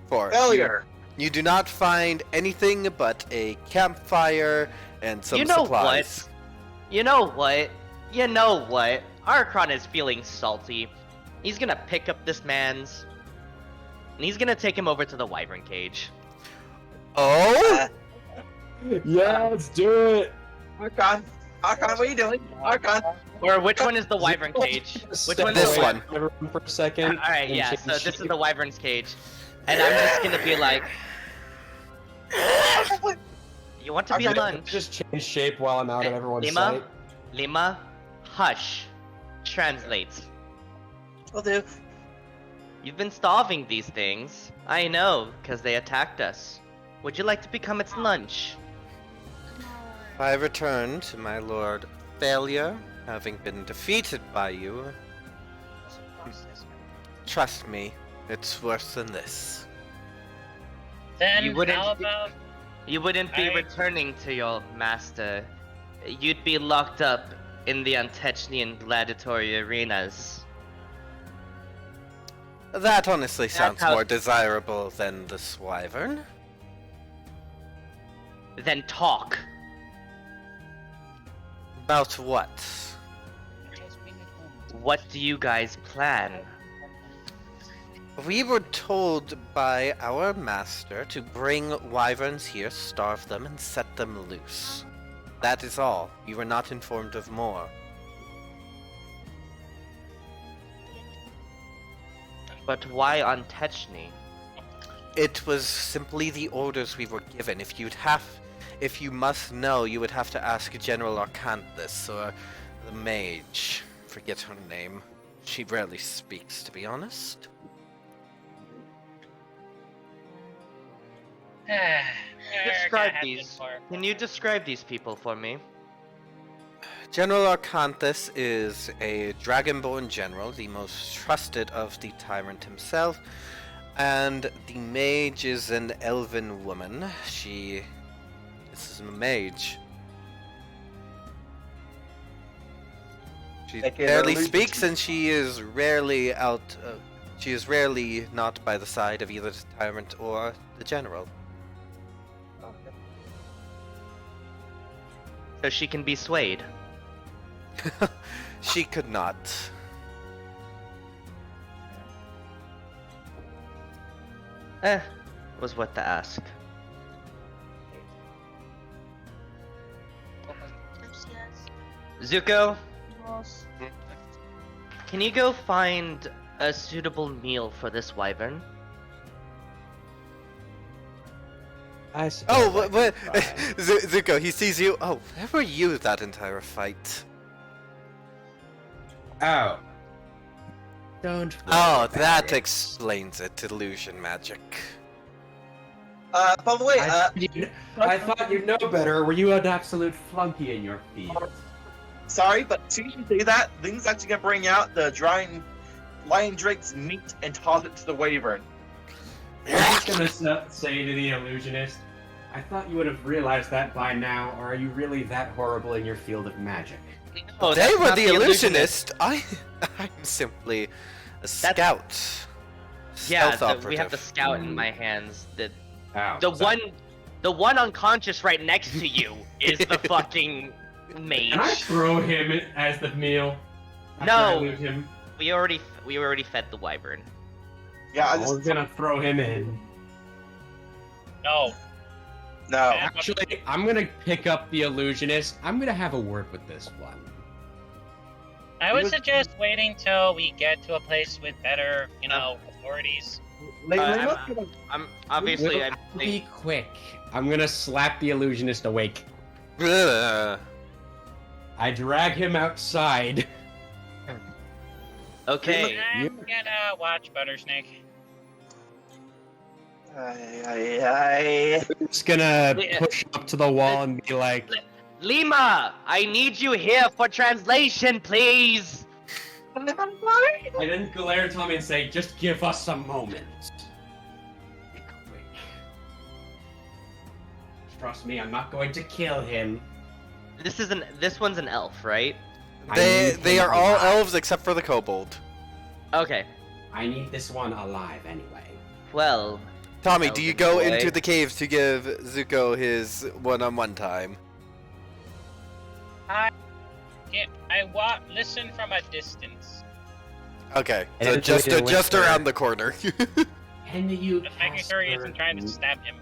Failure. You do not find anything but a campfire and some You know supplies. what? You know what? You know what? Archon is feeling salty. He's gonna pick up this man's, and he's gonna take him over to the wyvern cage. Oh, Yeah, let's do it. Archon, what are you doing? Archon. Or which one is the wyvern cage? Which one? This one. Everyone for a second. All right, and yeah. change So this is shape. the wyvern's cage, and I'm just gonna be like, "You want to be a Okay. lunch?" Just change shape while I'm out of everyone's Lima? sight. Lima, hush. Translates. Will do. You've been starving these things. I know, because they attacked us. Would you like to become its lunch? I return to my lord failure, having been defeated by you. Trust me, it's worse than this. Then You wouldn't- how about You wouldn't be I- returning to your master. You'd be locked up in the Antechnian gladiatory arenas. That honestly sounds how- more desirable than the wyvern. Then talk. About what? What do you guys plan? We were told by our master to bring wyverns here, starve them, and set them loose. That is all. We were not informed of more. But why on Techni? It was simply the orders we were given. If you must know, you would have to ask General Arcanthus or the mage. Forget her name. She rarely speaks, to be honest. Describe these. Can you describe these people for me? General Arcanthus is a dragonborn general, the most trusted of the tyrant himself, and the mage is an elven woman. This is a mage. She Like an barely illusion. speaks, and she is rarely out. She is rarely not by the side of either the tyrant or the general. So she can be swayed. She could not. Was what to ask. Zuko, can you go find a suitable meal for this wyvern? I suppose Oh, I what? could try. Zuko, he sees you. Oh, where were you that entire fight? Oh. Don't. Oh, worry that about it. explains it. Illusion magic. By the way, I thought you'd know better. Were you an absolute flunky in your field? sorry, but as soon as you say that, Ling's actually gonna bring out the drying lion drake's meat and toss it to the wyvern. I'm just gonna say to the illusionist, I thought you would have realized that by now, or are you really that horrible in your field of magic? Oh, They that's were not the illusionist. I'm simply a scout. Yeah, Stealth we have the operative. scout in my hands. Oh, The one unconscious right next to you is the fucking mage. Can I throw him as the meal? after No. I loot him? We already fed the wyvern. Yeah, I I was just gonna throw him in. No. no. Actually, I'm gonna pick up the illusionist. I'm gonna have a word with this one. I would suggest waiting till we get to a place with better, authorities. I'm obviously We'll be quick. I'm gonna slap the illusionist awake. Ugh. I drag him outside. okay. I'm gonna watch Buttersnake. I. I'm just gonna Yeah. push up to the wall and be like, Lima, I need you here for translation, please. I then glare at Tommy and say, just give us a moment. Be quick. Trust me, I'm not going to kill him. This one's an elf, right? I They need they him are all alive. elves except for the kobold. Okay. I need this one alive anyway. Well, Tommy, do you Elven go boy. into the caves to give Zuko his one-on-one time? I listen from a distance. Okay, And so it's really just a whisper. around the corner. Can you Just making sure he isn't trying to stab him.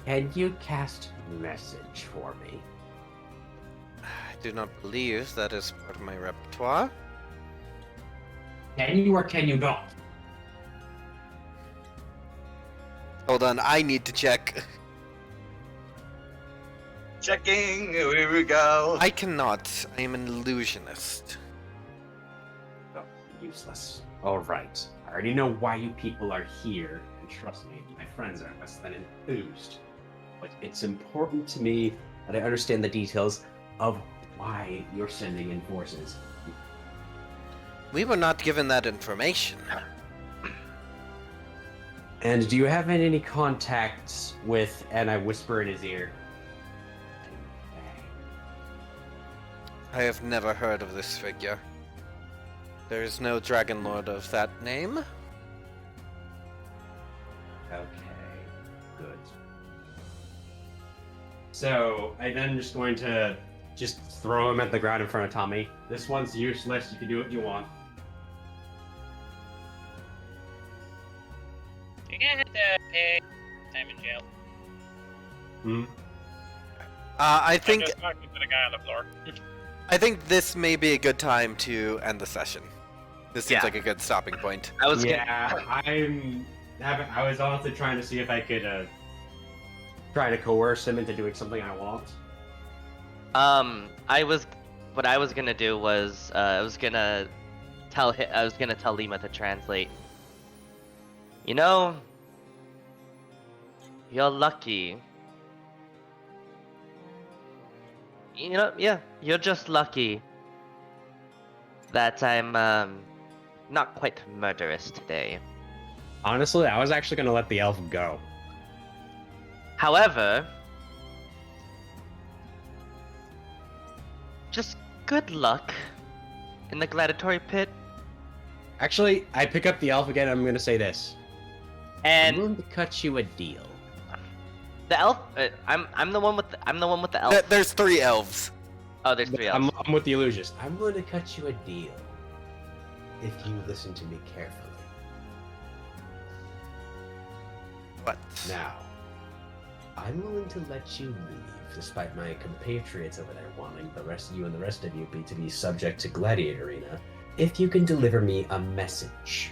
Can you cast message for me? I do not believe that is part of my repertoire. Can you or can you not? Hold on, I need to check. Checking. Here we go. I cannot. I am an illusionist. Oh, useless. Alright. I already know why you people are here, and trust me, my friends are less than enthused. But it's important to me that I understand the details of why you're sending in forces. We were not given that information. And do you have any contacts with, and I whisper in his ear, I have never heard of this figure. There is no Dragon Lord of that name. Okay, good. So, I then just going to just throw him at the ground in front of Tommy. This one's useless, you can do what you want. You're gonna have to pay time in jail. Hmm? I I'm think just talking to the guy on the floor. this may be a good time to end the session. This seems Yeah. like a good stopping point. I was I was honestly trying to see if I could, try to coerce him into doing something I want. what I was gonna do was I was gonna tell Lima to translate. You know, you're lucky. You know, yeah, you're just lucky that I'm not quite murderous today. Honestly, I was actually gonna let the elf go. However, just good luck in the gladiatory pit. Actually, I pick up the elf again and I'm gonna say this. I'm And willing to cut you a deal. the elf, I'm the one with the elf. There's 3 elves. Oh, there's 3 elves. I'm with the illusionist. I'm willing to cut you a deal if you listen to me carefully. What? Now, I'm willing to let you leave, despite my compatriots over there wanting the rest of you and the rest of you to be subject to Gladiator Arena, if you can deliver me a message.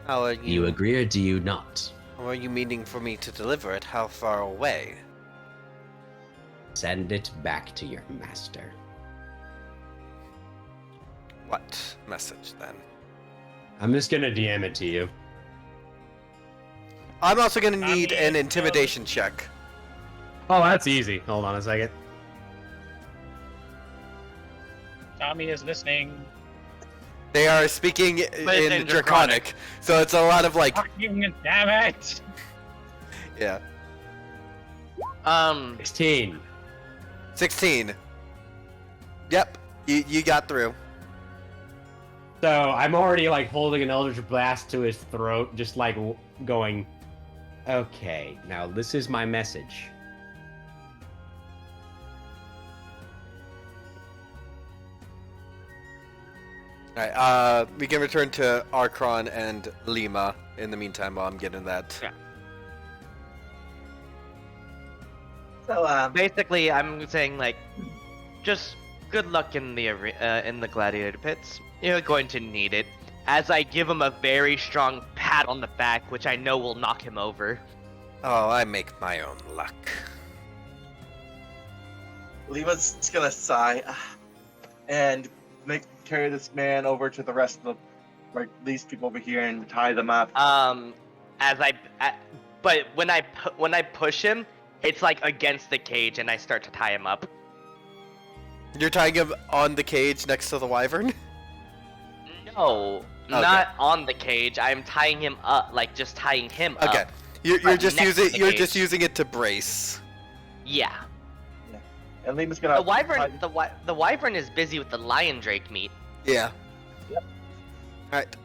How are Do you? you agree or do you not? How are you meaning for me to deliver it? How far away? Send it back to your master. What message then? I'm just gonna DM it to you. I'm also gonna need Tommy, an intimidation check. Oh, that's easy. Hold on a second. Tommy is listening. They are speaking it's in in Draconic, so it's a lot of like, Fucking damn it! yeah. 16. 16. Yep, you got through. So I'm already like holding an Eldritch Blast to his throat, just like going, okay, now this is my message. Alright, we can return to Archon and Lima in the meantime while I'm getting that. Yeah. So, Basically, I'm saying like, just good luck in the gladiator pits. You're going to need it. As I give him a very strong pat on the back, which I know will knock him over. Oh, I make my own luck. Lima's just gonna sigh and carry this man over to the rest of these people over here and tie them up. But when I push him, it's like against the cage, and I start to tie him up. You're tying him on the cage next to the wyvern? No, not on the cage. I'm tying him up, like just tying him Okay. up. You're Right just next to using the just cage. using it to brace. Yeah. And Lima's gonna. The wyvern is busy with the lion drake meat. Yeah. Alright,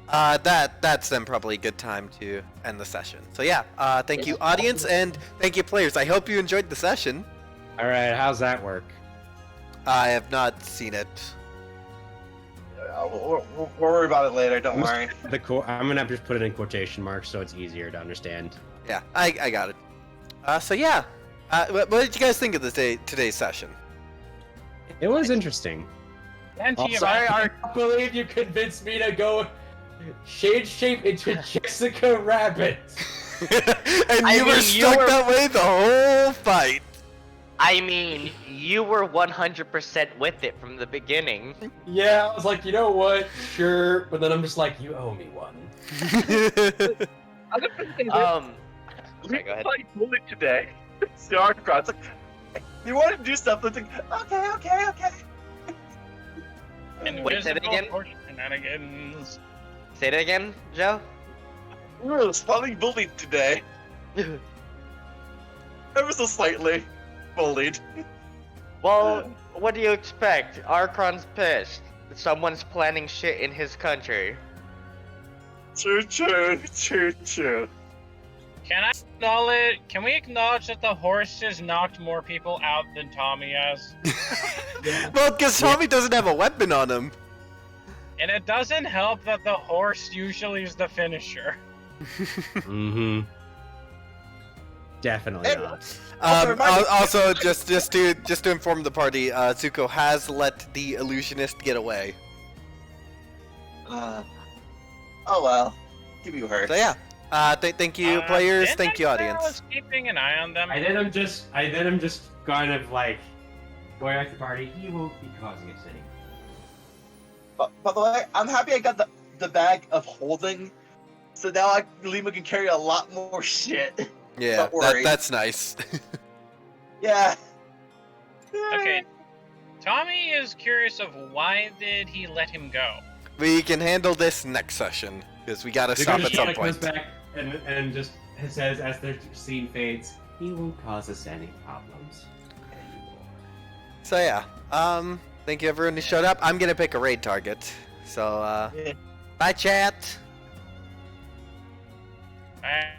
that's then probably a good time to end the session. So yeah, thank you audience, and thank you players. I hope you enjoyed the session. All right, how's that work? I have not seen it. We'll worry about it later. Don't worry. I'm gonna just put it in quotation marks so it's easier to understand. Yeah, I got it. So yeah, what did you guys think of today's session? It was interesting. Sorry, I can't believe you convinced me to go shade shape into Jessica Rabbit. And you were stuck that way the whole fight. I mean, you were 100% with it from the beginning. Yeah, I was like, you know what? Sure, but then I'm just like, you owe me one. Okay, go ahead. Bullied today. The Archon's like, you want to do stuff? It's like, okay. Wait, say it again? Shenanigans. Say that again, Joe? We were slightly bullied today. Ever so slightly bullied. Well, what do you expect? Archon's pissed. Someone's planning shit in his country. True. Can we acknowledge that the horses knocked more people out than Tommy has? Well, because Tommy doesn't have a weapon on him. And it doesn't help that the horse usually is the finisher. Mm-hmm. Definitely not. Also, just to inform the party, Zuko has let the illusionist get away. Oh well. Give you her. So yeah, thank you players, thank you I audience. was keeping an eye on them. I then I'm just kind of like going back to the party. He won't be causing us any. By the way, I'm happy I got the bag of holding, so now Lima can carry a lot more shit. Yeah, Don't worry. that's nice. Yeah. Okay. Tommy is curious of why did he let him go? We can handle this next session because we gotta stop at some Goes point. back and just says as their scene fades, he won't cause us any problems anymore. So yeah, thank you everyone who showed up. I'm gonna pick a raid target. So Yeah. bye chat. I